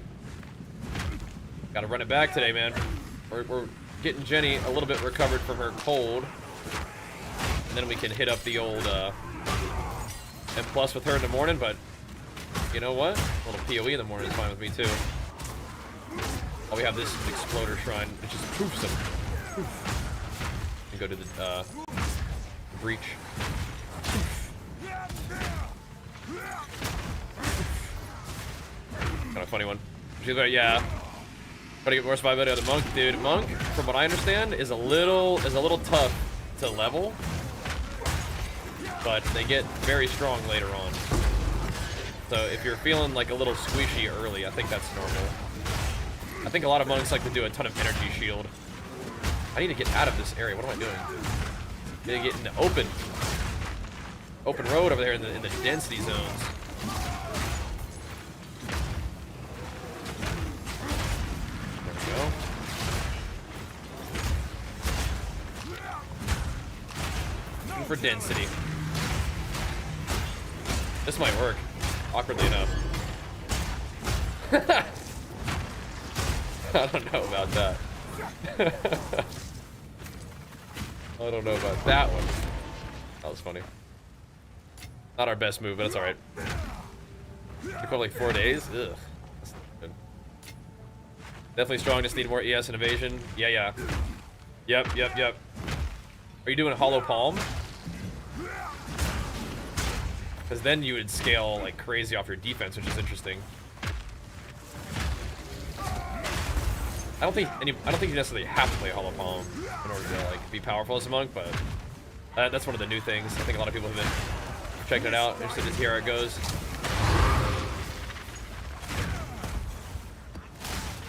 [SPEAKER 1] Gotta run it back today, man. We're getting Jenny a little bit recovered from her cold. And then we can hit up the old M+ with her in the morning, but you know what? A little PoE in the morning is fine with me, too. Oh, we have this Exploder Shrine, which just poofs them. Poof. And go to the breach. Kind of funny one. She's like, yeah. Gotta get more survivability out of the monk, dude. Monk, from what I understand, is a little tough to level, but they get very strong later on. So if you're feeling like a little squishy early, I think that's normal. I think a lot of monks like to do a ton of energy shield. I need to get out of this area. What am I doing? I need to get in the open road over there in the density zones. for density. This might work, awkwardly enough. I don't know about that. I don't know about that one. That was funny. Not our best move, but it's alright. Took like 4 days? Ugh. That's not good. Definitely strong, just need more ES and evasion. Yeah. Yep. Are you doing hollow palm? Because then you would scale like crazy off your defense, which is interesting. I don't think you necessarily have to play hollow palm in order to like be powerful as a monk, but that's one of the new things. I think a lot of people have been checking it out. Interested to see how it goes.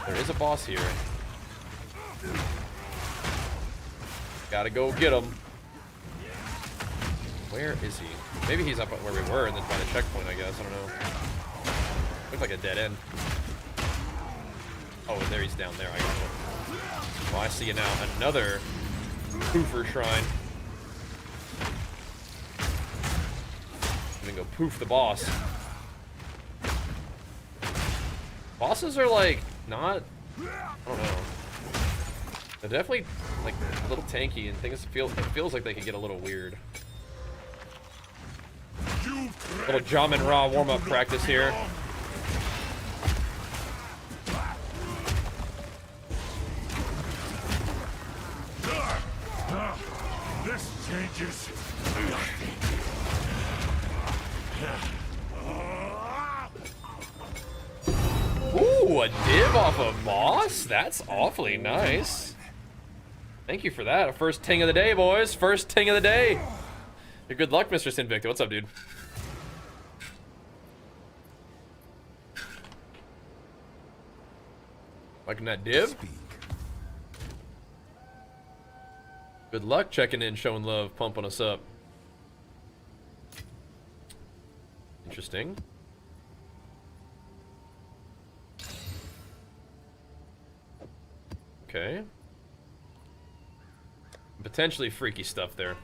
[SPEAKER 1] There is a boss here. Gotta go get him. Where is he? Maybe he's up where we were and then find a checkpoint, I guess. I don't know. Looks like a dead end. Oh, there he's down there. I got him. Well, I see you now. Another poofer shrine. I'm gonna go poof the boss. Bosses are like not. I don't know. They're definitely like a little tanky and things it feels like they could get a little weird. Little Jam and Ra warm-up practice here.
[SPEAKER 3] This changes.
[SPEAKER 1] Ooh, a div off a boss? That's awfully nice. Thank you for that. A first ting of the day, boys. First ting of the day. Good luck, Mr. Sinvicta. What's up, dude? Liking that div? Good luck checking in, showing love, pumping us up. Interesting. Okay. Potentially freaky stuff there.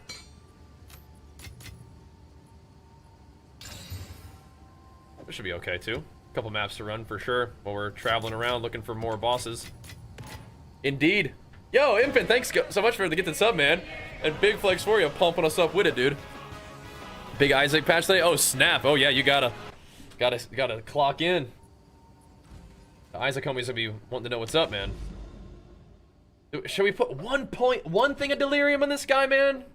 [SPEAKER 1] This should be okay too. A couple maps to run for sure while we're traveling around looking for more bosses. Indeed. Yo, Infant, thanks so much for the gifted sub, man. And big flex for you, pumping us up with it, dude. Big Isaac patch today. Oh snap! Oh yeah, you gotta clock in. The Isaac homies will be wanting to know what's up, man. Should we put 1.1 thing of delirium on this guy, man?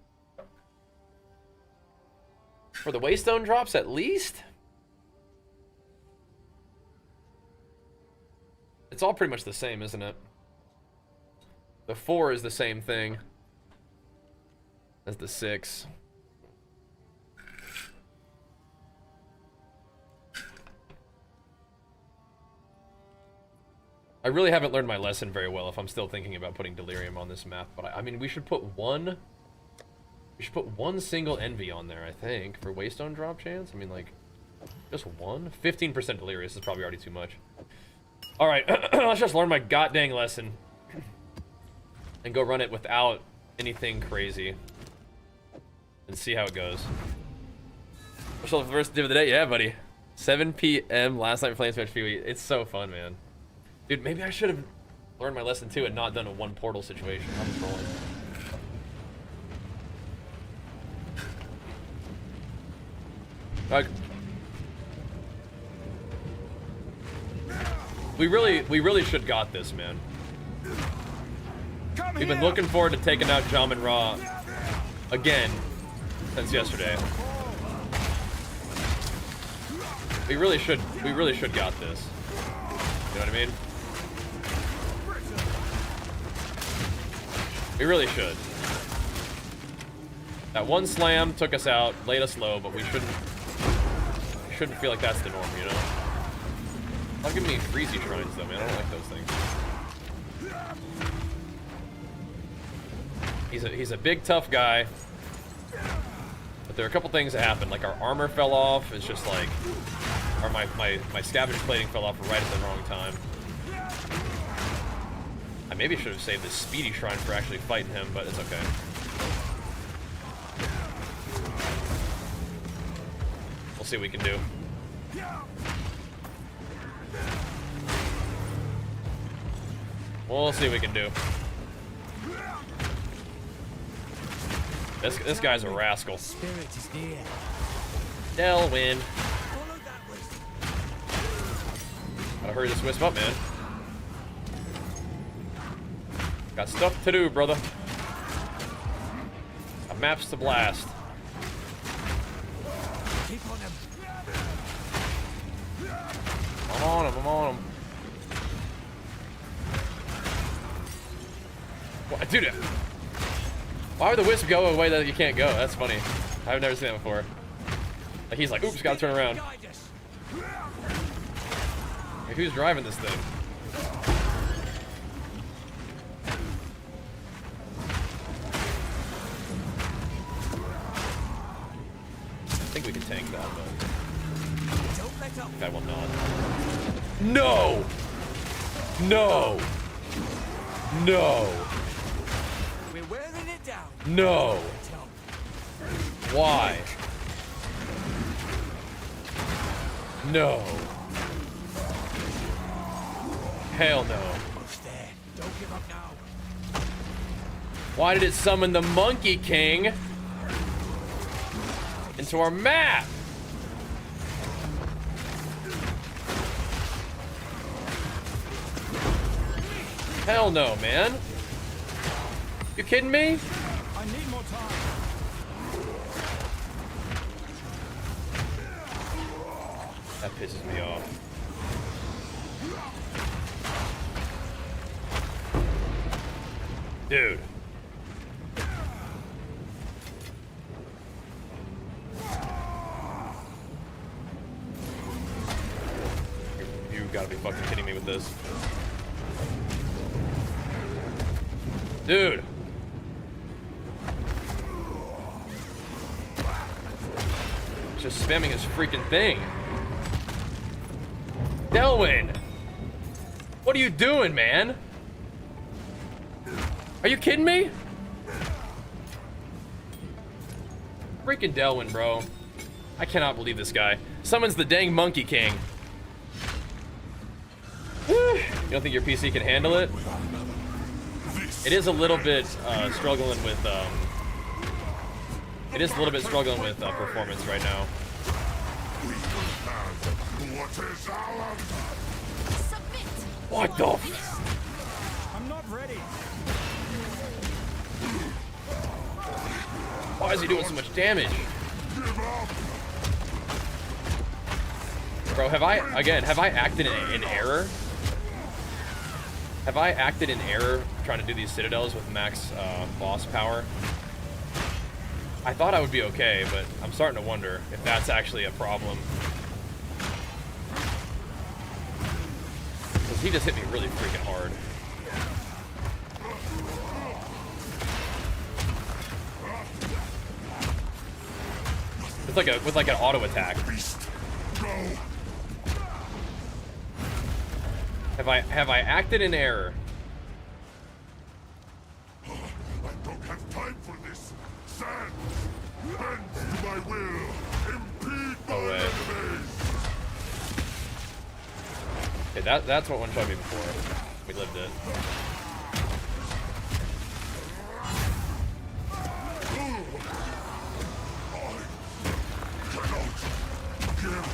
[SPEAKER 1] For the waystone drops, at least. It's all pretty much the same, isn't it? The 4 is the same thing as the 6. I really haven't learned my lesson very well if I'm still thinking about putting delirium on this map, but I mean, we should put one single envy on there, I think, for waystone drop chance. I mean, like, just one? 15% delirious is probably already too much. All right, let's just learn my goddamn lesson and go run it without anything crazy and see how it goes. What's the first div of the day? Yeah, buddy. 7 p.m. last night playing Smash PvE. It's so fun, man. Dude, maybe I should have learned my lesson too and not done a one portal situation. I'm just rolling. We really should got this, man. We've been looking forward to taking out Jam and Ra again since yesterday. We really should got this. You know what I mean? We really should. That one slam took us out, laid us low, but we shouldn't feel like that's the norm, you know? Don't give me freezy shrines though, man. I don't like those things. He's a big tough guy. But there are a couple things that happened. Like our armor fell off. It's just like or my scavenger plating fell off right at the wrong time. I maybe should have saved this speedy shrine for actually fighting him, but it's okay. We'll see what we can do. We'll see what we can do. This guy's a rascal.
[SPEAKER 4] Spirit is near.
[SPEAKER 1] Delwyn.
[SPEAKER 4] Follow that wisp.
[SPEAKER 1] Gotta hurry this wisp up, man. Got stuff to do, brother. Got maps to blast.
[SPEAKER 4] Keep on him.
[SPEAKER 1] I'm on him, I'm on him. What, dude, why would the wisp go a way that you can't go? That's funny. I've never seen that before. Like, he's like, oops, gotta turn around.
[SPEAKER 4] Guide us.
[SPEAKER 1] Like, who's driving this thing? I think we can tank that, but
[SPEAKER 4] Don't let up.
[SPEAKER 1] I will not. No! No! No!
[SPEAKER 4] We're wearing it down.
[SPEAKER 1] No! Why? No. Hell no.
[SPEAKER 4] Almost there. Don't give up now.
[SPEAKER 1] Why did it summon the Monkey King into our map? Hell no, man. You kidding me?
[SPEAKER 4] I need more time.
[SPEAKER 1] That pisses me off. Dude. You gotta be fucking kidding me with this. Dude. Just spamming his freaking thing. Delwyn! What are you doing, man? Are you kidding me? Freaking Delwyn, bro. I cannot believe this guy. Summons the dang Monkey King. You don't think your PC can handle it? It is a little bit struggling with performance right now.
[SPEAKER 3] What is ours?
[SPEAKER 2] Submit.
[SPEAKER 1] What the f-
[SPEAKER 4] I'm not ready.
[SPEAKER 1] Why is he doing so much damage?
[SPEAKER 3] Give up!
[SPEAKER 1] Bro, have I acted in error? Have I acted in error trying to do these citadels with max boss power? I thought I would be okay, but I'm starting to wonder if that's actually a problem. Because he just hit me really freaking hard. It's with like an auto attack.
[SPEAKER 3] Beast, go!
[SPEAKER 1] Have I acted in error?
[SPEAKER 3] I don't have time for this. Stand! Bend to my will! Impede my
[SPEAKER 1] No way.
[SPEAKER 3] enemies!
[SPEAKER 1] Okay, that's what one shot me before. We lived it.
[SPEAKER 3] Give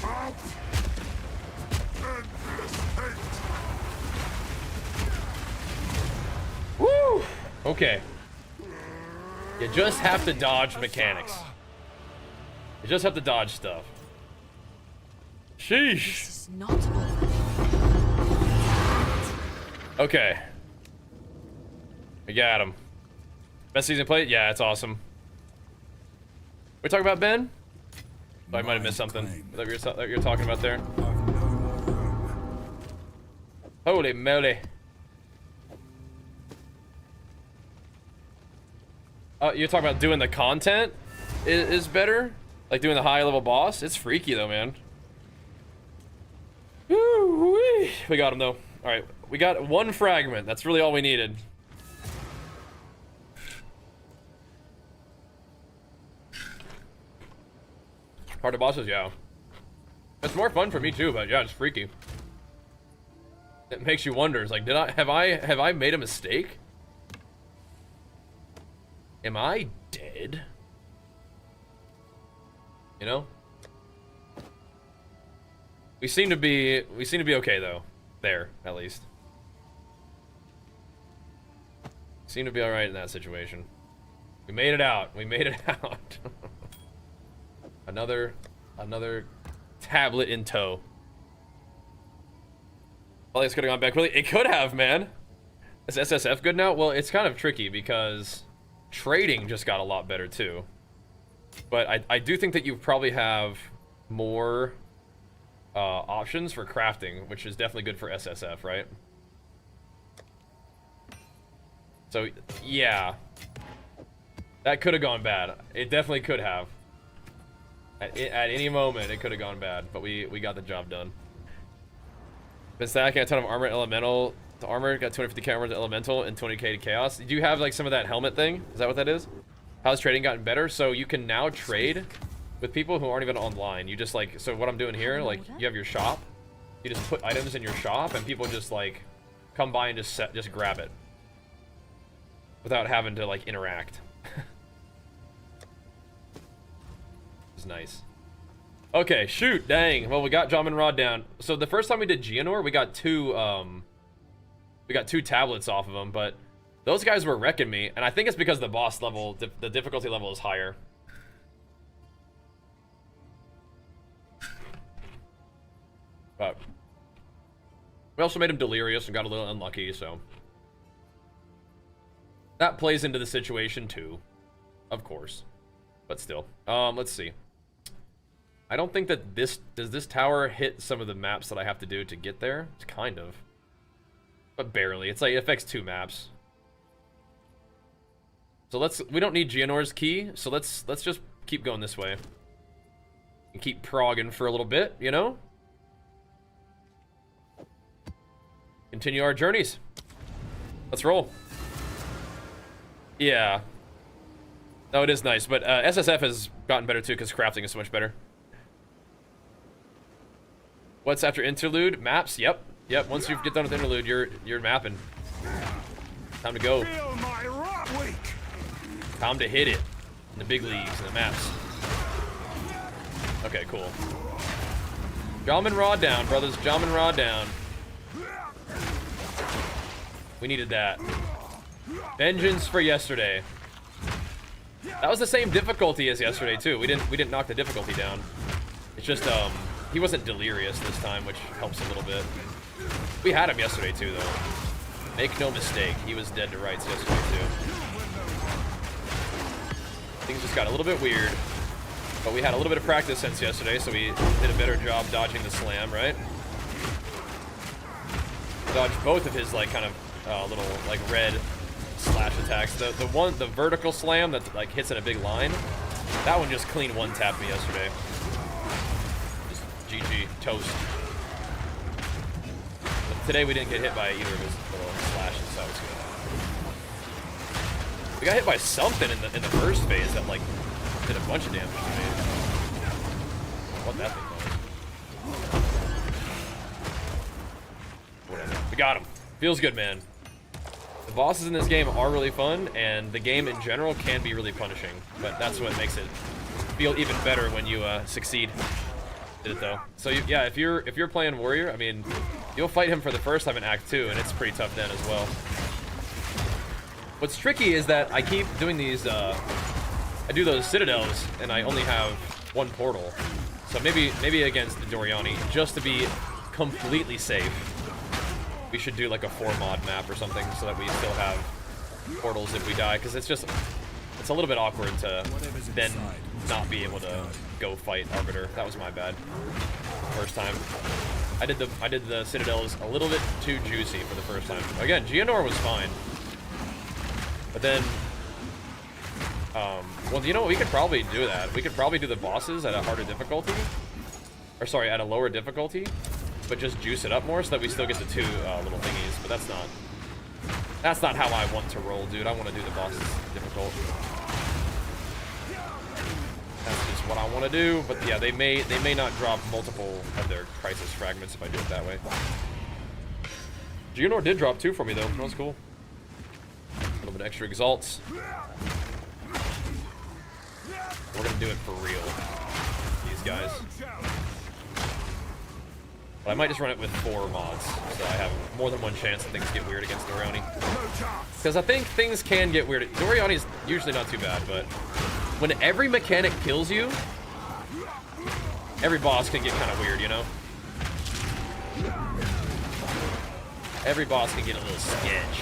[SPEAKER 3] up! Endless hate!
[SPEAKER 1] Woo! Okay. You just have to dodge mechanics. You just have to dodge stuff. Sheesh.
[SPEAKER 2] This is not over.
[SPEAKER 1] Okay. We got him. Best season played? Yeah, it's awesome. We talking about Ben? Oh, I might have missed something that you're talking about there. Holy moly. You're talking about doing the content is better? Like doing the high level boss? It's freaky though, man. Woo-wee. We got him though. Alright, we got one fragment. That's really all we needed. Harder bosses, yeah. It's more fun for me too, but yeah, it's freaky. It makes you wonder. It's like, have I made a mistake? Am I dead? You know? We seem to be okay though. There, at least. Seem to be alright in that situation. We made it out. We made it out. another tablet in tow. Well, it's could have gone back really. It could have, man. Is SSF good now? Well, it's kind of tricky because trading just got a lot better too. But I do think that you probably have more options for crafting, which is definitely good for SSF, right? So, yeah. That could have gone bad. It definitely could have. At any moment, it could have gone bad, but we got the job done. Been stacking a ton of armor elemental. The armor got 250k armor to elemental and 20k to chaos. Do you have like some of that helmet thing? Is that what that is? How's trading gotten better? So you can now trade with people who aren't even online. You just like, so what I'm doing here, like you have your shop. You just put items in your shop and people just like come by and just grab it. Without having to like interact. It's nice. Okay, shoot, dang. Well, we got Jamin Rod down. So the first time we did Geonor, we got two tablets off of them, but those guys were wrecking me, and I think it's because the boss level, the difficulty level is higher. But we also made him delirious and got a little unlucky, so that plays into the situation too, of course. But still, let's see. I don't think that does this tower hit some of the maps that I have to do to get there? It's kind of, but barely. It's like it affects 2 maps. So we don't need Geonor's key, so let's just keep going this way. And keep progging for a little bit, you know? Continue our journeys. Let's roll. Yeah. No, it is nice, but SSF has gotten better too because crafting is so much better. What's after interlude? Maps? Yep. Yep, once you get done with interlude, you're mapping. Time to go. Time to hit it. In the big leagues, in the maps. Okay, cool. Jamin Rod down, brothers. Jamin Rod down. We needed that. Vengeance for yesterday. That was the same difficulty as yesterday too. We didn't knock the difficulty down. It's just he wasn't delirious this time, which helps a little bit. We had him yesterday too though. Make no mistake, he was dead to rights yesterday too. Things just got a little bit weird. But we had a little bit of practice since yesterday, so we did a better job dodging the slam, right? Dodged both of his like kind of little like red slash attacks. The vertical slam that like hits in a big line, that one just clean one tapped me yesterday. Just GG toast. But today we didn't get hit by either of his little slashes, so that was good. We got hit by something in the first phase that like did a bunch of damage to me. What that thing was. Whatever. We got him. Feels good, man. The bosses in this game are really fun, and the game in general can be really punishing, but that's what makes it feel even better when you succeed. Did it though. So yeah, if you're playing Warrior, I mean, you'll fight him for the first time in Act 2, and it's pretty tough then as well. What's tricky is that I keep doing these, I do those citadels, and I only have one portal. So maybe against the Doriani, just to be completely safe, we should do like a 4-mod map or something so that we still have portals if we die, because it's a little bit awkward to then not be able to go fight Arbiter. That was my bad. First time. I did the citadels a little bit too juicy for the first time. Again, Geonor was fine. But then well, you know what, we could probably do that. We could probably do the bosses at a harder difficulty. Or sorry, at a lower difficulty. But just juice it up more so that we still get the 2 little thingies. But that's not how I want to roll, dude. I want to do the bosses difficult. That's just what I want to do, but yeah, they may not drop multiple of their crisis fragments if I do it that way. Juggernaut did drop 2 for me though. That was cool. A little bit extra exalts. We're gonna do it for real. These guys. But I might just run it with 4 mods, so I have more than one chance that things get weird against Oriani. Because I think things can get weird. Oriani's usually not too bad, but when every mechanic kills you, every boss can get kind of weird, you know? Every boss can get a little sketch.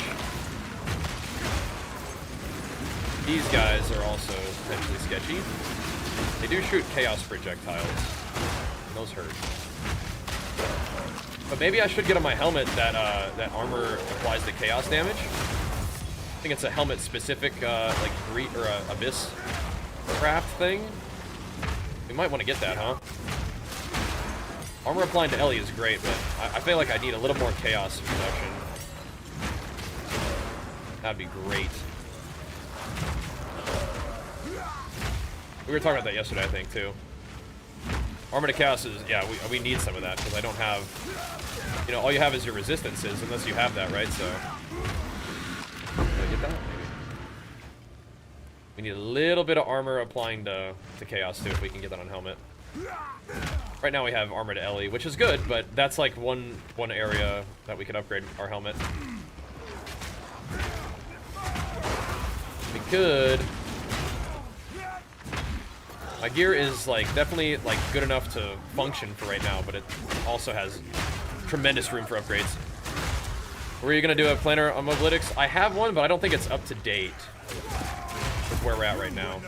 [SPEAKER 1] These guys are also potentially sketchy. They do shoot chaos projectiles, and those hurt. But maybe I should get on my helmet that that armor applies the chaos damage. I think it's a helmet specific like Greet or Abyss craft thing. We might want to get that, huh? Armor applying to Ellie is great, but I feel like I need a little more chaos reduction. That'd be great. We were talking about that yesterday, I think, too. Armor to chaos is, yeah, we need some of that, because I don't have, you know, all you have is your resistances, unless you have that, right? So, did I get that? Maybe. We need a little bit of armor applying to chaos, too, if we can get that on helmet. Right now we have armor to Ellie, which is good, but that's like one area that we could upgrade our helmet. We could. My gear is like definitely like good enough to function for right now, but it also has tremendous room for upgrades. Were you gonna do a planner on Mobalytics? I have one, but I don't think it's up to date with where we're at right now.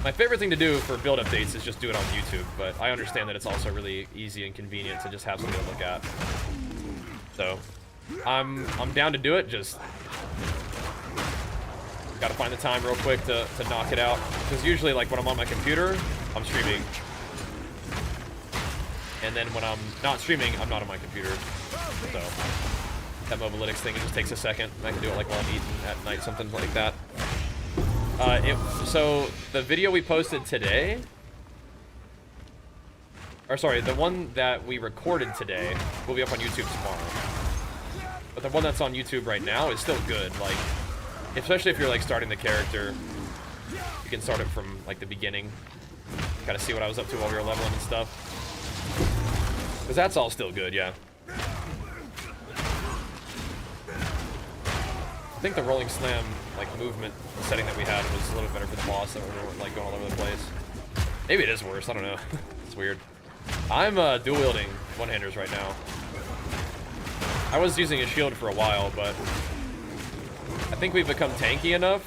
[SPEAKER 1] My favorite thing to do for build updates is just do it on YouTube, but I understand that it's also really easy and convenient to just have something to look at. So, I'm down to do it, just gotta find the time real quick to knock it out. Because usually, like, when I'm on my computer, I'm streaming. And then when I'm not streaming, I'm not on my computer. So, that Mobalytics thing, it just takes a second. I can do it, like, while I'm eating at night, something like that. So the video we posted today, or sorry, the one that we recorded today will be up on YouTube tomorrow. But the one that's on YouTube right now is still good. Like, especially if you're like starting the character, you can start it from like the beginning. Kind of see what I was up to while we were leveling and stuff. Because that's all still good, yeah. I think the rolling slam like movement setting that we had was a little better for the boss, that we weren't like going all over the place. Maybe it is worse, I don't know. It's weird. I'm dual wielding one-handers right now. I was using a shield for a while, but I think we've become tanky enough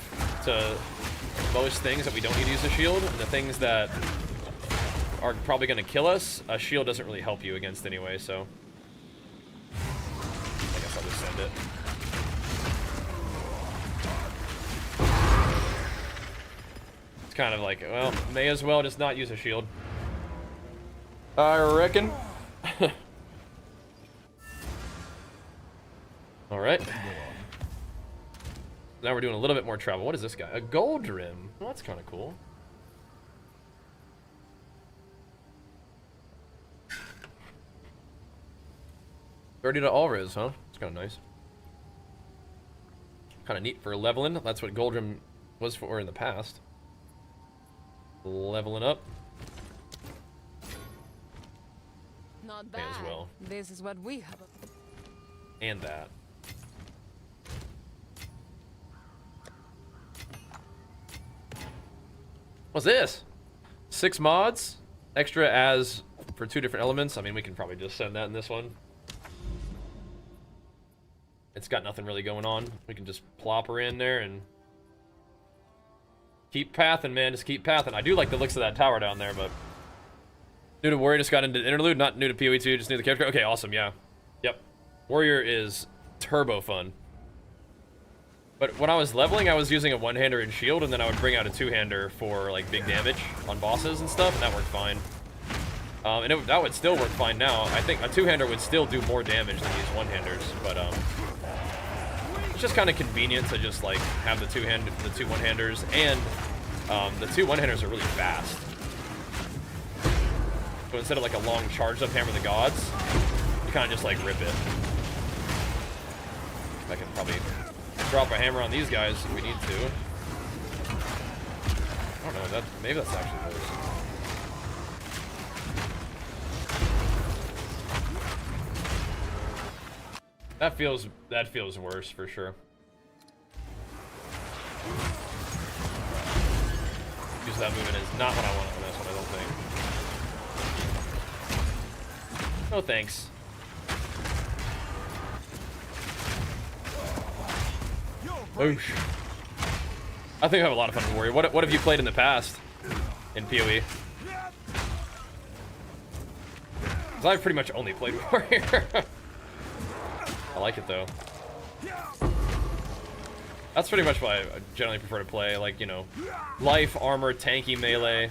[SPEAKER 1] to most things that we don't need to use a shield, and the things that are probably going to kill us, a shield doesn't really help you against anyway, so I guess I'll just send it. It's kind of like, well, may as well just not use a shield, I reckon. Alright. Now we're doing a little bit more travel. What is this guy? A gold rim. Well, that's kind of cool. $30 to Alriz, huh? It's kind of nice. Kind of neat for leveling. That's what gold rim was for in the past. Leveling up.
[SPEAKER 2] Not
[SPEAKER 1] May
[SPEAKER 2] bad.
[SPEAKER 1] as well.
[SPEAKER 2] This is what we have.
[SPEAKER 1] And that. What's this? 6 mods? Extra as for 2 different elements. I mean, we can probably just send that in this one. It's got nothing really going on. We can just plop her in there and keep pathing, man. Just keep pathing. I do like the looks of that tower down there, but new to Warrior, just got into Interlude, not new to PoE2, just new to the character. Okay, awesome, yeah. Yep. Warrior is turbo fun. But when I was leveling, I was using a one-hander and shield, and then I would bring out a two-hander for like big damage on bosses and stuff, and that worked fine. And that would still work fine now. I think a two-hander would still do more damage than these one-handers, but it's just kind of convenient to just like have the two one-handers and the two one-hitters are really fast. So instead of like a long charged up Hammer of the Gods, you kind of just like rip it. I can probably drop a hammer on these guys if we need to. I don't know, maybe that's actually worse. That feels worse for sure. Use that movement is not what I want on this one, I don't think. No thanks. Oosh. I think I have a lot of fun with Warrior. What have you played in the past in PoE? Because I've pretty much only played Warrior. I like it though. That's pretty much what I generally prefer to play. Like, you know, life, armor, tanky, melee.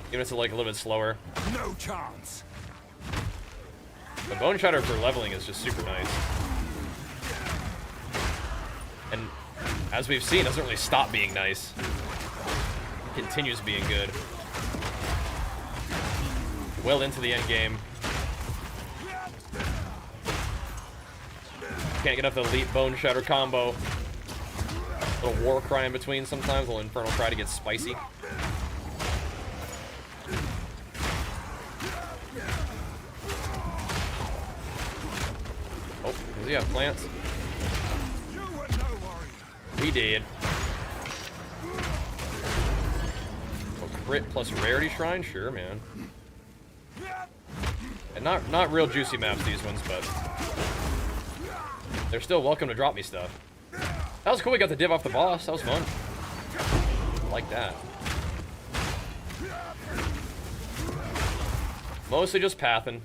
[SPEAKER 1] Even if it's like a little bit slower.
[SPEAKER 4] No chance.
[SPEAKER 1] The Bone Shatter for leveling is just super nice. And as we've seen, it doesn't really stop being nice. It continues being good. Well into the end game. Can't get enough of the elite Bone Shatter combo. A little war cry in between sometimes, a little Infernal Cry to get spicy. Oh, does he have plants? He did. Oh, crit plus rarity shrine? Sure, man. And not real juicy maps, these ones, but they're still welcome to drop me stuff. That was cool, we got the div off the boss. That was fun. I like that. Mostly just pathing.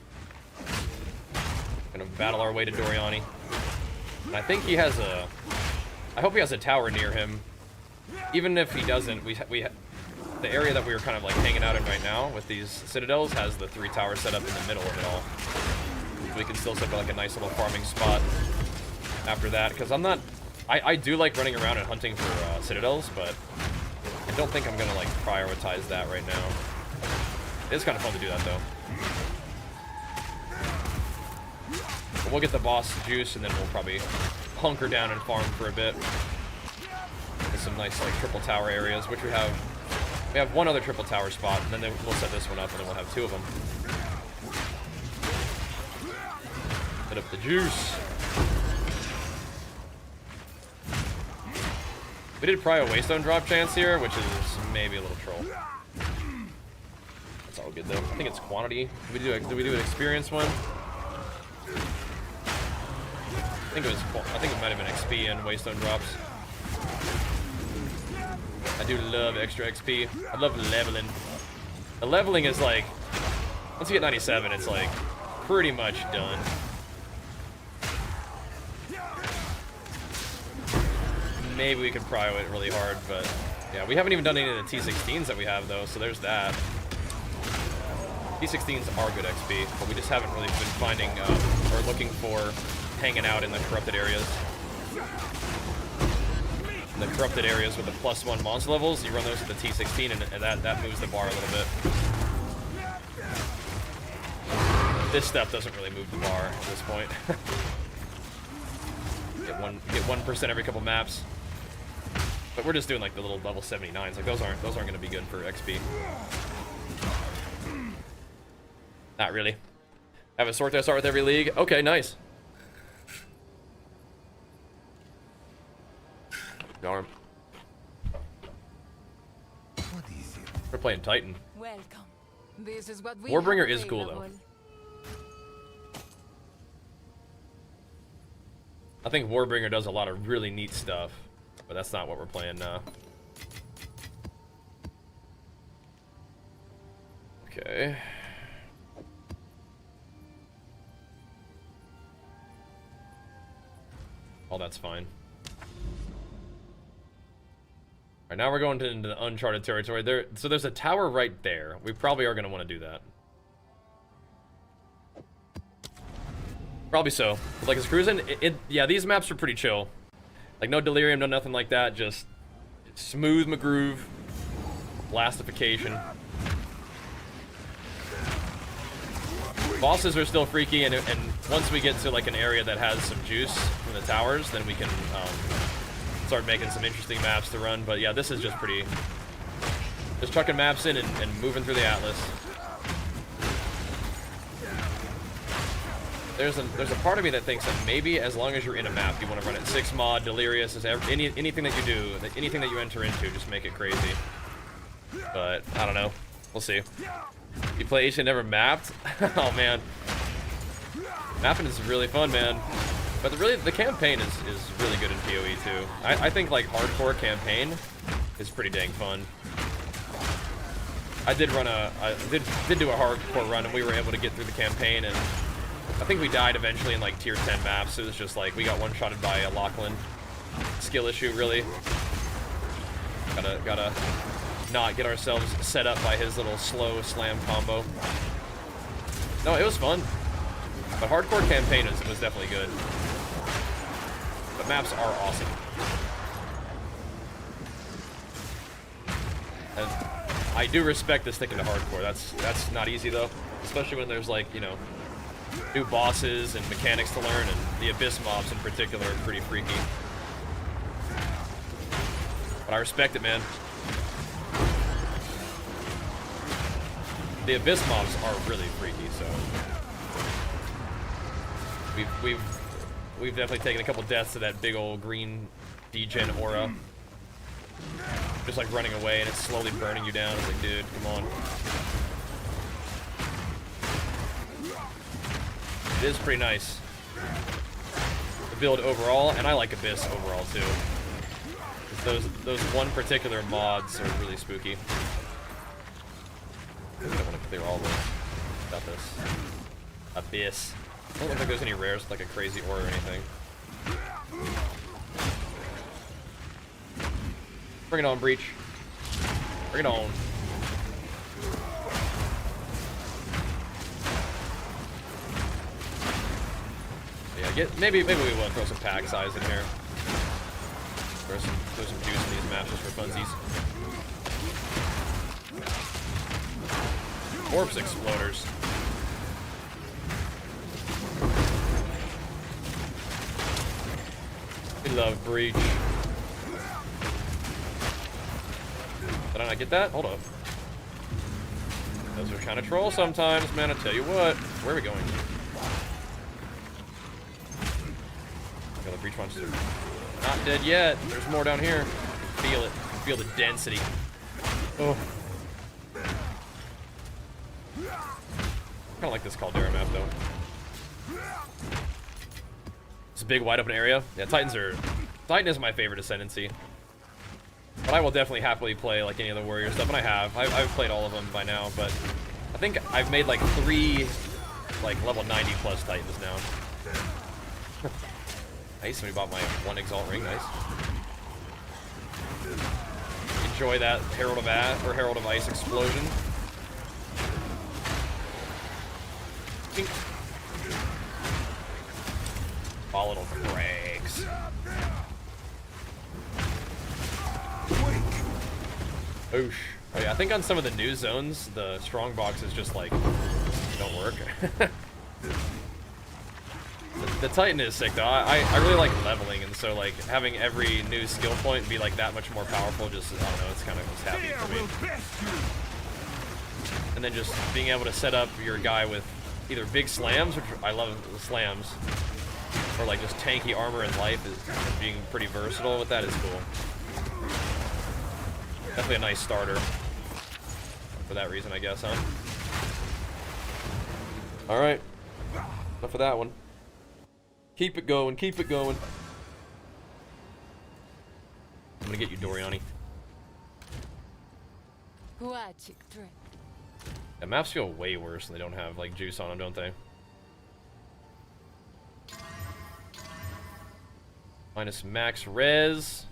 [SPEAKER 1] Gonna battle our way to Doriani. And I think he has a... I hope he has a tower near him. Even if he doesn't, the area that we were kind of like hanging out in right now with these citadels has the 3 towers set up in the middle of it all. So we can still set up like a nice little farming spot after that. Because I'm not... I do like running around and hunting for citadels, but I don't think I'm gonna like prioritize that right now. It's kind of fun to do that though. But we'll get the boss juice and then we'll probably hunker down and farm for a bit. With some nice like triple tower areas, which we have one other triple tower spot, and then we'll set this one up, and then we'll have 2 of them. Hit up the juice. We did pry a Waystone drop chance here, which is maybe a little troll. That's all good though. I think it's quantity. Did we do an experience one? I think it might have been XP and Waystone drops. I do love extra XP. I love leveling. The leveling is like, once you get 97, it's like pretty much done. Maybe we can prio it really hard, but yeah, we haven't even done any of the T16s that we have though, so there's that. T16s are good XP, but we just haven't really been finding or looking for hanging out in the corrupted areas. In the corrupted areas with the +1 monster levels, you run those with the T16 and that moves the bar a little bit. This stuff doesn't really move the bar at this point. Get 1% every couple maps. But we're just doing like the little level 79s. Like those aren't gonna be good for XP. Not really. Have a sort that I start with every league. Okay, nice. Darn. We're playing Titan.
[SPEAKER 2] Welcome. This is what we
[SPEAKER 1] Warbringer
[SPEAKER 2] have
[SPEAKER 1] is cool though.
[SPEAKER 2] available.
[SPEAKER 1] I think Warbringer does a lot of really neat stuff, but that's not what we're playing now. Okay. Oh, that's fine. Alright, now we're going into the uncharted territory. So there's a tower right there. We probably are going to want to do that. Probably so. But like, it's cruising. Yeah, these maps are pretty chill. Like, no delirium, no nothing like that. Just Smooth McGroove. Blastification. Bosses are still freaky, and once we get to like an area that has some juice from the towers, then we can start making some interesting maps to run. But yeah, this is just pretty... Just chucking maps in and moving through the Atlas. There's a part of me that thinks that maybe as long as you're in a map, you want to run it 6 mod, Delirious, anything that you do, anything that you enter into, just make it crazy. But I don't know. We'll see. You play Ancient never mapped? Oh man. Mapping is really fun, man. But the campaign is really good in PoE too. I think like hardcore campaign is pretty dang fun. I did do a hardcore run, and we were able to get through the campaign, and I think we died eventually in like tier 10 maps. So it was just like we got one-shotted by a Lachlan. Skill issue, really. Gotta not get ourselves set up by his little slow slam combo. No, it was fun. But hardcore campaign was definitely good. But maps are awesome. And I do respect the sticking to hardcore. That's not easy though. Especially when there's like, you know, new bosses and mechanics to learn, and the Abyss mobs in particular are pretty freaky. But I respect it, man. The Abyss mobs are really freaky, so we've definitely taken a couple deaths to that big old green degen aura. Just like running away and it's slowly burning you down. It's like, dude, come on. It is pretty nice. The build overall, and I like Abyss overall too. Those one particular mods are really spooky. I don't want to clear all this. Got this. Abyss. I don't look like there's any rares with like a crazy aura or anything. Bring it on, Breach. Bring it on. Yeah, maybe we will throw some pack size in here. Throw some juice in these maps just for funsies. Corpse exploders. We love Breach. Did I not get that? Hold up. Those are kind of troll sometimes, man. I tell you what. Where are we going? The Breach monsters are not dead yet. There's more down here. Feel it. Feel the density. Oh. Kind of like this Caldera map, though. It's a big, wide open area. Yeah, Titan is my favorite Ascendancy. But I will definitely happily play like any of the Warrior stuff, and I have. I've played all of them by now, but I think I've made like 3 like level 90 plus Titans now. Nice, somebody bought my 1 Exalt ring, nice. Enjoy that Herald of Ice explosion. Volatile Crags. Oosh. Oh yeah, I think on some of the new zones, the strong boxes just like don't work. The Titan is sick though. I really like leveling, and so like having every new skill point be like that much more powerful, just I don't know, it's kind of just happy for me. And then just being able to set up your guy with either big slams, which I love the slams, or like just tanky armor and life, is being pretty versatile with that is cool. Definitely a nice starter for that reason, I guess, huh? All right, enough of that one. Keep it going, keep it going. I'm gonna get you, Doriani. The maps feel way worse when they don't have like juice on them, don't they? Minus max res.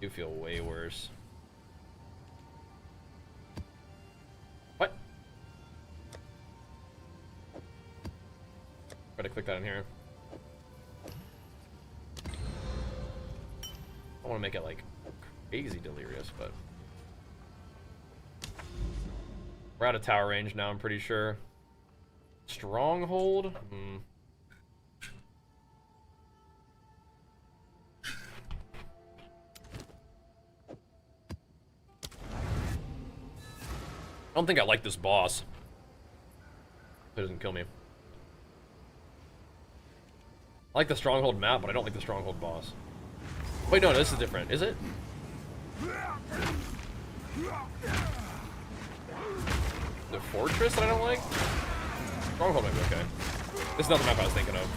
[SPEAKER 1] You feel way worse. What? Gotta click that in here. I want to make it like crazy delirious, but we're out of tower range now, I'm pretty sure. Stronghold? I don't think I like this boss. It doesn't kill me. I like the stronghold map, but I don't like the stronghold boss. Wait, no, this is different. Is it? The fortress that I don't like? Stronghold might be okay. This is not the map I was thinking of.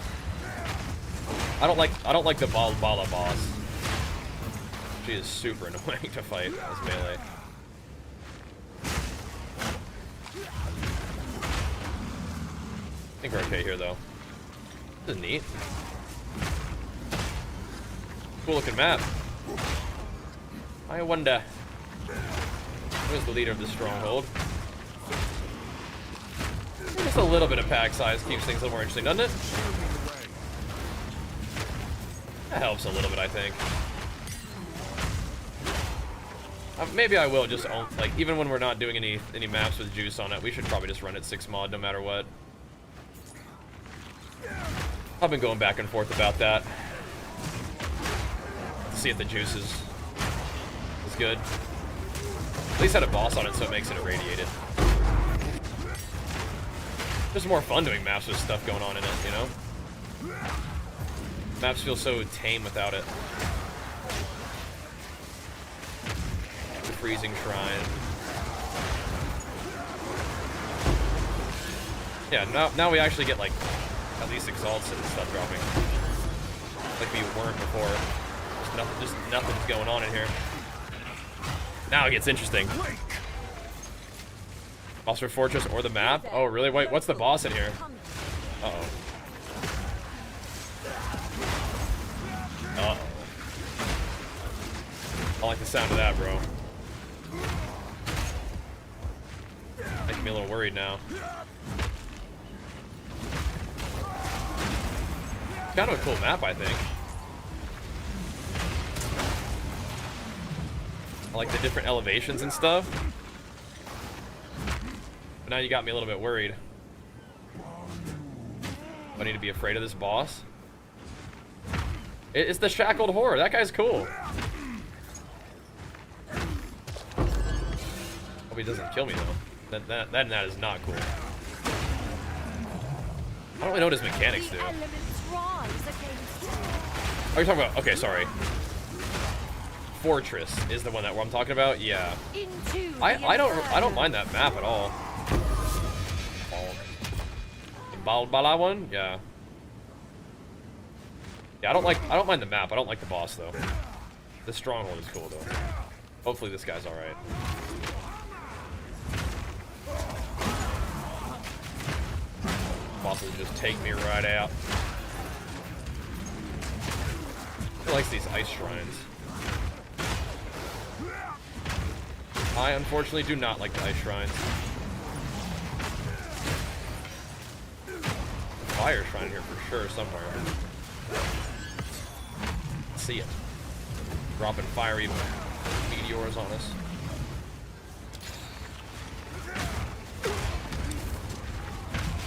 [SPEAKER 1] I don't like the Bala boss. She is super annoying to fight as melee. I think we're okay here though. This is neat. Cool looking map. I wonder. Who's the leader of this stronghold? Just a little bit of pack size keeps things a little more interesting, doesn't it? That helps a little bit, I think. Maybe I will just own, like, even when we're not doing any maps with juice on it, we should probably just run it 6 mod no matter what. I've been going back and forth about that. See if the juice is good. At least had a boss on it, so it makes it irradiated. Just more fun doing maps with stuff going on in it, you know? Maps feel so tame without it. The freezing shrine. Yeah, now we actually get like at least exalts and stuff dropping. Like we weren't before. Just nothing's going on in here. Now it gets interesting. Boss for Fortress or the map? Oh, really? Wait, what's the boss in here? Uh-oh. Uh-oh. I like the sound of that, bro. Making me a little worried now. Kind of a cool map, I think. I like the different elevations and stuff. But now you got me a little bit worried. I need to be afraid of this boss. It's the shackled horror. That guy's cool. Hope he doesn't kill me though. That is not cool. I don't really know what his mechanics do. Oh, you're talking about? Okay, sorry. Fortress is the one that I'm talking about. Yeah. I don't mind that map at all. The Bala one? Yeah. Yeah, I don't mind the map. I don't like the boss though. The stronghold is cool though. Hopefully this guy's alright. Boss will just take me right out. He likes these ice shrines. I unfortunately do not like the ice shrines. Fire shrine here for sure somewhere. See it. Dropping fiery meteors on us.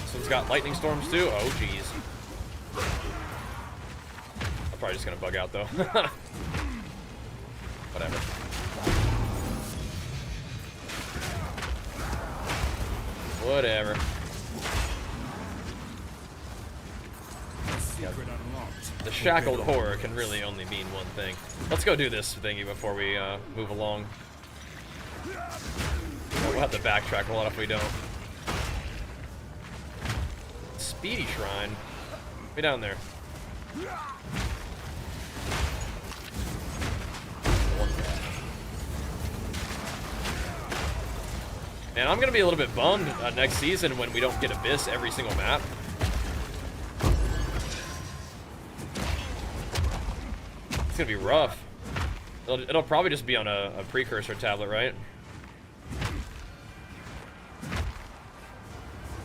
[SPEAKER 1] This one's got lightning storms too? Oh jeez. I'm probably just gonna bug out though. Whatever. Whatever. The shackled horror can really only mean one thing. Let's go do this thingy before we move along. We'll have to backtrack a lot if we don't. Speedy shrine. Way down there. And I'm gonna be a little bit bummed next season when we don't get Abyss every single map. It's gonna be rough. It'll probably just be on a precursor tablet, right?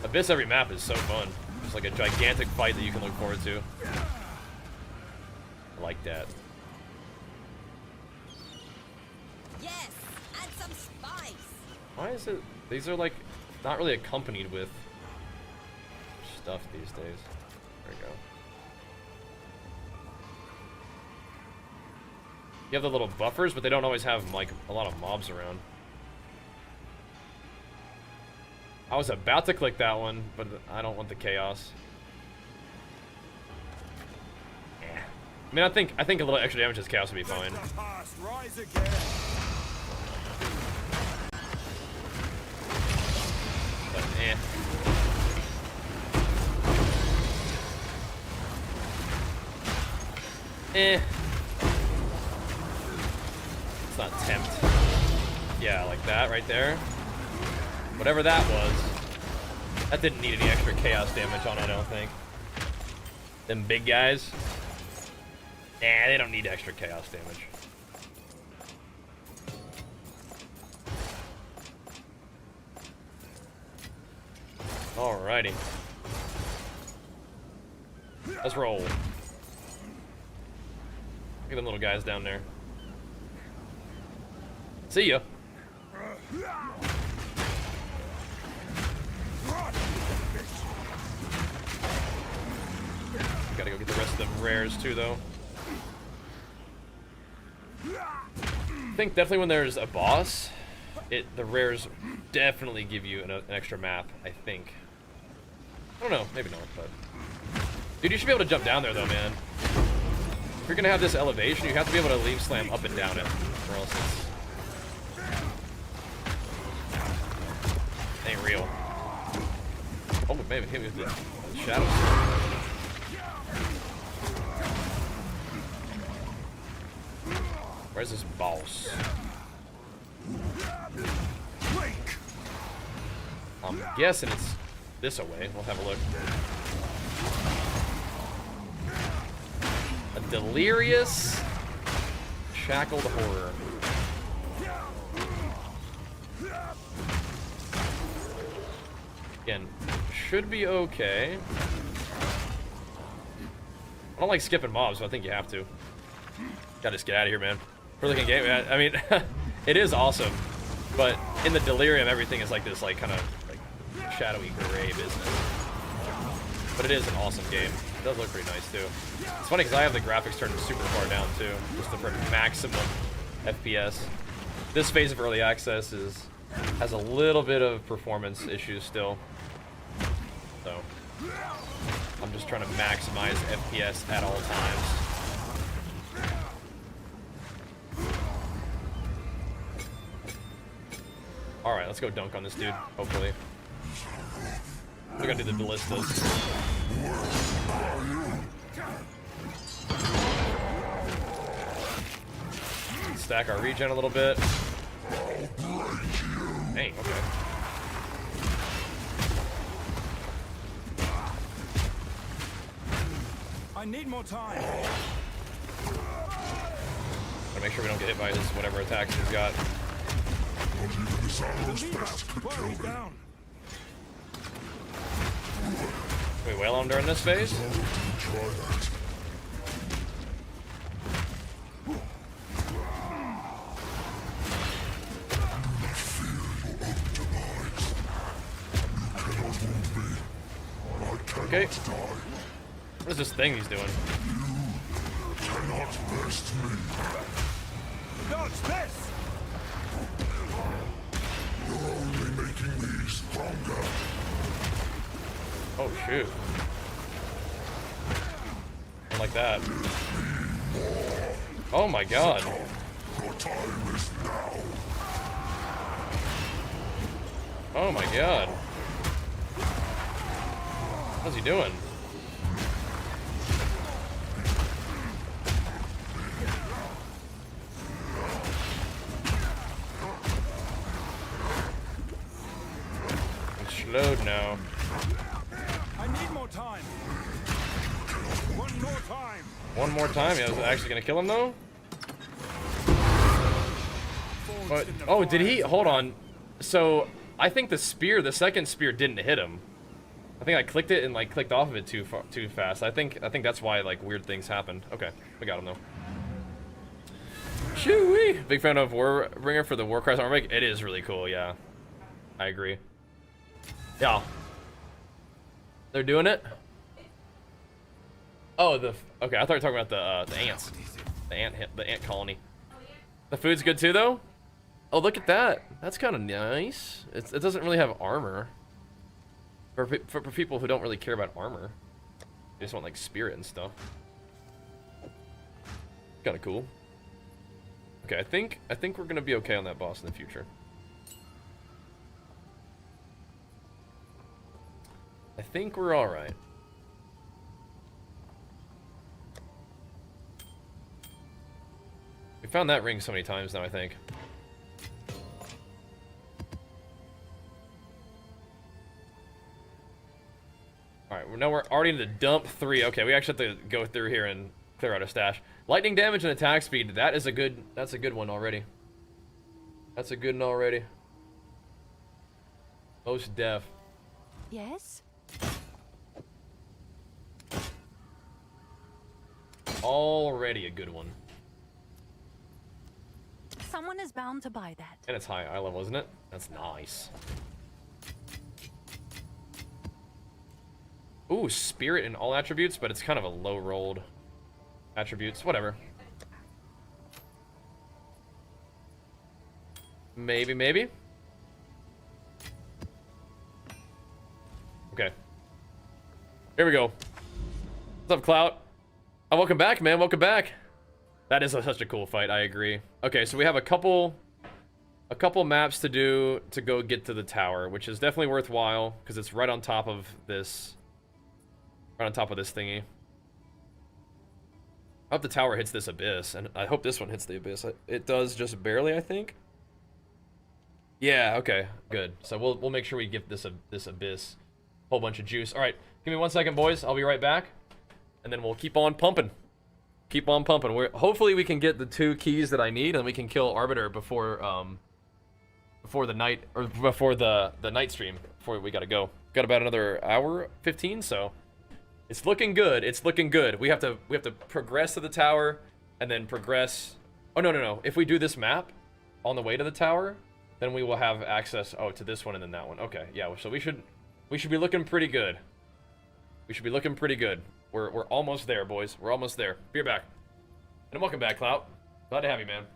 [SPEAKER 1] Abyss every map is so fun. It's like a gigantic fight that you can look forward to. I like that.
[SPEAKER 5] Yes, and some spice.
[SPEAKER 1] Why is it? These are like not really accompanied with stuff these days. There we go. You have the little buffers, but they don't always have like a lot of mobs around. I was about to click that one, but I don't want the chaos. Eh. I mean, I think a little extra damage as chaos would be fine.
[SPEAKER 4] Let the past rise again.
[SPEAKER 1] But eh. Eh. It's not tempt. Yeah, like that right there. Whatever that was. That didn't need any extra chaos damage on it, I don't think. Them big guys. Nah, they don't need extra chaos damage. Alrighty. Let's roll. Look at them little guys down there. See ya. Gotta go get the rest of them rares too, though. I think definitely when there's a boss, the rares definitely give you an extra map, I think. I don't know, maybe not, but... Dude, you should be able to jump down there, though, man. If you're gonna have this elevation, you have to be able to leave slam up and down it, or else it's... ain't real. Oh, maybe hit me with the shadows. Where's this boss? I'm guessing it's this away. We'll have a look. A delirious shackled horror. Again, should be okay. I don't like skipping mobs, but I think you have to. Gotta just get out of here, man. Really good game. I mean, it is awesome, but in the delirium, everything is like this, like kind of like shadowy gray business. But it is an awesome game. It does look pretty nice too. It's funny because I have the graphics turned super far down too, just for maximum FPS. This phase of early access has a little bit of performance issues still, so I'm just trying to maximize FPS at all times. Alright, let's go dunk on this dude, hopefully. We gotta do the ballistas. Stack our regen a little bit. Dang, okay.
[SPEAKER 4] I need more time.
[SPEAKER 1] Gotta make sure we don't get hit by his whatever attacks he's got.
[SPEAKER 3] Not even this arrow's best could
[SPEAKER 4] Whoa,
[SPEAKER 3] kill
[SPEAKER 4] he's
[SPEAKER 3] me.
[SPEAKER 4] down.
[SPEAKER 1] Can we wail on him during this phase?
[SPEAKER 3] Try that.
[SPEAKER 1] Okay. What is this thing he's doing?
[SPEAKER 3] Cannot best me.
[SPEAKER 4] Dodge this!
[SPEAKER 3] You're only making me stronger.
[SPEAKER 1] Oh shoot. I like that. Oh my god.
[SPEAKER 3] Your time is now.
[SPEAKER 1] Oh my god. What's he doing? It's slowed now.
[SPEAKER 4] I need more time. One more time.
[SPEAKER 1] One more time? Yeah, was it actually gonna kill him though? But, oh, did he? Hold on. So, I think the second spear didn't hit him. I think I clicked it and like clicked off of it too fast. I think that's why like weird things happened. Okay, we got him though. Shoo-wee! Big fan of Warbringer for the Warcry's armor make. It is really cool, yeah. I agree. Yeah. They're doing it? Oh, okay, I thought you were talking about the ants. The ant colony. The food's good too, though? Oh, look at that. That's kind of nice. It doesn't really have armor. For people who don't really care about armor. They just want, like, spirit and stuff. Kind of cool. Okay, I think we're gonna be okay on that boss in the future. I think we're all right. We found that ring so many times now, I think. All right, now we're already in the dump 3. Okay, we actually have to go through here and clear out a stash. Lightning damage and attack speed. That's a good one already. That's a good one already. Most def.
[SPEAKER 2] Yes?
[SPEAKER 1] Already a good one.
[SPEAKER 2] Someone is bound to buy that.
[SPEAKER 1] And it's high level, isn't it? That's nice. Ooh, spirit in all attributes, but it's kind of a low rolled attributes. Whatever. Maybe. Okay. Here we go. What's up, Clout? Oh, welcome back, man. Welcome back. That is such a cool fight. I agree. Okay, so we have a couple maps to do to go get to the tower, which is definitely worthwhile because it's right on top of this. Right on top of this thingy. I hope the tower hits this abyss, and I hope this one hits the abyss. It does just barely, I think. Yeah. Okay. Good. So we'll make sure we give this abyss a whole bunch of juice. All right. Give me 1 second, boys. I'll be right back, and then we'll keep on pumping. Keep on pumping. Hopefully we can get the 2 keys that I need, and we can kill Arbiter before the night before the night stream. Before we gotta go. Got about another hour 15. So. It's looking good. It's looking good. We have to progress to the tower and then progress. Oh no. If we do this map on the way to the tower, then we will have access to this one and then that one. Okay. Yeah, so we should be looking pretty good. We should be looking pretty good. We're almost there, boys. We're almost there. Be right back. And welcome back, Clout. Glad to have you, man.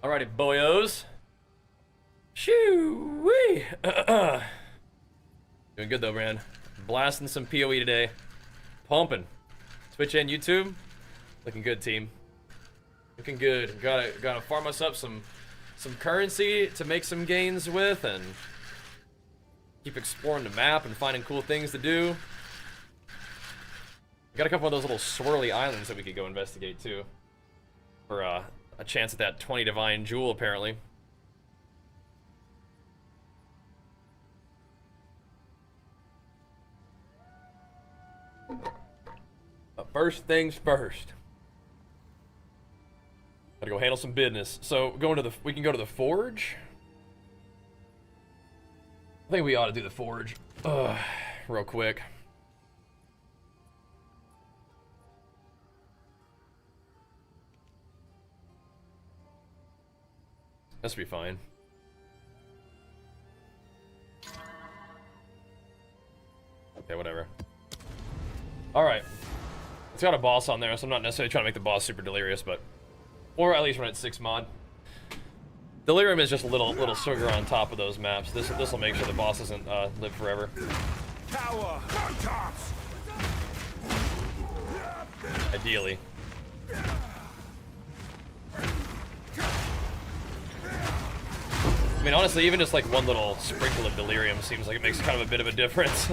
[SPEAKER 1] Alrighty, boyos. Shoo-wee. Doing good though, man. Blasting some PoE today. Pumping. Twitch and YouTube. Looking good, team. Looking good. Gotta farm us up some currency to make some gains with, and keep exploring the map and finding cool things to do. Got a couple of those little swirly islands that we could go investigate too, for a chance at that 20 divine jewel apparently. But first things first. Gotta go handle some business. So we can go to the forge. I think we ought to do the forge real quick. That should be fine. Okay, whatever. Alright. It's got a boss on there, so I'm not necessarily trying to make the boss super delirious, but... Or at least run at 6 mod. Delirium is just a little sugar on top of those maps. This will make sure the boss doesn't live forever.
[SPEAKER 4] Power!
[SPEAKER 1] Ideally. I mean, honestly, even just like one little sprinkle of delirium seems like it makes kind of a bit of a difference.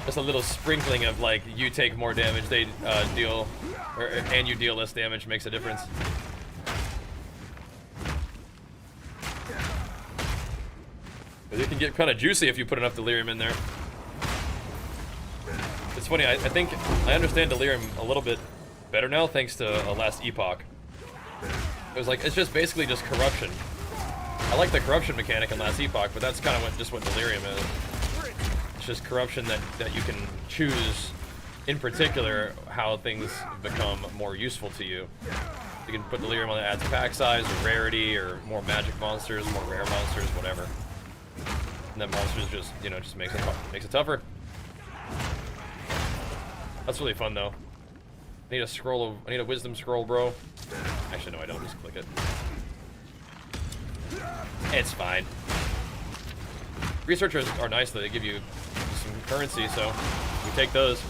[SPEAKER 1] Just a little sprinkling of like, you take more damage, they deal, and you deal less damage makes a difference. But it can get kind of juicy if you put enough delirium in there. It's funny, I think I understand delirium a little bit better now thanks to Last Epoch. It was like, it's just basically just corruption. I like the corruption mechanic in Last Epoch, but that's kind of what delirium is. It's just corruption that you can choose, in particular, how things become more useful to you. You can put delirium on that adds pack size, or rarity, or more magic monsters, more rare monsters, whatever. And then monsters just, you know, just makes it tougher. That's really fun though. I need a wisdom scroll, bro. Actually, no, I don't. Just click it. It's fine. Researchers are nice though. They give you some currency, so we take those.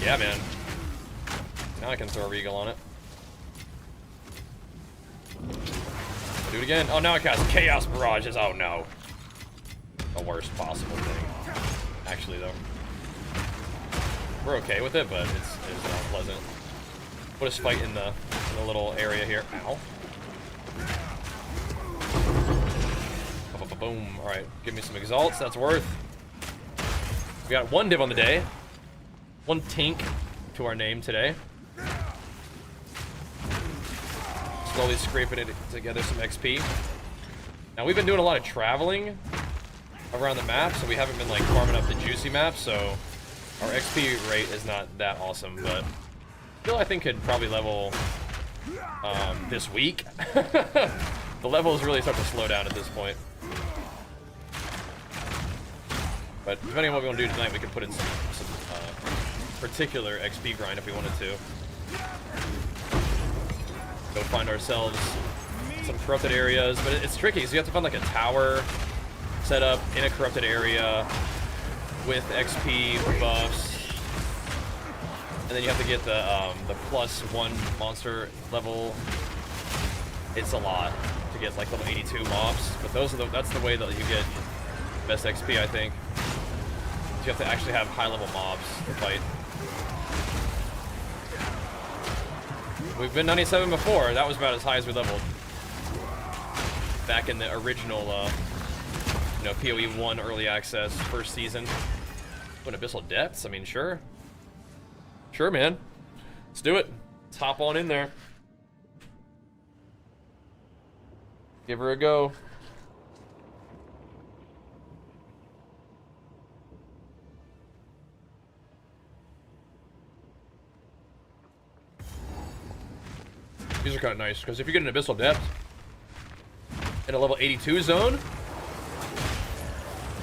[SPEAKER 1] Yeah, man. Now I can throw a Regal on it. Do it again. Oh, now I cast Chaos Mirages. Oh no. The worst possible thing. Actually, though. We're okay with it, but it's not pleasant. Put a spike in the little area here. Ow. Boom. Alright, give me some exalts. That's worth. We got 1 div on the day. 1 tink to our name today. Slowly scraping it together some XP. Now we've been doing a lot of traveling around the map, so we haven't been like farming up the juicy maps, so our XP rate is not that awesome, but still I think could probably level this week. The levels really start to slow down at this point. But depending on what we want to do tonight, we can put in some particular XP grind if we wanted to. Go find ourselves some corrupted areas, but it's tricky, so you have to find like a tower set up in a corrupted area with XP buffs, and then you have to get the +1 monster level. It's a lot to get like level 82 mobs, but that's the way that you get best XP, I think. You have to actually have high level mobs to fight. We've been 97 before. That was about as high as we leveled back in the original, you know, PoE 1 early access first season. What, Abyssal Depths? I mean, sure. Sure, man. Let's do it. Let's hop on in there. Give her a go. These are kind of nice, because if you get an Abyssal Depth in a level 82 zone,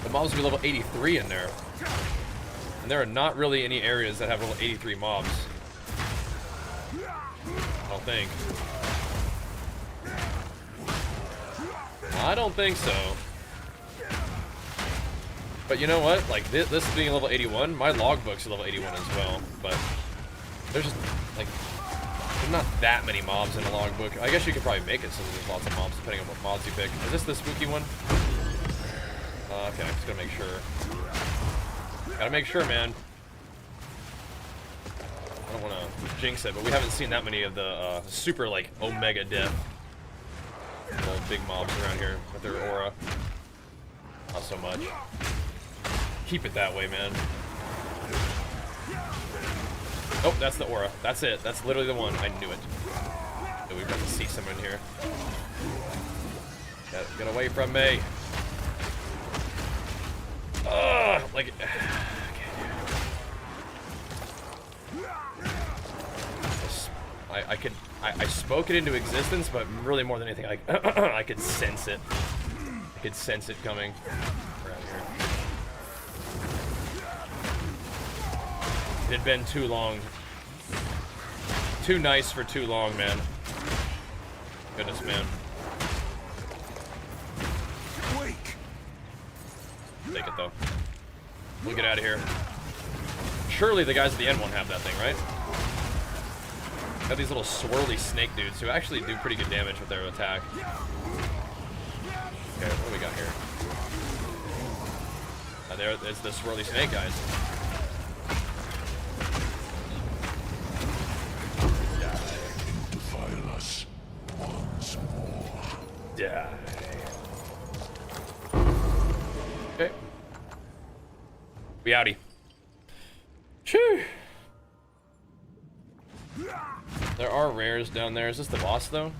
[SPEAKER 1] the mobs will be level 83 in there. And there are not really any areas that have level 83 mobs. I don't think. I don't think so. But you know what? Like, this being level 81, my logbook's level 81 as well. But there's just, like, there's not that many mobs in a logbook. I guess you could probably make it so that there's lots of mobs depending on what mods you pick. Is this the spooky one? Okay, I'm just gonna make sure. Gotta make sure, man. I don't want to jinx it, but we haven't seen that many of the super, like, Omega Death little big mobs around here with their aura. Not so much. Keep it that way, man. Oh, that's the aura. That's it. That's literally the one. I knew it. So we've got to see someone here. Get away from me. Ugh, like... I spoke it into existence, but really more than anything, I could sense it. I could sense it coming around here. It had been too long. Too nice for too long, man. Goodness, man. Take it, though. We'll get out of here. Surely the guys at the end won't have that thing, right? Got these little swirly snake dudes who actually do pretty good damage with their attack. Okay, what do we got here? There's the swirly snake guys.
[SPEAKER 3] Defile us once more.
[SPEAKER 1] Die. Okay. We outie. Chew. There are rares down there. Is this the boss, though?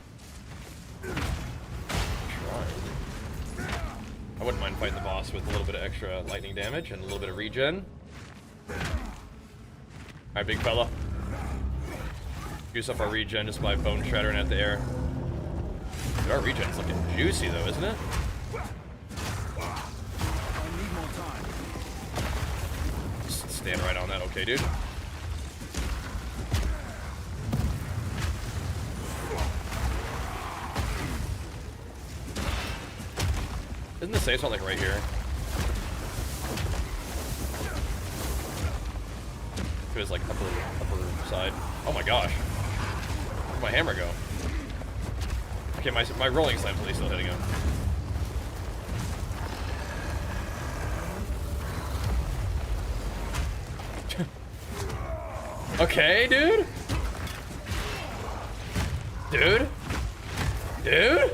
[SPEAKER 1] I wouldn't mind fighting the boss with a little bit of extra lightning damage and a little bit of regen. Alright, big fella. Use up our regen just by bone shattering at the air. Dude, our regen's looking juicy, though, isn't it?
[SPEAKER 4] I need more time.
[SPEAKER 1] Just stand right on that, okay, dude? Isn't the safe spot like right here? It was like upper side. Oh my gosh. Where'd my hammer go? Okay, my rolling snipe's at least still hitting him. Okay, dude? Dude?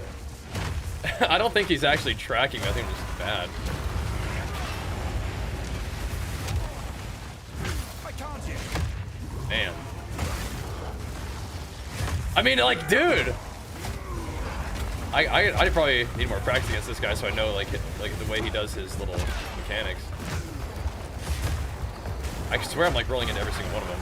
[SPEAKER 1] I don't think he's actually tracking me. I think it's just bad. Man. I mean, like, dude. I probably need more practice against this guy so I know, like the way he does his little mechanics. I swear I'm, like, rolling into every single one of them.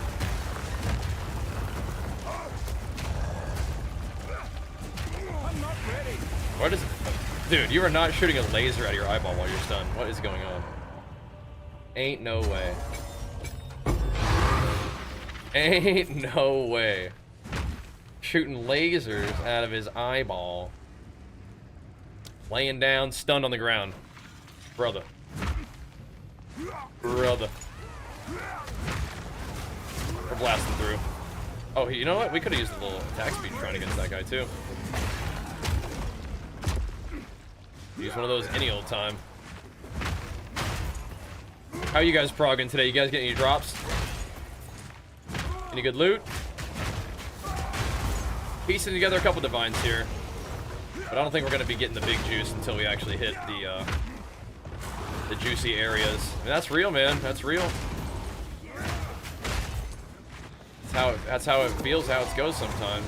[SPEAKER 1] What is it? Dude, you are not shooting a laser out of your eyeball while you're stunned. What is going on? Ain't no way. Ain't no way. Shooting lasers out of his eyeball. Laying down, stunned on the ground. Brother. We're blasting through. Oh, you know what? We could have used a little attack speed trying against that guy, too. Use one of those any old time. How are you guys progging today? You guys get any drops? Any good loot? Piecing together a couple divines here. But I don't think we're going to be getting the big juice until we actually hit the juicy areas. And that's real, man. That's real. That's how it feels, how it goes sometimes.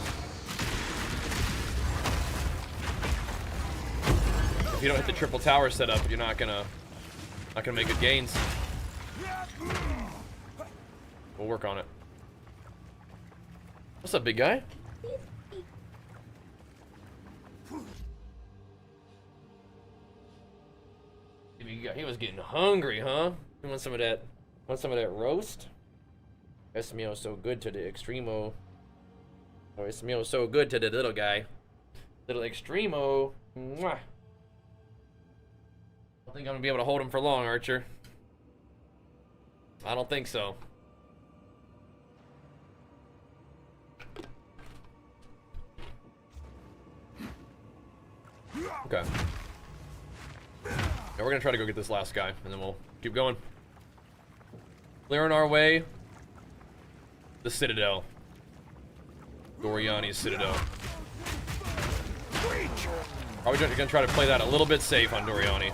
[SPEAKER 1] If you don't hit the triple tower setup, you're not gonna make good gains. We'll work on it. What's up, big guy? He was getting hungry, huh? You want some of that? Want some of that roast? Esmio so good to the extremo. Oh, it smells so good to the little guy. Little Extremo. Mwah. I don't think I'm gonna be able to hold him for long, Archer. I don't think so. Okay. Now we're gonna try to go get this last guy, and then we'll keep going. Clearing our way. The Citadel. Doriani's Citadel. Probably gonna try to play that a little bit safe on Doriani.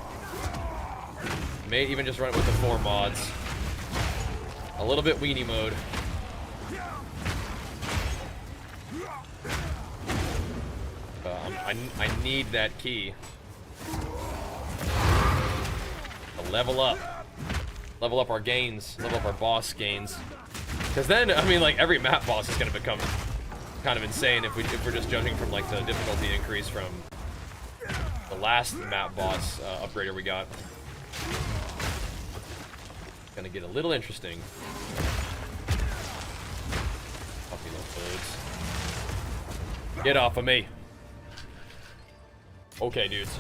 [SPEAKER 1] May even just run it with the 4 mods. A little bit weenie mode. I need that key. To level up. Level up our gains. Level up our boss gains. Because then, I mean, like, every map boss is going to become kind of insane if we're just judging from, like, the difficulty increase from the last map boss upgrader we got. Gonna get a little interesting. Puppy little birds. Get off of me. Okay, dudes.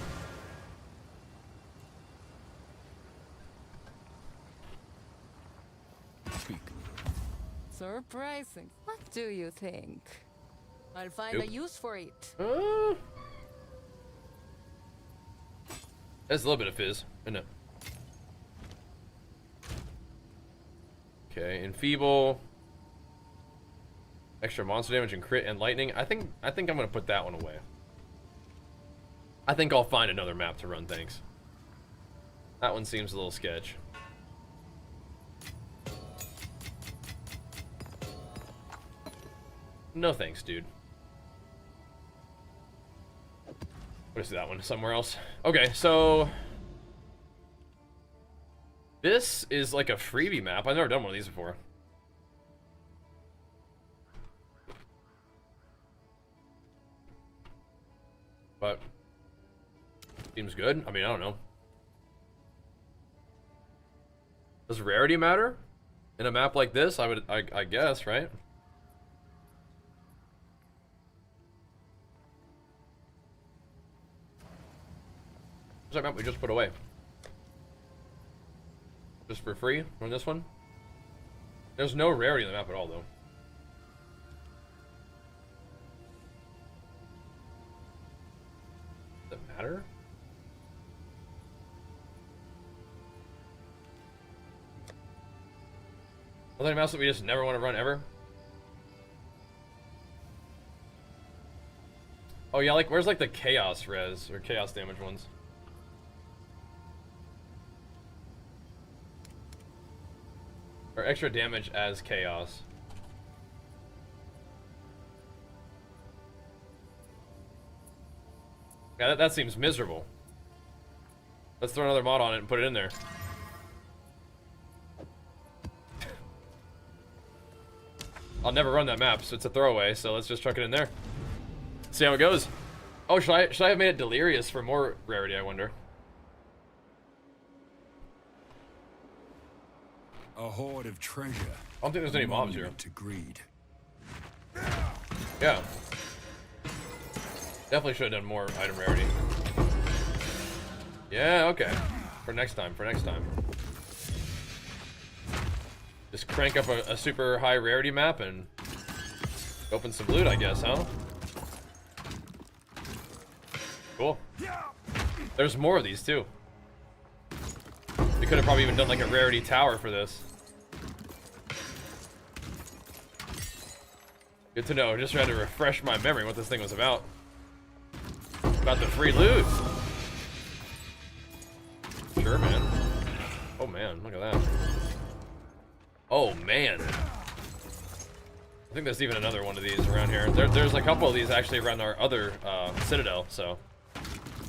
[SPEAKER 4] Speak.
[SPEAKER 6] Surprising. What do you think? I'll find
[SPEAKER 1] Nope.
[SPEAKER 6] a use for it.
[SPEAKER 1] That's a little bit of fizz, isn't it? Okay, enfeeble. Extra monster damage and crit and lightning. I think I'm gonna put that one away. I think I'll find another map to run things. That one seems a little sketch. No thanks, dude. What is that one? Somewhere else? Okay, so this is like a freebie map. I've never done one of these before. But seems good. I mean, I don't know. Does rarity matter in a map like this? I guess, right? What's that map we just put away? Just for free on this one? There's no rarity in the map at all, though. Does it matter? Are there maps that we just never want to run ever? Oh yeah, like where's like the chaos res or chaos damage ones? Or extra damage as chaos. Yeah, that seems miserable. Let's throw another mod on it and put it in there. I'll never run that map, so it's a throwaway, so let's just chuck it in there. See how it goes. Oh, should I have made it delirious for more rarity, I wonder?
[SPEAKER 4] A hoard of treasure.
[SPEAKER 1] I don't think there's any mobs here.
[SPEAKER 4] To greed.
[SPEAKER 1] Yeah. Definitely should have done more item rarity. Yeah, okay. For next time, Just crank up a super high rarity map and open some loot, I guess, huh? Cool. There's more of these, too. We could have probably even done like a rarity tower for this. Good to know. Just tried to refresh my memory what this thing was about. About the free loot. Sure, man. Oh, man. Look at that. Oh, man. I think there's even another one of these around here. There's a couple of these actually around our other Citadel, so.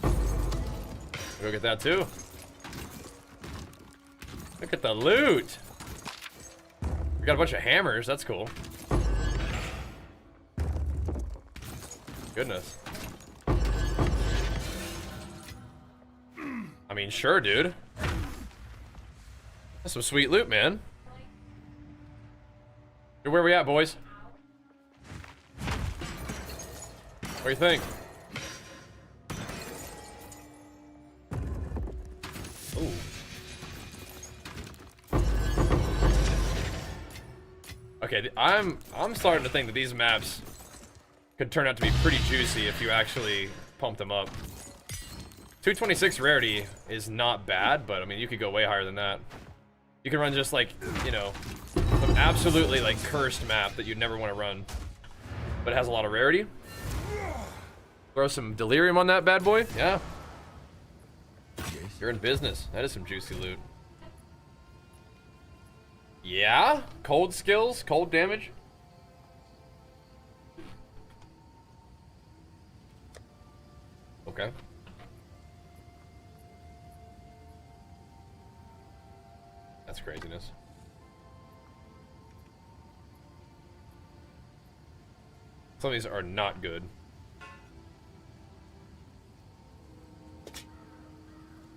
[SPEAKER 1] We'll go get that, too. Look at the loot. We got a bunch of hammers. That's cool. Goodness. I mean, sure, dude. That's some sweet loot, man. Where we at, boys? What do you think? Ooh. Okay, I'm starting to think that these maps could turn out to be pretty juicy if you actually pump them up. 226 rarity is not bad, but I mean, you could go way higher than that. You can run just like, you know, an absolutely like cursed map that you'd never want to run, but it has a lot of rarity. Throw some delirium on that bad boy. Yeah. You're in business. That is some juicy loot. Yeah? Cold skills? Cold damage? Okay. That's craziness. Some of these are not good.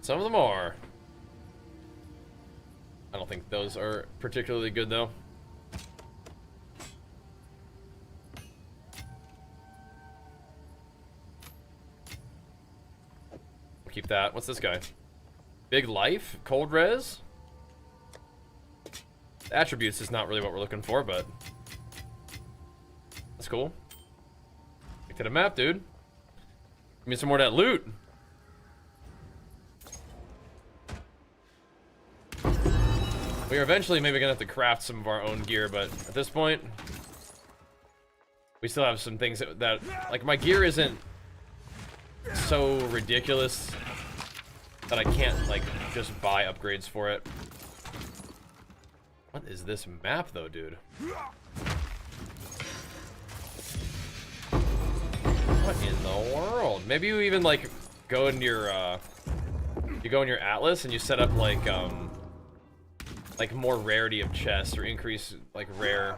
[SPEAKER 1] Some of them are. I don't think those are particularly good, though. We'll keep that. What's this guy? Big life? Cold res? Attributes is not really what we're looking for, but that's cool. Back to the map, dude. Give me some more of that loot. We are eventually maybe gonna have to craft some of our own gear, but at this point, we still have some things that like, my gear isn't so ridiculous that I can't, like, just buy upgrades for it. What is this map, though, dude? What in the world? Maybe you even, like, go in your, you go in your atlas and you set up, like more rarity of chests, or increase, like, rare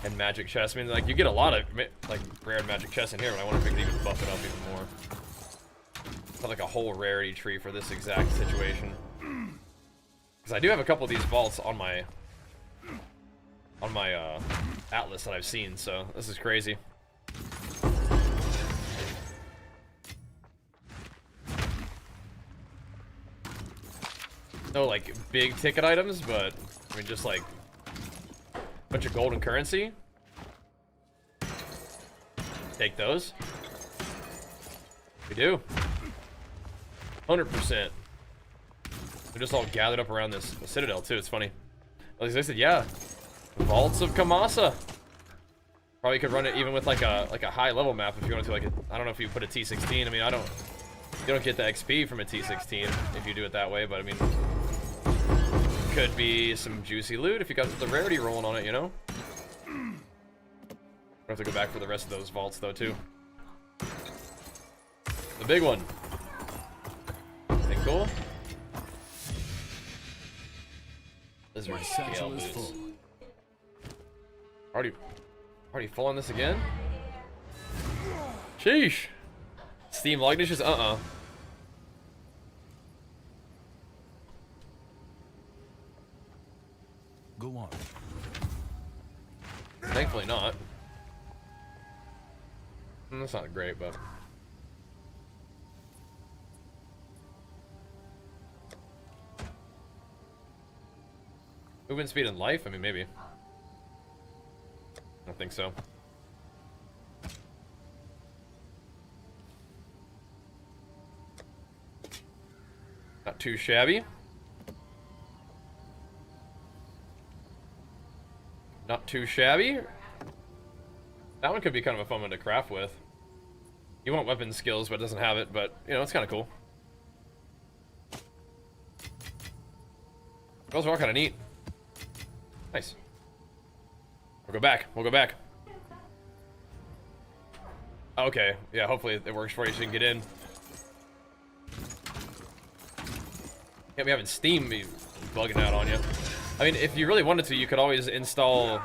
[SPEAKER 1] and magic chests. I mean, like, you get a lot of, like, rare and magic chests in here, but I wonder if we could even buff it up even more. Have, like, a whole rarity tree for this exact situation. Because I do have a couple of these vaults on my atlas that I've seen, so this is crazy. No, like, big ticket items, but I mean, just like a bunch of golden currency. Take those. We do. 100%. They're just all gathered up around this citadel too. It's funny. Like I said, yeah. Vaults of Kamasa. Probably could run it even with like a high level map if you wanted to. Like, I don't know if you put a T16. I mean, you don't get the XP from a T16 if you do it that way, but I mean, could be some juicy loot if you got the rarity rolling on it, you know? We'll have to go back for the rest of those vaults though too. The big one. Think cool? Lizard scale boots. Already full on this again? Sheesh. Steam log dishes?
[SPEAKER 4] Go on.
[SPEAKER 1] Thankfully not. That's not great, but movement speed and life? I mean, maybe. I don't think so. Not too shabby. Not too shabby. That one could be kind of a fun one to craft with. You want weapon skills, but it doesn't have it, but, you know, it's kind of cool. Those are all kind of neat. Nice. We'll go back. We'll go back. Okay. Yeah, hopefully it works for you so you can get in. Can't be having Steam be bugging out on you. I mean, if you really wanted to, you could always install... I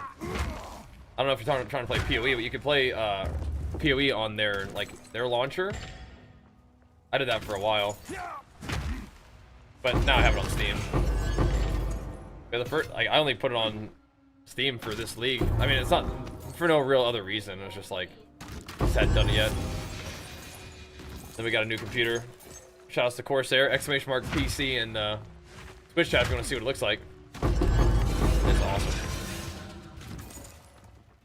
[SPEAKER 1] don't know if you're trying to play PoE, but you could play PoE on their launcher. I did that for a while. But now I have it on Steam. Yeah, I only put it on Steam for this league. I mean, it's not for no real other reason. It's just like, just hadn't done it yet. Then we got a new computer. Shout outs to Corsair, exclamation mark PC, and Twitch chat if you want to see what it looks like. It's awesome.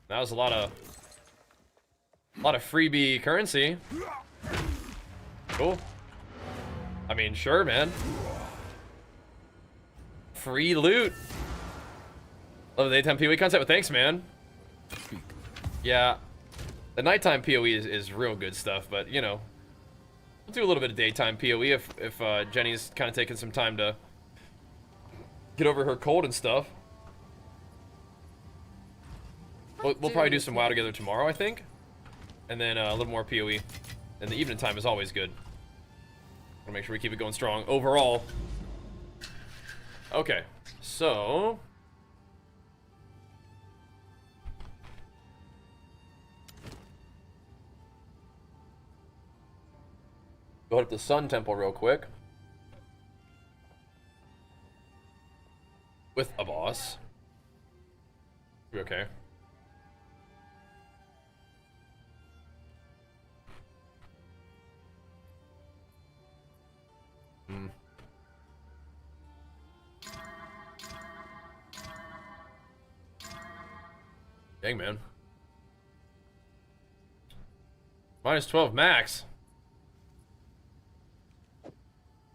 [SPEAKER 1] That was a lot of freebie currency. Cool. I mean, sure, man. Free loot. Love the daytime PoE concept. Well, thanks, man. Yeah, the nighttime PoE is real good stuff, but you know, we'll do a little bit of daytime PoE if Jenny's kind of taking some time to get over her cold and stuff. We'll probably do some WoW together tomorrow, I think, and then a little more PoE. And the evening time is always good. Wanna make sure we keep it going strong overall. Okay, so. Go up to the Sun Temple real quick. With a boss. We okay? Dang, man. Minus 12 max.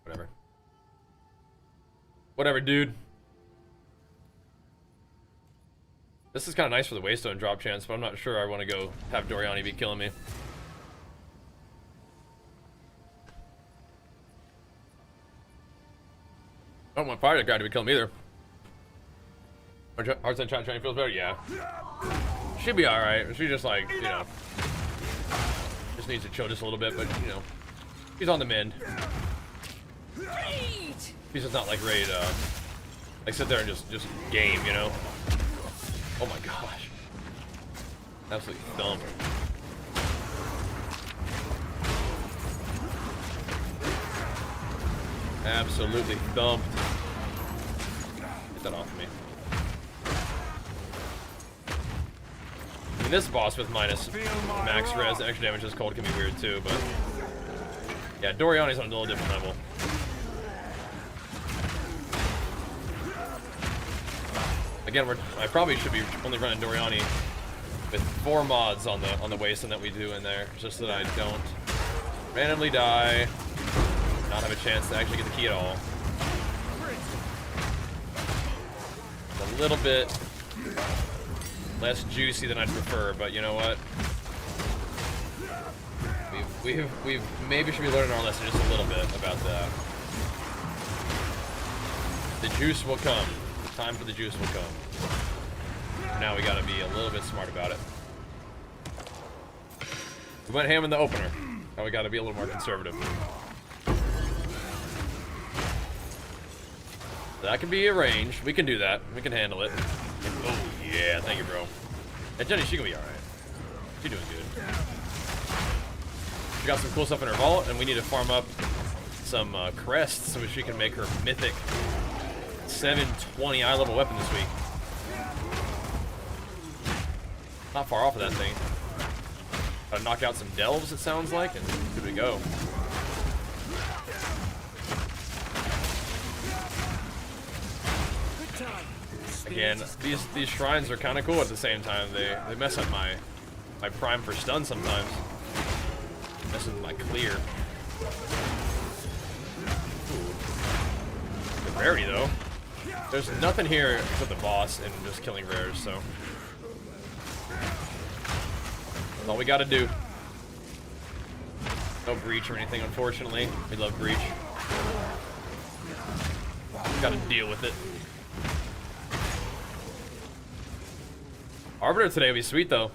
[SPEAKER 1] Whatever. Whatever, dude. This is kind of nice for the Waystone drop chance, but I'm not sure I want to go have Doriani be killing me. I don't want Fire Guy to be killing me either. Hearts and training feels better? Yeah. She'd be alright. She just like, you know, just needs to chill just a little bit, but you know, she's on the mend. She's just not like ready to like sit there and just game, you know. Oh my gosh. Absolutely thumped. Absolutely thumped. Get that off of me. I mean, this boss with minus max res extra damage as cold can be weird too, but yeah, Doriani's on a little different level. Again, I probably should be only running Doriani with 4 mods on the wasteland that we do in there, just so that I don't randomly die, not have a chance to actually get the key at all. It's a little bit less juicy than I'd prefer, but you know what? We've maybe should be learning our lesson just a little bit about that. The juice will come. The time for the juice will come. Now we gotta be a little bit smart about it. We went ham in the opener. Now we gotta be a little more conservative. That can be arranged. We can do that. We can handle it. Oh, yeah. Thank you, bro. And Jenny, she can be alright. She's doing good. She got some cool stuff in her vault, and we need to farm up some crests so she can make her mythic 720 eye level weapon this week. Not far off of that thing. Gotta knock out some delves, it sounds like, and good we go. Again, these shrines are kind of cool at the same time. They mess up my prime for stun sometimes. Mess with my clear. Ooh. The rarity though. There's nothing here with the boss and just killing rares, so that's all we gotta do. No breach or anything, unfortunately. We love breach. Gotta deal with it. Arbiter today would be sweet though.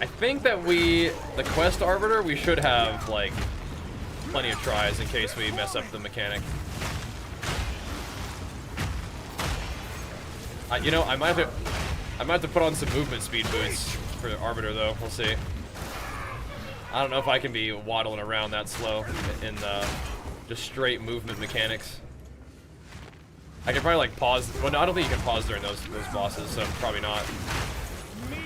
[SPEAKER 1] I think that the quest Arbiter, we should have like plenty of tries in case we mess up the mechanic. You know, I might have to put on some movement speed boots for Arbiter though. We'll see. I don't know if I can be waddling around that slow in just straight movement mechanics. I can probably like pause. Well, no, I don't think you can pause during those bosses, so probably not.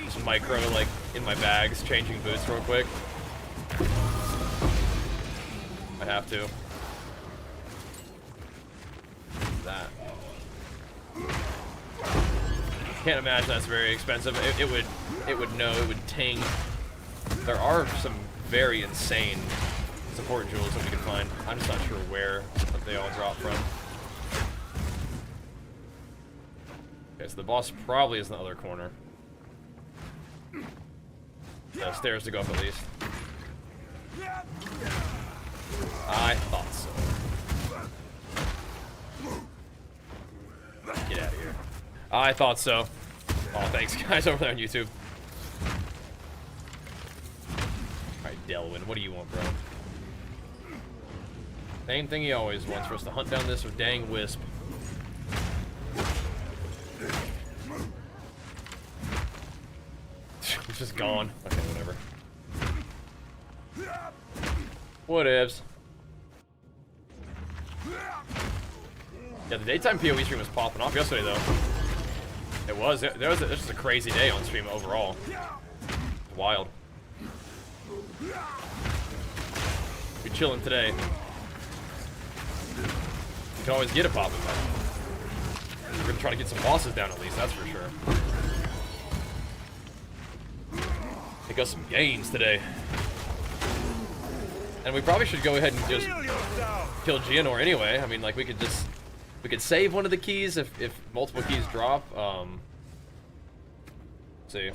[SPEAKER 1] Just micro like in my bags, changing boots real quick. I'd have to. That. Can't imagine that's very expensive. It would ting. There are some very insane support jewels that we can find. I'm just not sure where they all drop from. Okay, so the boss probably is in the other corner. Stairs to go up at least. I thought so. Get out of here. I thought so. Oh, thanks guys over there on YouTube. Alright, Delwyn, what do you want, bro? Same thing he always wants, for us to hunt down this dang wisp. It's just gone. Okay, whatever. Whatevs. Yeah, the daytime PoE stream was popping off yesterday, though. It was. This was a crazy day on stream overall. Wild. Be chilling today. You can always get it popping, though. We're gonna try to get some bosses down at least, that's for sure. Make us some gains today. And we probably should go ahead and just kill Geonor anyway. I mean, like, we could save one of the keys if multiple keys drop. Let's see.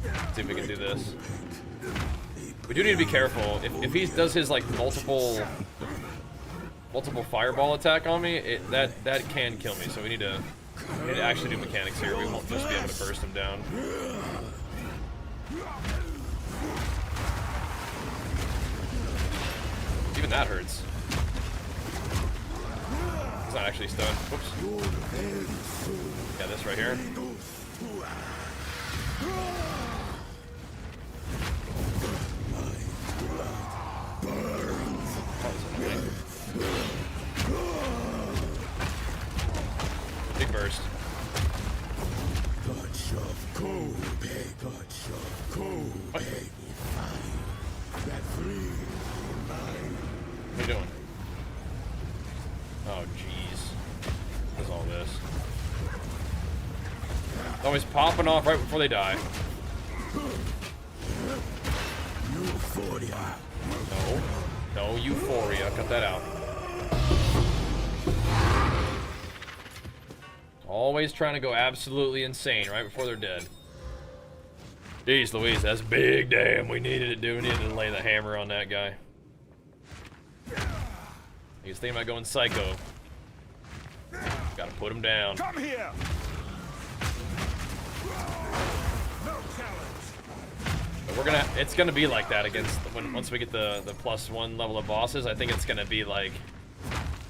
[SPEAKER 1] Let's see if we can do this. We do need to be careful. If he does his like multiple fireball attack on me, that can kill me. So we need to actually do mechanics here. We won't just be able to burst him down. Even that hurts. He's not actually stunned. Whoops. Yeah, this right here. Big burst. What? What are you doing? Oh, jeez. What's all this? It's always popping off right before they die.
[SPEAKER 3] Euphoria.
[SPEAKER 1] No euphoria. Cut that out. Always trying to go absolutely insane right before they're dead. Jeez Louise, that's big damn. We needed it, dude. We needed to lay the hammer on that guy. He's thinking about going psycho. Gotta put him down.
[SPEAKER 3] Come here. No challenge.
[SPEAKER 1] But it's gonna be like that against once we get the +1 level of bosses. I think it's gonna be like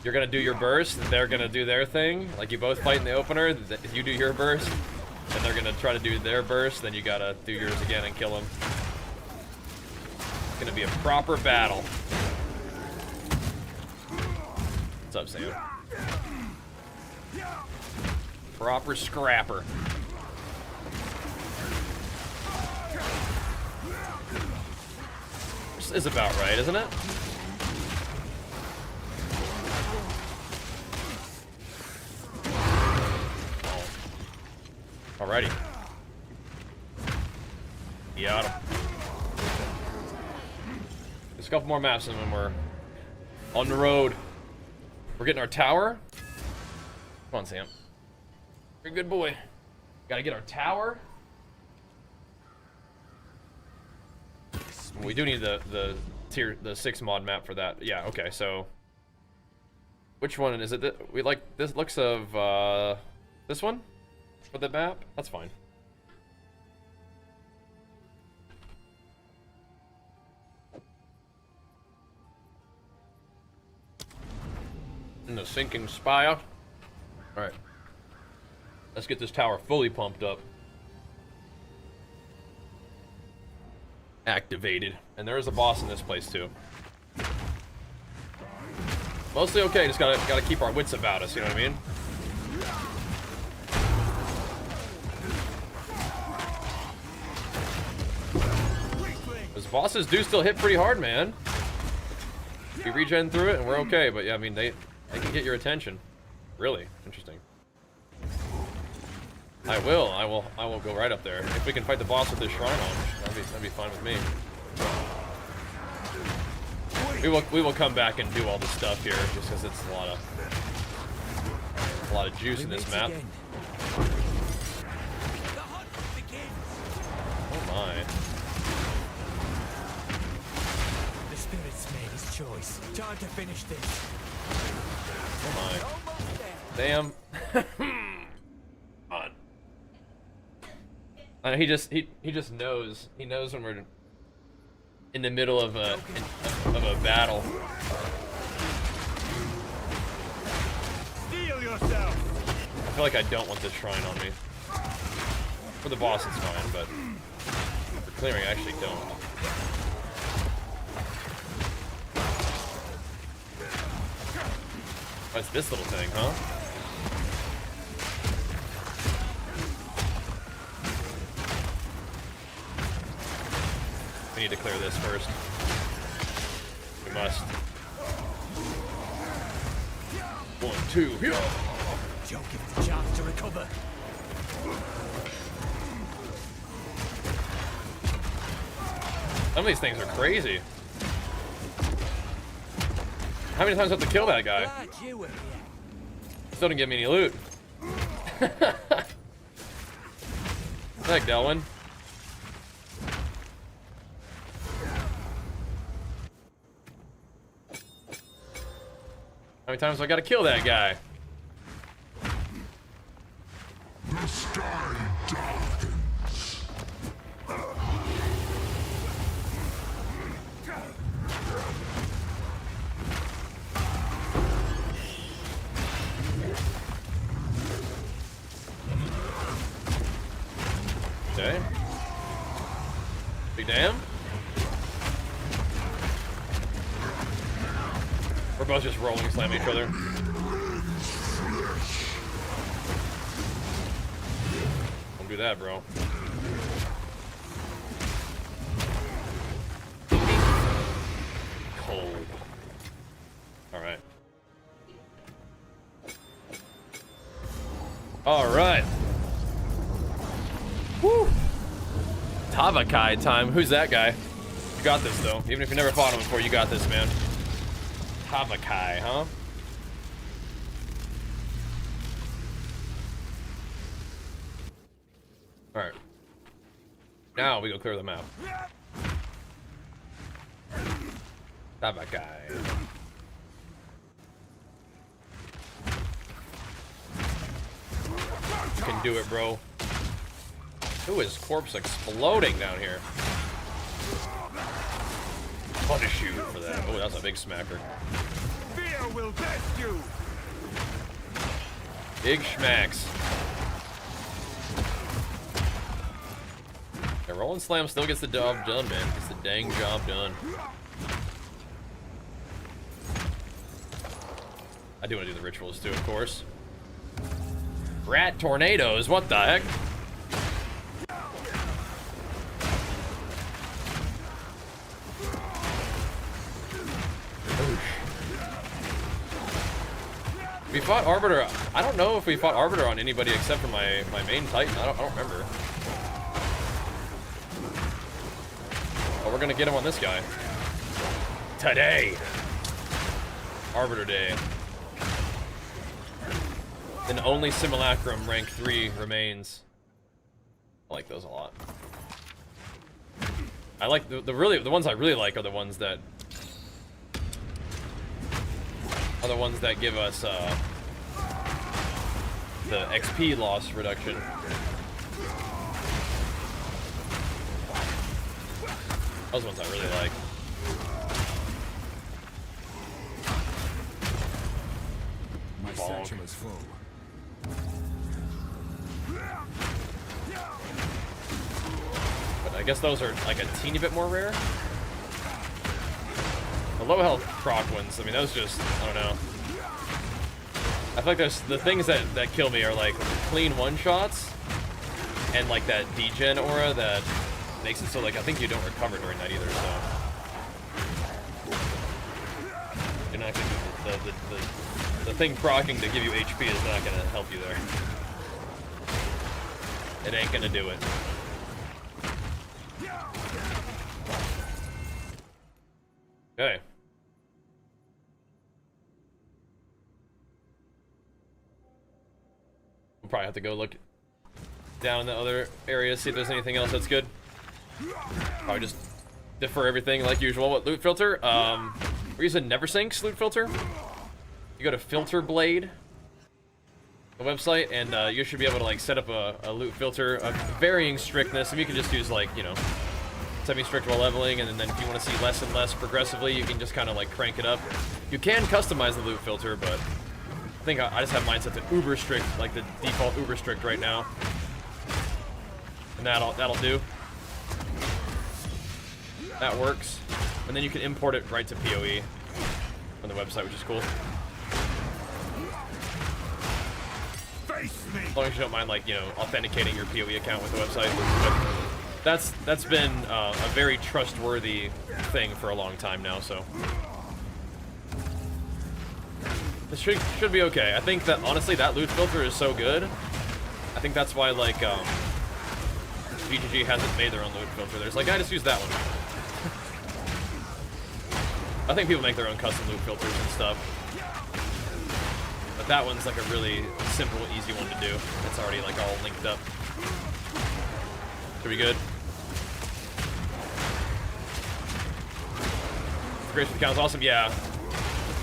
[SPEAKER 1] you're gonna do your burst, they're gonna do their thing. Like you both fight in the opener, you do your burst, and they're gonna try to do their burst. Then you gotta do yours again and kill them. It's gonna be a proper battle. What's up, Sam? Proper scrapper. This is about right, isn't it? Oh. Alrighty. Got him. Just a couple more maps and then we're on the road. We're getting our tower. Come on, Sam. You're a good boy. Gotta get our tower. We do need the 6 mod map for that. Yeah, okay, so which one is it? We like this looks of this one for the map? That's fine. In the sinking spire. Alright. Let's get this tower fully pumped up. Activated. And there is a boss in this place too. Mostly okay, just gotta keep our wits about us, you know what I mean? Those Bosses do still hit pretty hard, man. We regen through it and we're okay, but yeah, I mean, they can get your attention. Really interesting. I will go right up there. If we can fight the boss with this shrine on, that'd be fine with me. We will come back and do all this stuff here, just because it's a lot of juice in this map. Oh my.
[SPEAKER 7] The spirit's made his choice. Time to finish this.
[SPEAKER 1] Oh my. Damn. On. I know he just knows. He knows when we're in the middle of a battle.
[SPEAKER 7] Steel yourself.
[SPEAKER 1] I feel like I don't want this shrine on me. For the boss, it's fine, but for clearing, I actually don't. Oh, it's this little thing, huh? We need to clear this first. We must. 1, 2, here.
[SPEAKER 7] Joe, give it a chance to recover.
[SPEAKER 1] Some of these things are crazy. How many times do I have to kill that guy?
[SPEAKER 7] Glad you were here.
[SPEAKER 1] Still didn't give me any loot. Heck, Delwyn. How many times do I gotta kill that guy?
[SPEAKER 3] The sky darkens.
[SPEAKER 1] Okay. Big damn. We're both just rolling, slamming each other. Don't do that, bro. Cold. Alright. Alright. Woo! Tavakai time. Who's that guy? You got this, though. Even if you never fought him before, you got this, man. Tavakai, huh? Alright. Now we go clear the map. Tavakai. You can do it, bro. Ooh, his corpse exploding down here. Punish you for that. Oh, that's a big smacker.
[SPEAKER 7] Fear will test you.
[SPEAKER 1] Big schmacks. Yeah, Rolling Slam still gets the job done, man. Gets the dang job done. I do want to do the rituals too, of course. Rat tornadoes, what the heck? We fought Arbiter. I don't know if we fought Arbiter on anybody except for my main Titan. I don't remember. Oh, we're gonna get him on this guy. Today. Arbiter Day. And only Simulacrum rank 3 remains. I like those a lot. I like the ones I really like are the ones that give us the XP loss reduction. Those ones I really like.
[SPEAKER 4] My satchel is full.
[SPEAKER 1] But I guess those are like a teeny bit more rare. The low health proc ones, I mean, those just, I don't know. I feel like there's the things that kill me are like clean one-shots and like that degen aura that makes it so like I think you don't recover during that either. So you're not gonna the thing proccing to give you HP is not gonna help you there. It ain't gonna do it. Okay. We'll probably have to go look down in the other areas, see if there's anything else that's good. Probably just defer everything like usual. What, loot filter? We're using Neversink's loot filter. You go to Filter Blade, the website, and you should be able to like set up a loot filter of varying strictness. And you can just use like, you know, semi-strict while leveling, and then if you want to see less and less progressively, you can just kind of like crank it up. You can customize the loot filter, but I think I just have mine set to uber strict, like the default uber strict right now, and that'll do. That works, and then you can import it right to PoE on the website, which is cool. As long as you don't mind, like, you know, authenticating your PoE account with the website. But that's been a very trustworthy thing for a long time now, so this should be okay. I think that honestly that loot filter is so good. I think that's why like GGG hasn't made their own loot filter. There's like, I just use that one. I think people make their own custom loot filters and stuff, but that one's like a really simple, easy one to do. It's already like all linked up. Should be good. Grace with counts, awesome. Yeah,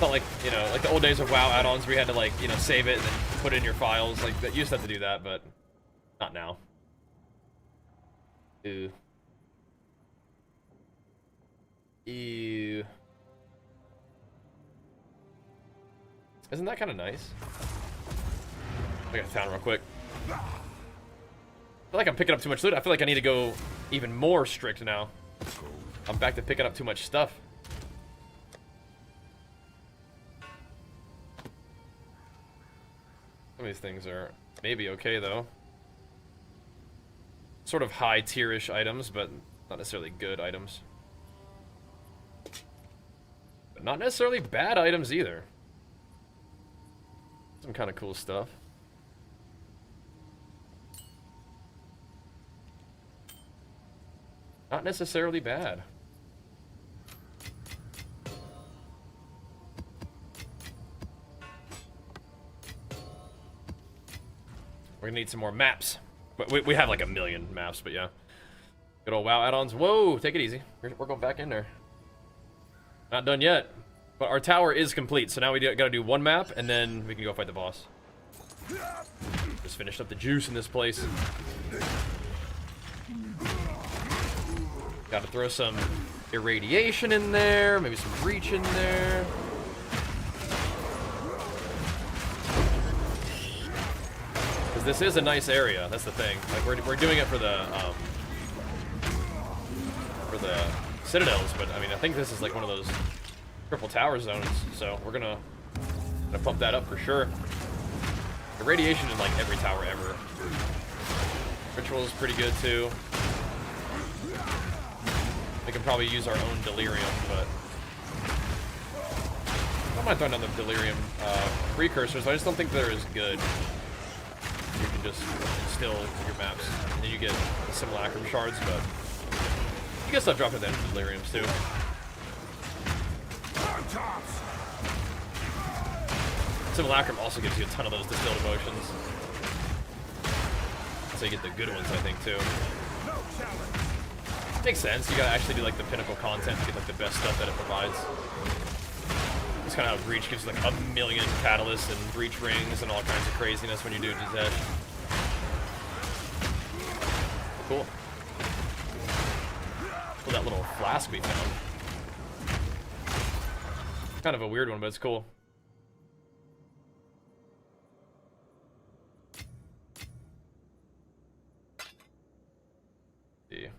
[SPEAKER 1] felt like, you know, like the old days of WoW add-ons where you had to like, you know, save it and then put it in your files. Like that, you used to have to do that, but not now. Ew. Ew. Isn't that kind of nice? I got town real quick. I feel like I'm picking up too much loot. I feel like I need to go even more strict now. I'm back to picking up too much stuff. Some of these things are maybe okay, though. Sort of high tier-ish items, but not necessarily good items. But not necessarily bad items, either. Some kind of cool stuff. Not necessarily bad. We're gonna need some more maps. We have like a million maps, but yeah. Good old WoW add-ons. Whoa, take it easy. We're going back in there. Not done yet. But our tower is complete, so now we gotta do one map, and then we can go fight the boss. Just finished up the juice in this place. Gotta throw some irradiation in there, maybe some breach in there. Because this is a nice area, that's the thing. Like we're doing it for the citadels, but I mean I think this is like one of those triple tower zones, so we're gonna pump that up for sure. Irradiation in like every tower ever. Ritual is pretty good too. We can probably use our own delirium, but I don't mind throwing down the delirium precursors. I just don't think they're as good. You can just instill your maps, and then you get the simulacrum shards, but you get stuff dropped at the end of deliriums too. Simulacrum also gives you a ton of those distilled emotions, so you get the good ones, I think, too. Makes sense. You gotta actually do like the pinnacle content to get like the best stuff that it provides. It's kind of how Breach gives like a million catalysts and Breach rings and all kinds of craziness when you do Disesh. Cool. Well, that little flask we found. Kind of a weird one, but it's cool. See.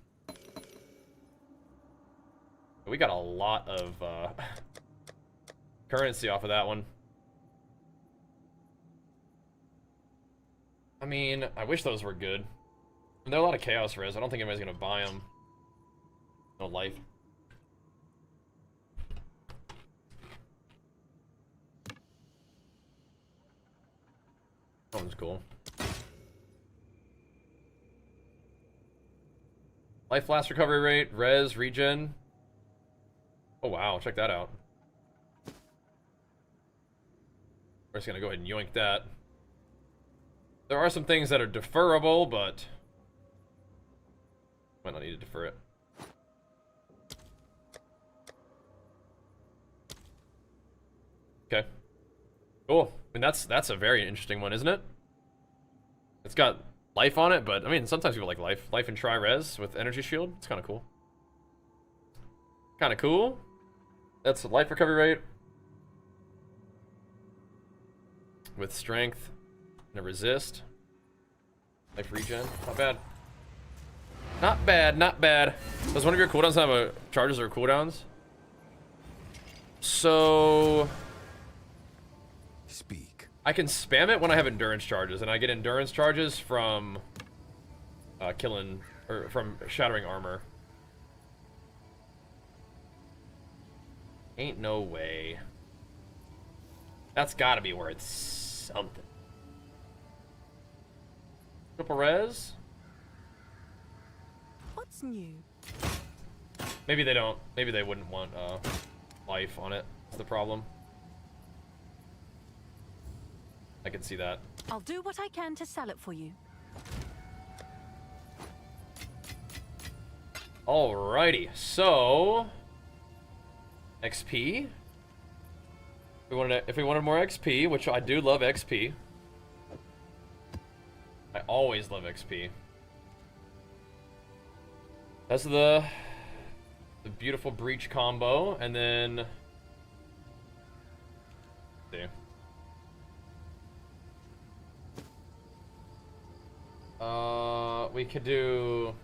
[SPEAKER 1] We got a lot of currency off of that one. I mean, I wish those were good. And there are a lot of chaos res. I don't think anybody's gonna buy them. No life. That one's cool. Life blast recovery rate, res, regen. Oh wow, check that out. We're just gonna go ahead and yoink that. There are some things that are deferrable, but might not need to defer it. Okay. Cool. I mean, that's a very interesting one, isn't it? It's got life on it, but I mean, sometimes people like life. Life and tri-res with energy shield. It's kind of cool. Kind of cool. That's life recovery rate with strength and a resist. Life regen. Not bad. Not bad. Not bad. Does one of your cooldowns have a charges or cooldowns? So
[SPEAKER 4] Speak.
[SPEAKER 1] I can spam it when I have endurance charges, and I get endurance charges from killing or from shattering armor. Ain't no way. That's gotta be worth something. Triple res?
[SPEAKER 2] What's new?
[SPEAKER 1] Maybe they don't. Maybe they wouldn't want life on it. That's the problem. I can see that.
[SPEAKER 2] I'll do what I can to sell it for you.
[SPEAKER 1] Alrighty, so XP. If we wanted more XP, which I do love XP. I always love XP. That's the beautiful breach combo, and then see. We could do,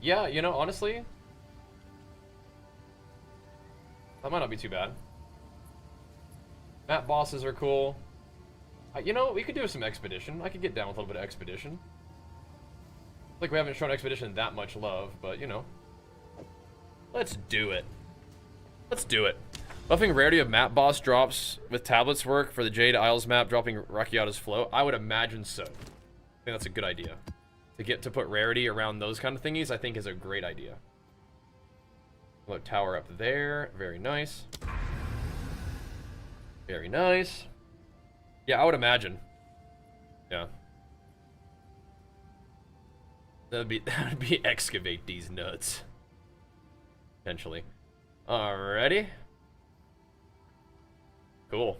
[SPEAKER 1] yeah, you know, honestly, that might not be too bad. Map bosses are cool. You know, we could do some expedition. I could get down with a little bit of expedition. Like, we haven't shown expedition that much love, but you know, let's do it. Let's do it. Buffing rarity of map boss drops with tablets work for the Jade Isles map, dropping Rakiata's flow. I would imagine so. I think that's a good idea. To put rarity around those kind of thingies, I think is a great idea. Look, tower up there. Very nice. Very nice. Yeah, I would imagine. Yeah. That would be excavate these nuts. Potentially. Alrighty. Cool.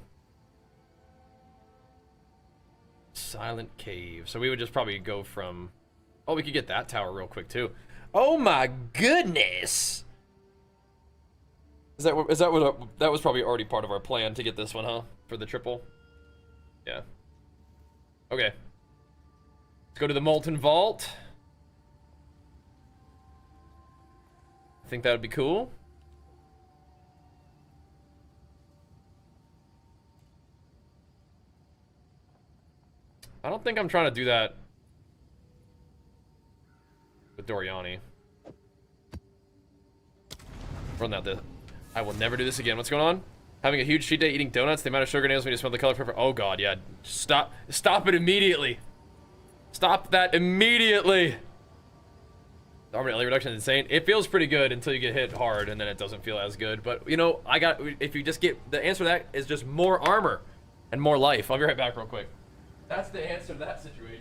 [SPEAKER 1] Silent cave. So we would just probably go from... Oh, we could get that tower real quick too. Oh my goodness! Is that what that was probably already part of our plan to get this one, huh? For the triple. Yeah. Okay. Let's go to the Molten Vault. I think that would be cool. I don't think I'm trying to do that with Doriani. Run that. I will never do this again. What's going on? Having a huge cheat day, eating donuts. The amount of sugar nails me to smell the color pepper. Oh god, yeah. Stop it immediately. Stop that immediately. The armor LA reduction is insane. It feels pretty good until you get hit hard, and then it doesn't feel as good. But you know, if you just get the answer to that is just more armor and more life. I'll be right back real quick. That's the answer to that situation.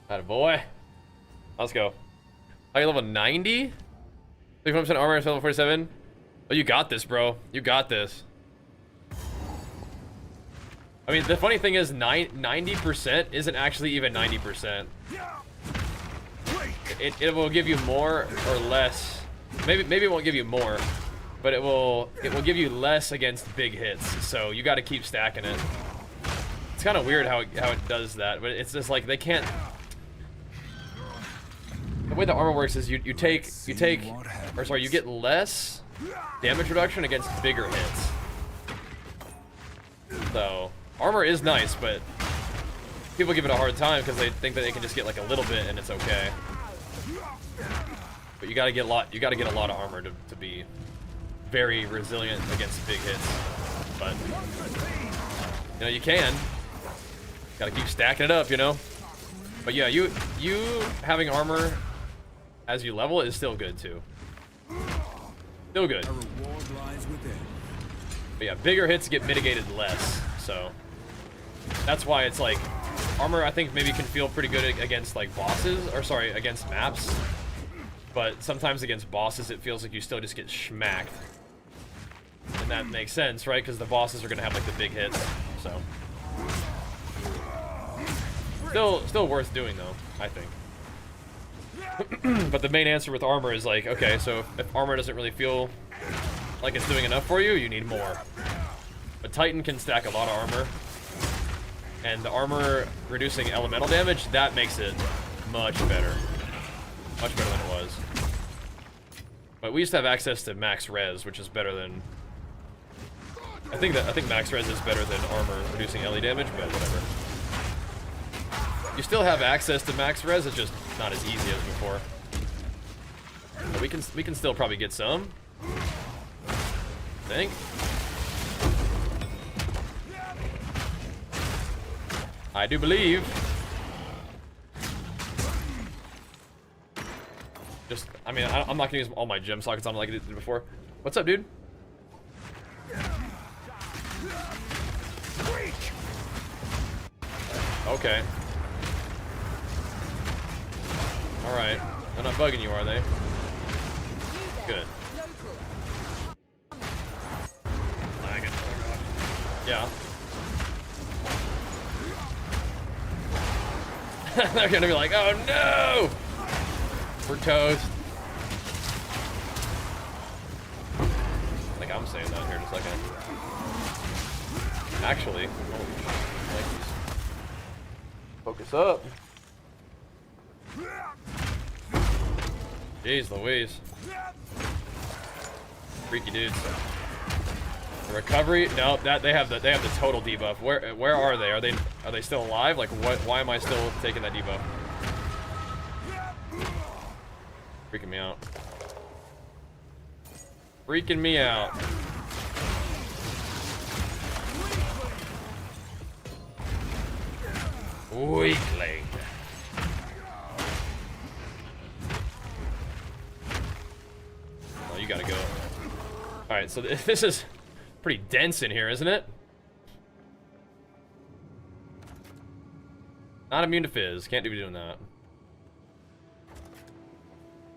[SPEAKER 1] Atta boy. Let's go. Are you level 90? 51% armor, level 47. Oh, you got this, bro. You got this. I mean, the funny thing is, 90% isn't actually even 90%. It will give you more or less. Maybe it won't give you more, but it will give you less against big hits. So you got to keep stacking it. It's kind of weird how it does that, but it's just like they can't. The way the armor works is you get less damage reduction against bigger hits. So armor is nice, but people give it a hard time because they think that they can just get like a little bit and it's okay. But you gotta get a lot. You gotta get a lot of armor to be very resilient against big hits. But you know you can. Gotta keep stacking it up, you know. But yeah, you having armor as you level is still good too. Still good.
[SPEAKER 4] A reward lies within.
[SPEAKER 1] But yeah, bigger hits get mitigated less, so that's why it's like armor. I think maybe can feel pretty good against like bosses, or sorry, against maps. But sometimes against bosses, it feels like you still just get schmacked, and that makes sense, right? Because the bosses are gonna have like the big hits, so still worth doing though, I think. But the main answer with armor is like, okay, so if armor doesn't really feel like it's doing enough for you, you need more. But Titan can stack a lot of armor, and the armor reducing elemental damage, that makes it much better. Much better than it was. But we used to have access to max res, which is better than. I think max res is better than armor reducing LE damage, but whatever. You still have access to max res, it's just not as easy as before. But we can still probably get some. I think. I do believe. Just, I mean, I'm not gonna use all my gem sockets on like I did before. What's up, dude? Okay. Alright. They're not bugging you, are they? Good. Yeah. They're gonna be like, oh no! We're toast. I think I'm saying that here in a second. Actually, holy shit, like these. Focus up. Jeez Louise. Freaky dudes. The recovery? No, that they have the total debuff. Where are they? Are they still alive? Like why am I still taking that debuff? Freaking me out. Freaking me out. Weakling. Oh, you gotta go. Alright, so this is pretty dense in here, isn't it? Not immune to fizz. Can't be doing that.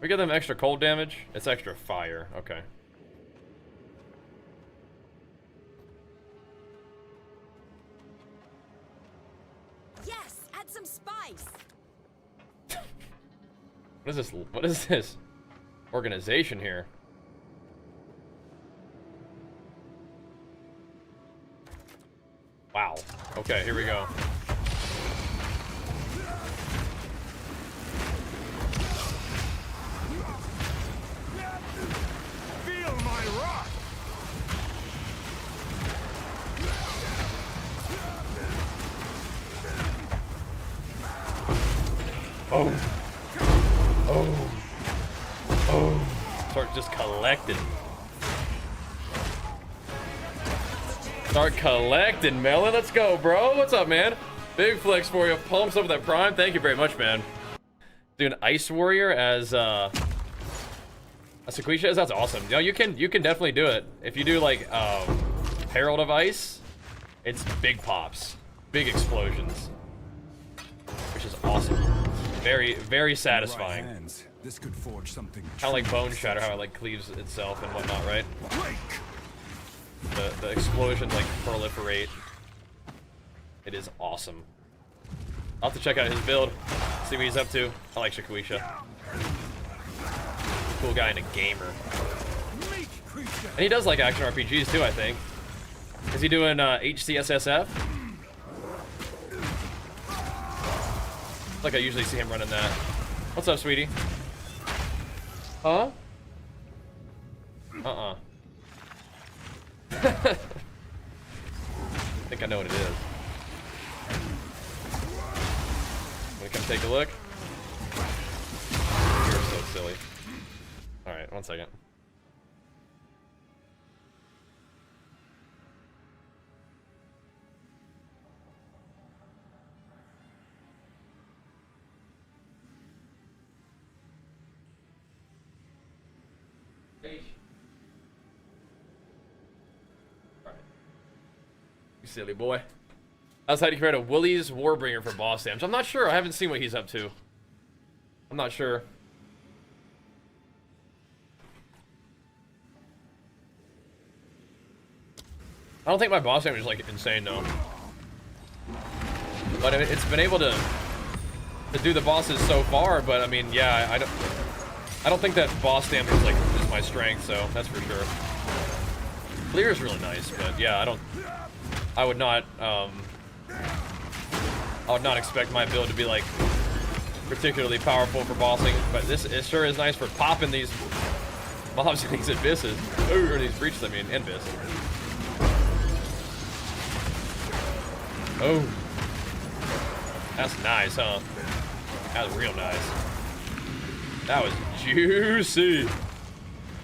[SPEAKER 1] We get them extra cold damage. It's extra fire. Okay.
[SPEAKER 5] Yes, add some spice.
[SPEAKER 1] What is this? What is this organization here? Wow. Okay, here we go.
[SPEAKER 3] Feel my wrath!
[SPEAKER 1] Oh. Oh. Oh. Start just collecting. Start collecting, Melon. Let's go, bro. What's up, man? Big flex for you. Pumps over that prime. Thank you very much, man. Doing Ice Warrior as a Sequisha, that's awesome. You know, you can definitely do it. If you do like Herald of Ice, it's big pops, big explosions, which is awesome. Very, very
[SPEAKER 4] Right
[SPEAKER 1] satisfying.
[SPEAKER 4] hands, this could forge something.
[SPEAKER 1] Kind of like Bone Shatter, how it like cleaves itself and whatnot, right? The explosions like proliferate. It is awesome. I'll have to check out his build, see what he's up to. I like Shikuisha. Cool guy and a gamer. And he does like action RPGs too, I think. Is he doing HCSSF? Like I usually see him running that. What's up, sweetie? Huh? I think I know what it is. Wanna come take a look? You're so silly. Alright, 1 second. You silly boy. That's how you create a Willie's Warbringer for boss damage. I'm not sure. I haven't seen what he's up to. I'm not sure. I don't think my boss damage is like insane though. But I mean, it's been able to do the bosses so far. But I mean, yeah, I don't think that boss damage like is my strength. So that's for sure. Clear is really nice, but yeah, I would not expect my build to be like particularly powerful for bossing, but it sure is nice for popping these mobs in these abysses, or these breaches. I mean, abyss. Oh, that's nice, huh? That was real nice. That was juicy.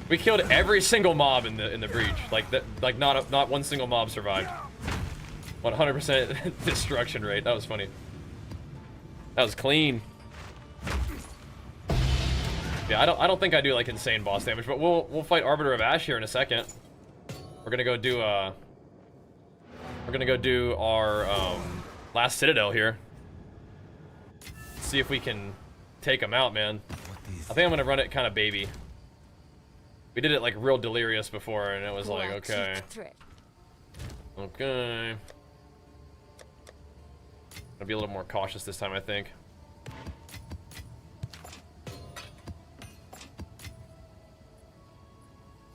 [SPEAKER 1] We killed every single mob in the breach. Like not one single mob survived. 100% destruction rate. That was funny. That was clean. Yeah, I don't think I do like insane boss damage, but we'll fight Arbiter of Ash here in a second. We're gonna go do our last Citadel here. See if we can take him out, man. I think I'm gonna run it kind of baby. We did it like real delirious before, and it was like, okay. Okay. I'll be a little more cautious this time, I think.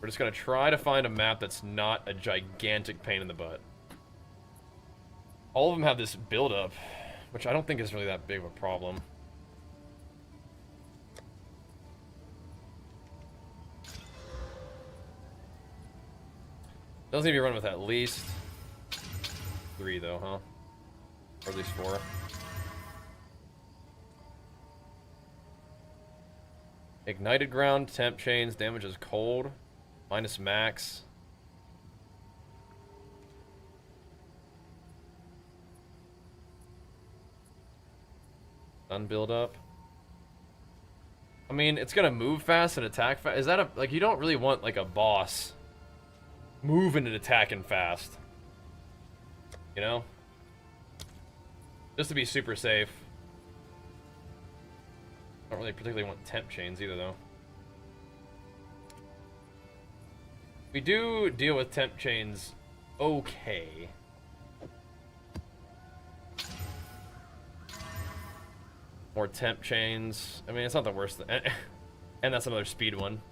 [SPEAKER 1] We're just gonna try to find a map that's not a gigantic pain in the butt. All of them have this build-up, which I don't think is really that big of a problem. Doesn't even run with at least 3 though, huh? Or at least 4. Ignited ground, temp chains, damages cold, minus max. Stun build up. I mean, it's gonna move fast and attack fast. Is that a, like, you don't really want like a boss moving and attacking fast, you know? Just to be super safe. Don't really particularly want temp chains either, though. We do deal with temp chains okay. More temp chains. I mean, it's not the worst thing. And that's another speed one.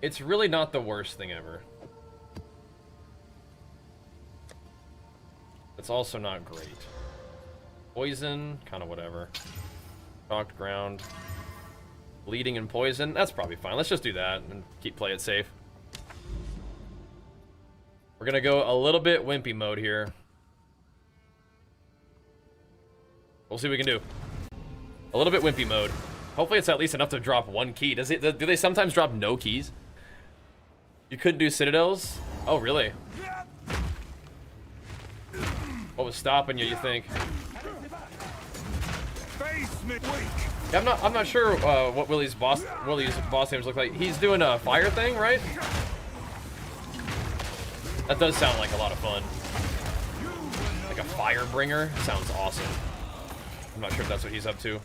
[SPEAKER 1] It's really not the worst thing ever. It's also not great. Poison, kind of whatever. Shocked ground. Bleeding and poison, that's probably fine. Let's just do that and play it safe. We're gonna go a little bit wimpy mode here. We'll see what we can do. A little bit wimpy mode. Hopefully it's at least enough to drop 1 key. Do they sometimes drop no keys? You couldn't do citadels? Oh, really? What was stopping you, you think? Yeah, I'm not sure what Willie's boss names look like. He's doing a fire thing, right? That does sound like a lot of fun. Like a Firebringer sounds awesome. I'm not sure if that's what he's up to.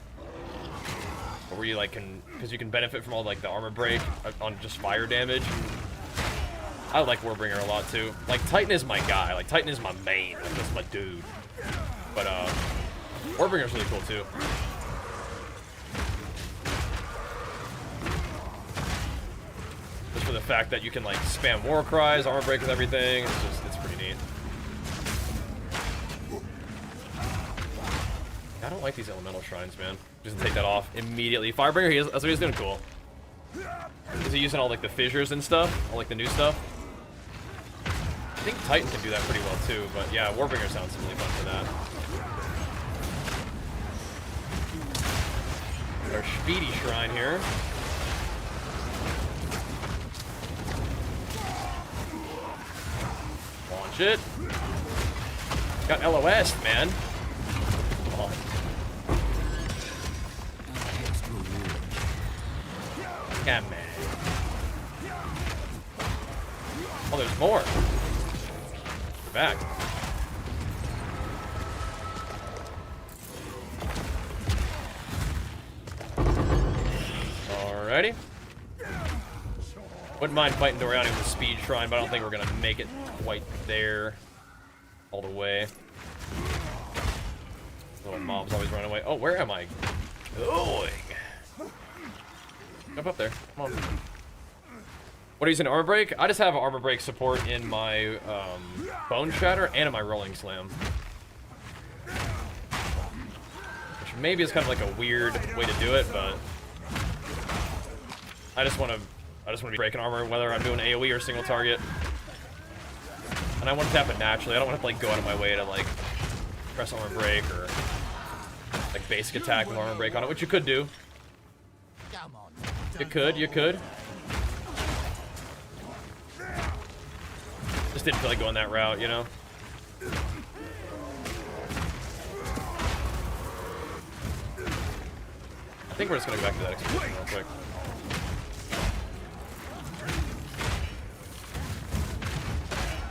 [SPEAKER 1] Or where you like can, because you can benefit from all like the armor break on just fire damage. I like Warbringer a lot too. Like Titan is my guy. Like Titan is my main. Like, that's my dude. But Warbringer's really cool too. Just for the fact that you can like spam war cries, armor break with everything. It's pretty neat. I don't like these elemental shrines, man. Just take that off immediately. Firebringer, that's what he's doing cool. Is he using all like the fissures and stuff? All like the new stuff? I think Titan can do that pretty well too, but yeah, Warbringer sounds really fun for that. Our speedy shrine here. Launch it. Got LOS, man. Come on. Yeah, man. Oh, there's more. We're back. Alrighty. Wouldn't mind fighting Doriani with a speed shrine, but I don't think we're gonna make it quite there all the way. Little mobs always run away. Oh, where am I going? Jump up there. Come on. What are you using, armor break? I just have armor break support in my bone shatter and in my rolling slam. Which maybe is kind of like a weird way to do it, but I just want to be breaking armor whether I'm doing AoE or single target. And I want to tap it naturally. I don't want to like go out of my way to like press armor break or like basic attack with armor break on it, which you could do. You could. Just didn't feel like going that route, you know? I think we're just gonna go back to that execution real quick.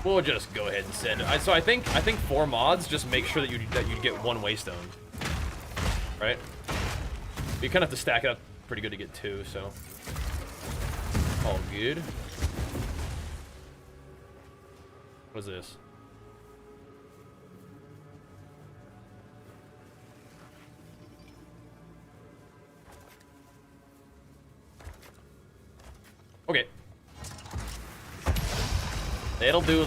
[SPEAKER 1] We'll just go ahead and send it. So I think 4 mods just make sure that you get 1 waystone. Right? You kind of have to stack it up pretty good to get 2, so all good. What is this? Okay. That'll do.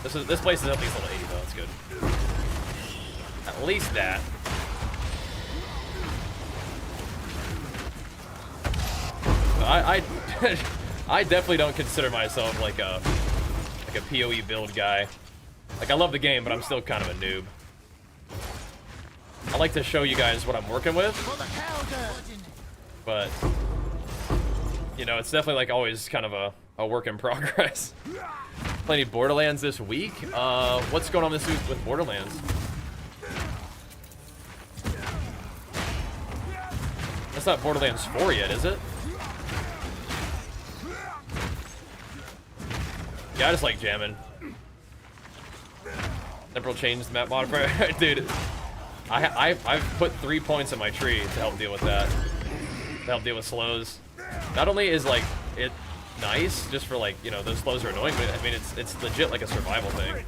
[SPEAKER 1] This place is at least level 80 though. That's good. At least that. I definitely don't consider myself like a PoE build guy. Like I love the game, but I'm still kind of a noob. I like to show you guys what I'm working with, but you know, it's definitely like always kind of a work in progress. Playing Borderlands this week. What's going on this week with Borderlands? That's not Borderlands 4 yet, is it? Yeah, I just like jamming. Temporal change the map modifier. Dude, I've put 3 points in my tree to help deal with that. To help deal with slows. Not only is like it nice just for like, you know, those slows are annoying, but I mean it's legit like a survival thing.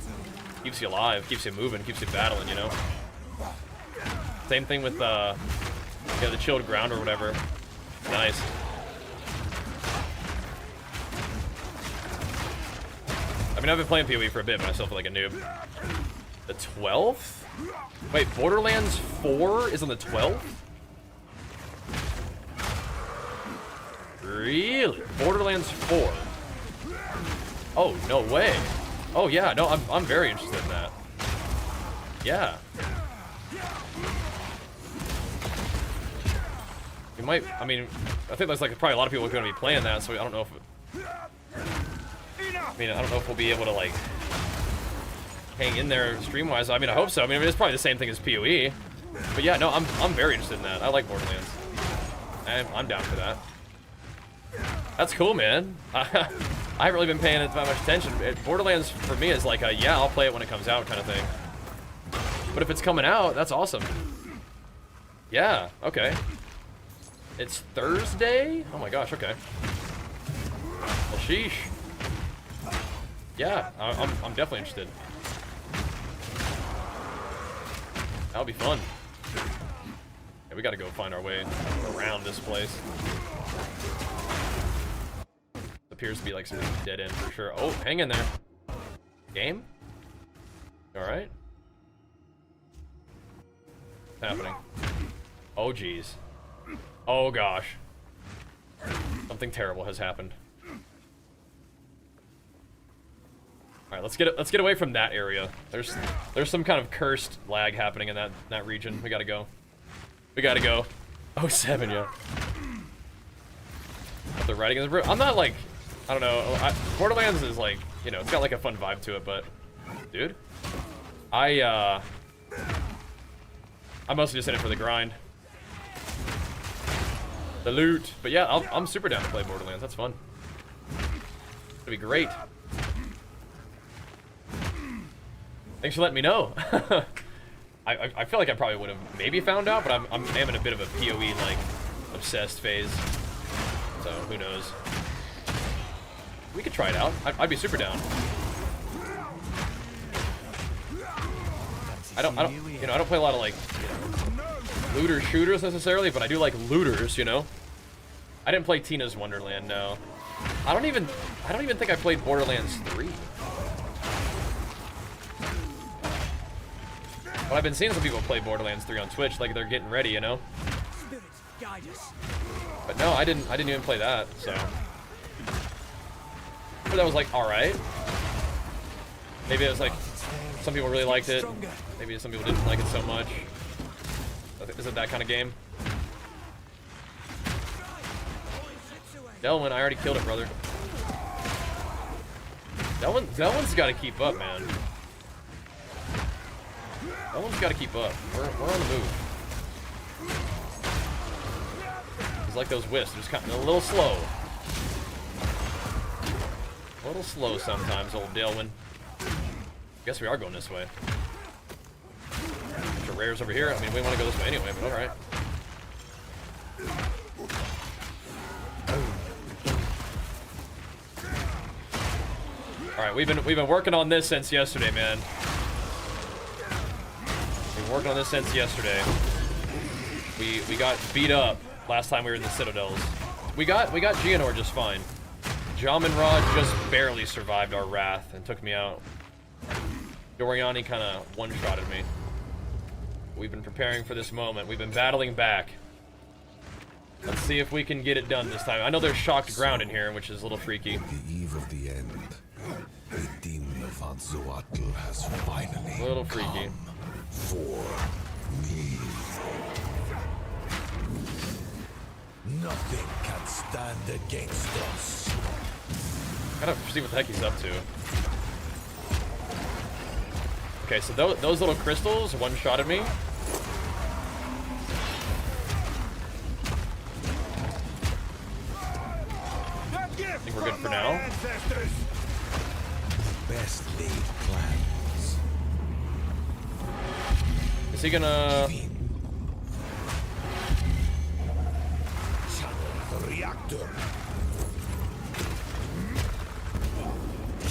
[SPEAKER 1] Keeps you alive, keeps you moving, keeps you battling, you know. Same thing with yeah, the chilled ground or whatever. Nice. I mean, I've been playing PoE for a bit, but I still feel like a noob. The 12th? Wait, Borderlands 4 is on the 12th? Really? Borderlands 4? Oh, no way. Oh, yeah, no, I'm very interested in that. Yeah. You might, I mean, I think there's like probably a lot of people are going to be playing that, so I don't know if I don't know if we'll be able to like hang in there stream-wise. I mean, I hope so. I mean, it's probably the same thing as PoE. But yeah, no, I'm very interested in that. I like Borderlands. I'm down for that. That's cool, man. I haven't really been paying it that much attention. Borderlands for me is like a yeah, I'll play it when it comes out kind of thing. But if it's coming out, that's awesome. Yeah, okay. It's Thursday? Oh my gosh, okay. Well, sheesh. Yeah, I'm definitely interested. That'll be fun. Yeah, we gotta go find our way around this place. Appears to be like some dead end for sure. Oh, hang in there. Game? Alright. What's happening? Oh, geez. Oh, gosh. Something terrible has happened. Alright, let's get away from that area. There's some kind of cursed lag happening in that region. We gotta go. We gotta go. Oh, 7, yeah. The writing is I'm not like, I don't know. Borderlands is like, you know, it's got like a fun vibe to it, but dude, I'm mostly just in it for the grind, the loot. But yeah, I'm super down to play Borderlands. That's fun. It'll be great. Thanks for letting me know. I feel like I probably would have maybe found out, but I'm in a bit of a PoE like obsessed phase, so who knows. We could try it out. I'd be super down. I don't play a lot of like, you know, looter shooters necessarily, but I do like looters, you know. I didn't play Tina's Wonderland, no. I don't even think I played Borderlands 3. But I've been seeing some people play Borderlands 3 on Twitch, like they're getting ready, you know. But no, I didn't even play that, so. But that was like alright. Maybe it was like some people really liked it. Maybe some people didn't like it so much. Is it that kind of game? Delwyn, I already killed it, brother. Delwyn's got to keep up, man. Delwyn's got to keep up. We're on the move. He's like those wisps, just kind of a little slow. A little slow sometimes, old Delwyn. Guess we are going this way. Bunch of rares over here. I mean, we want to go this way anyway, but all right. All right, we've been working on this since yesterday, man. We've been working on this since yesterday. We got beat up last time we were in the Citadels. We got Geonor just fine. Jamin Rod just barely survived our wrath and took me out. Doriani kind of one-shotted me. We've been preparing for this moment. We've been battling back. Let's see if we can get it done this time. I know there's shocked ground in here, which is a little freaky.
[SPEAKER 3] The eve of the end. The demon of Anzoatl has finally
[SPEAKER 1] A little freaky.
[SPEAKER 3] come for me. Nothing can stand against us.
[SPEAKER 1] Gotta see what the heck he's up to. Okay, so those little crystals one-shotted me. I think we're good for now.
[SPEAKER 3] Best laid plans.
[SPEAKER 1] Is he gonna...
[SPEAKER 3] Channel the reactor.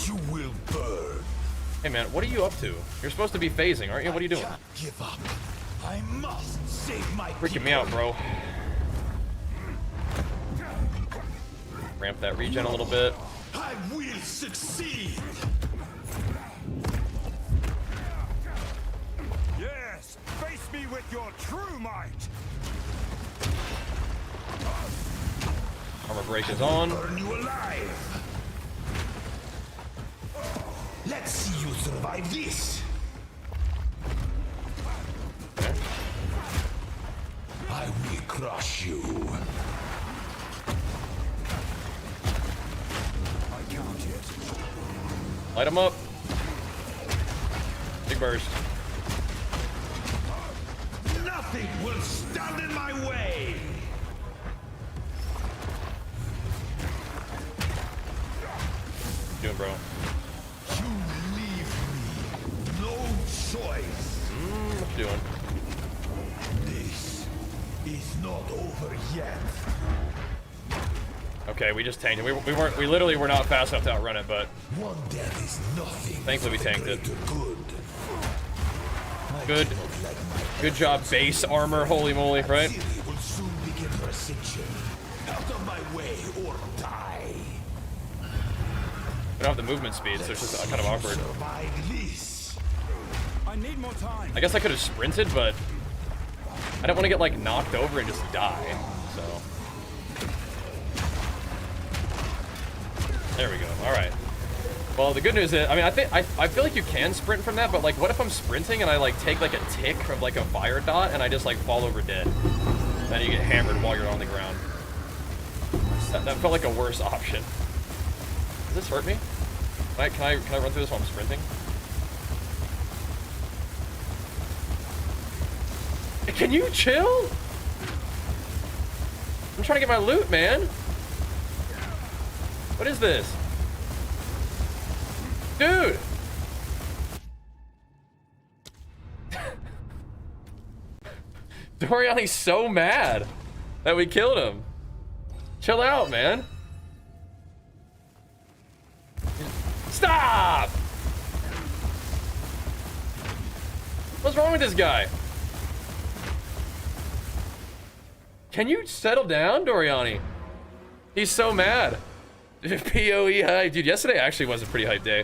[SPEAKER 3] You will burn.
[SPEAKER 1] Hey man, what are you up to? You're supposed to be phasing, aren't you? What are you doing?
[SPEAKER 3] Can't give up. I must save my
[SPEAKER 1] Freaking me out, bro. Ramp that regen a little bit.
[SPEAKER 3] I will succeed.
[SPEAKER 7] Yes, face me with your true might.
[SPEAKER 1] Armor break is on.
[SPEAKER 3] Burn you alive. Let's see you survive this.
[SPEAKER 1] Okay.
[SPEAKER 3] I will crush you.
[SPEAKER 7] I can't yet.
[SPEAKER 1] Light him up. Big burst.
[SPEAKER 3] Nothing will stand in my way.
[SPEAKER 1] Doing, bro.
[SPEAKER 3] You leave me no choice.
[SPEAKER 1] What you doing?
[SPEAKER 3] This is not over yet.
[SPEAKER 1] Okay, we just tanked it. We literally were not fast enough to outrun it, but
[SPEAKER 3] One death is nothing.
[SPEAKER 1] thankfully we
[SPEAKER 3] for the
[SPEAKER 1] tanked it.
[SPEAKER 3] greater good. I
[SPEAKER 1] Good.
[SPEAKER 3] cannot let my
[SPEAKER 1] Good job, base armor. Holy moly, right?
[SPEAKER 3] City will soon begin her ascension. Out of my way or die.
[SPEAKER 1] We don't have the movement speed, so it's just kind of awkward.
[SPEAKER 3] Survive this.
[SPEAKER 7] I need more time.
[SPEAKER 1] I guess I could have sprinted, but I don't want to get like knocked over and just die. So there we go. All right. Well, the good news is, I mean, I feel like you can sprint from that, but like, what if I'm sprinting and I like take like a tick of like a fire dot and I just like fall over dead? Then you get hammered while you're on the ground. That felt like a worse option. Does this hurt me? Can I run through this while I'm sprinting? Can you chill? I'm trying to get my loot, man. What is this? Dude! Doriani's so mad that we killed him. Chill out, man. Stop! What's wrong with this guy? Can you settle down, Doriani? He's so mad. PoE hype. Dude, yesterday actually was a pretty hype day.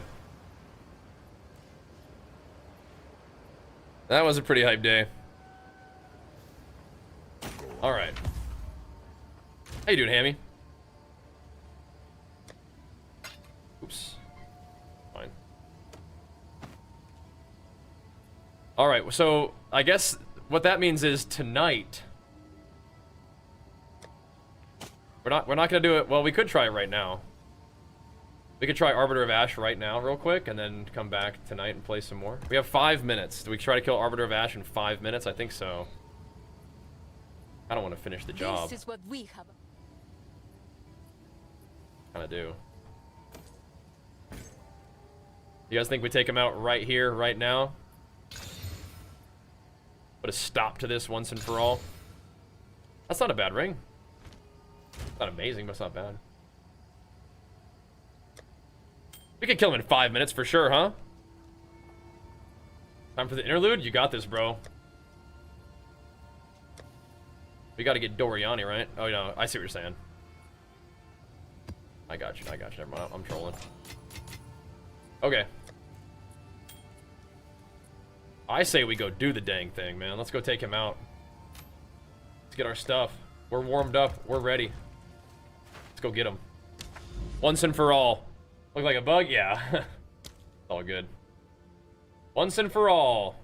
[SPEAKER 1] That was a pretty hype day. Alright. How you doing, Hammy? Oops. Fine. Alright, so I guess what that means is tonight. We're not gonna do it. Well, we could try it right now. We could try Arbiter of Ash right now real quick and then come back tonight and play some more. We have 5 minutes. Do we try to kill Arbiter of Ash in 5 minutes? I think so. I don't want to finish the job.
[SPEAKER 6] This is what we have.
[SPEAKER 1] Kinda do. You guys think we take him out right here, right now? Put a stop to this once and for all. That's not a bad ring. It's not amazing, but it's not bad. We could kill him in 5 minutes for sure, huh? Time for the interlude? You got this, bro. We gotta get Doriani, right? Oh, no, I see what you're saying. I got you, never mind, I'm trolling. Okay. I say we go do the dang thing, man. Let's go take him out. Let's get our stuff. We're warmed up, we're ready. Let's go get him. Once and for all. Look like a bug? Yeah. It's all good. Once and for all.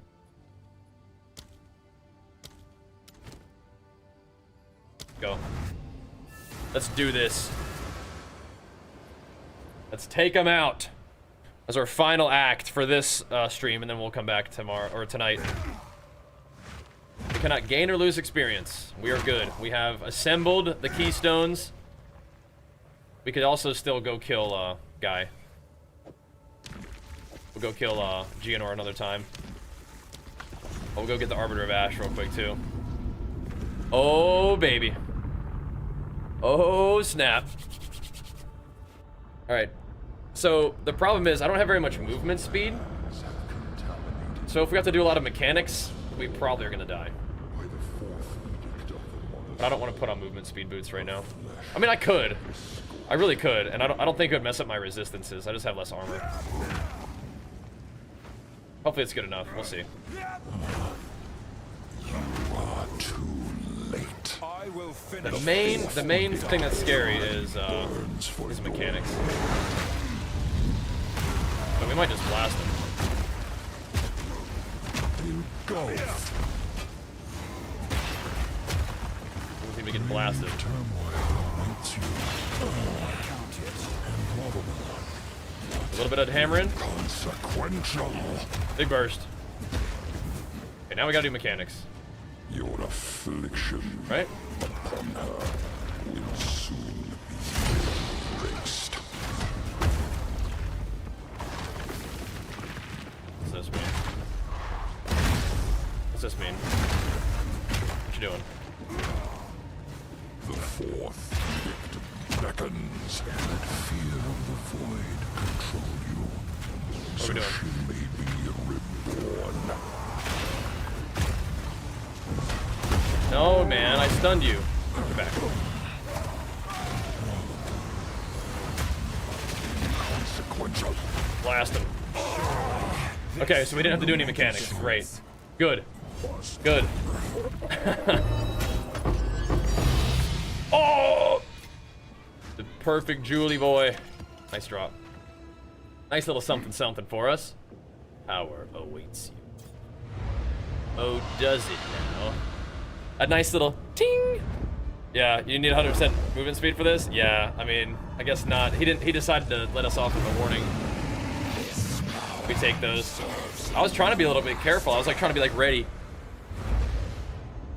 [SPEAKER 1] Go. Let's do this. Let's take him out. As our final act for this stream, and then we'll come back tomorrow or tonight. We cannot gain or lose experience. We are good. We have assembled the keystones. We could also still go kill Guy. We'll go kill Geonor another time. We'll go get the Arbiter of Ash real quick too. Oh baby. Oh snap. Alright. So the problem is I don't have very much movement speed. So if we have to do a lot of mechanics, we probably are gonna die. But I don't want to put on movement speed boots right now. I mean I could. I really could, and I don't think it would mess up my resistances. I just have less armor. Hopefully it's good enough. We'll see.
[SPEAKER 3] You are too late.
[SPEAKER 7] I will finish.
[SPEAKER 1] The main thing that's scary is mechanics. But we might just blast him.
[SPEAKER 3] You go.
[SPEAKER 1] We seem to get blasted. A little bit of hammering.
[SPEAKER 3] Consequential.
[SPEAKER 1] Big burst. Okay, now we gotta do mechanics.
[SPEAKER 3] Your affliction
[SPEAKER 1] Right?
[SPEAKER 3] upon her will soon be erased.
[SPEAKER 1] you doing?
[SPEAKER 3] The fourth victim beckons. Let fear of the void control you.
[SPEAKER 1] What are we doing?
[SPEAKER 3] You may be reborn.
[SPEAKER 1] No, man, I stunned you. Get back.
[SPEAKER 3] Consequential.
[SPEAKER 1] Blast him. Okay, so we didn't have to do any mechanics. Great. Good. Good. Oh! The perfect Julie boy. Nice drop. Nice little something something for us. Power awaits you. Oh, does it now? A nice little ting. Yeah, you need 100% movement speed for this? Yeah, I mean, I guess not. He decided to let us off with a warning. We take those. I was trying to be a little bit careful. I was like trying to be like ready.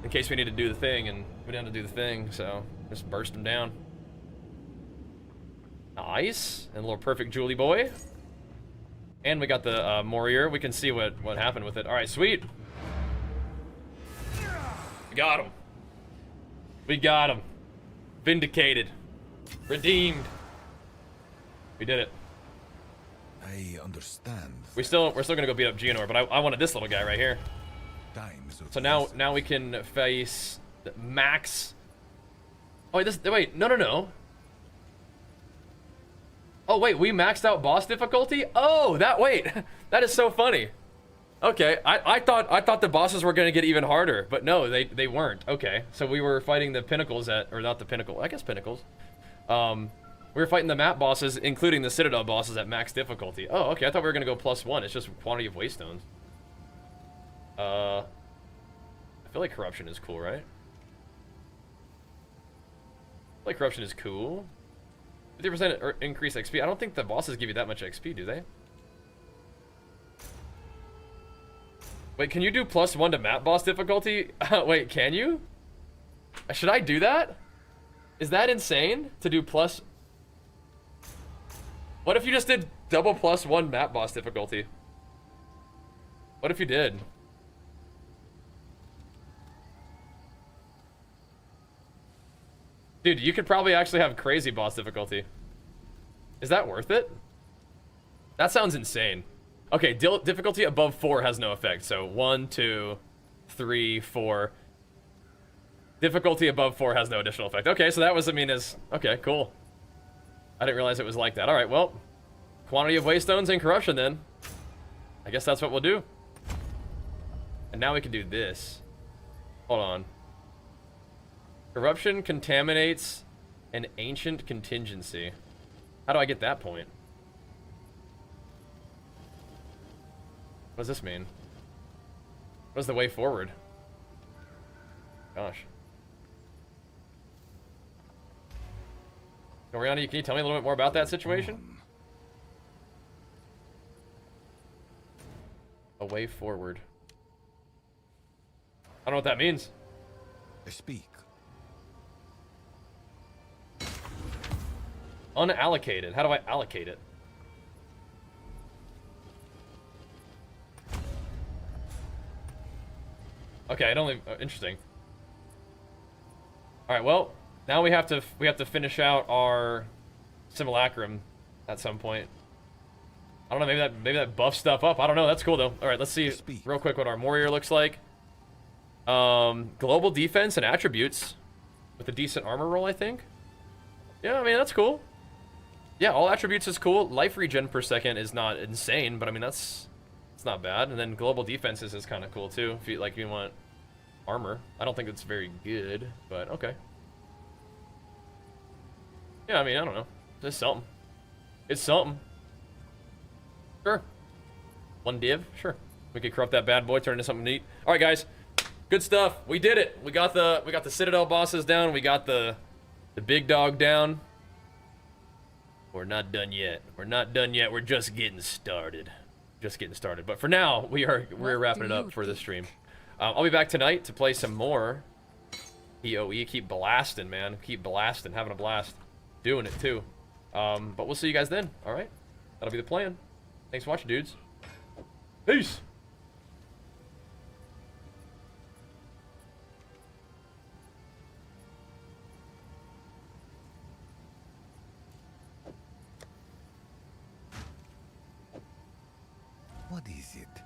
[SPEAKER 1] In case we need to do the thing, and we didn't have to do the thing, so just burst him down. Nice. And a little perfect Julie boy. And we got the Warrior. We can see what happened with it. Alright, sweet. We got him. We got him. Vindicated. Redeemed. We did it.
[SPEAKER 4] I understand.
[SPEAKER 1] We're still gonna go beat up Geonor, but I wanted this little guy right here.
[SPEAKER 4] Time is of
[SPEAKER 1] So
[SPEAKER 4] the
[SPEAKER 1] now
[SPEAKER 4] essence.
[SPEAKER 1] we can face Max. Oh wait, no. Oh wait, we maxed out boss difficulty? Oh, that is so funny. Okay, I thought the bosses were gonna get even harder, but no, they weren't. Okay, so we were fighting the pinnacles or not the pinnacle, I guess pinnacles. We were fighting the map bosses, including the Citadel bosses at max difficulty. Oh, okay, I thought we were gonna go +1. It's just quantity of waystones. I feel like corruption is cool, right? I feel like corruption is cool. 50% increase XP. I don't think the bosses give you that much XP, do they? Wait, can you do +1 to map boss difficulty? Wait, can you? Should I do that? Is that insane to do plus? What if you just did double +1 map boss difficulty? What if you did? Dude, you could probably actually have crazy boss difficulty. Is that worth it? That sounds insane. Okay, difficulty above 4 has no effect. So 1, 2, 3, 4. Difficulty above 4 has no additional effect. Okay, so that was, okay, cool. I didn't realize it was like that. All right, well, quantity of waystones and corruption then. I guess that's what we'll do. And now we can do this. Hold on. Corruption contaminates an ancient contingency. How do I get that point? What does this mean? What is the way forward? Gosh. Oriana, can you tell me a little bit more about that situation? A way forward. I don't know what that means.
[SPEAKER 4] I speak.
[SPEAKER 1] Unallocated. How do I allocate it? Okay, it only interesting. All right, well, now we have to finish out our simulacrum at some point. I don't know, maybe that buffs stuff up. I don't know. That's cool though. All right, let's see real quick what our warrior looks like. Global defense and attributes with a decent armor roll, I think. Yeah, I mean that's cool. Yeah, all attributes is cool. Life regen per second is not insane, but I mean it's not bad. And then global defenses is kind of cool too. If you want armor, I don't think it's very good, but okay. Yeah, I mean I don't know. It's something. It's something. Sure. One div, sure. We could corrupt that bad boy, turn into something neat. All right, guys. Good stuff. We did it. We got the Citadel bosses down. We got the big dog down. We're not done yet. We're not done yet. We're just getting started. Just getting started. But for now, we're wrapping it up for this stream. I'll be back tonight to play some more EOE. Keep blasting, man. Keep blasting. Having a blast. Doing it too. But we'll see you guys then. All right. That'll be the plan. Thanks for watching, dudes. Peace.
[SPEAKER 4] is it?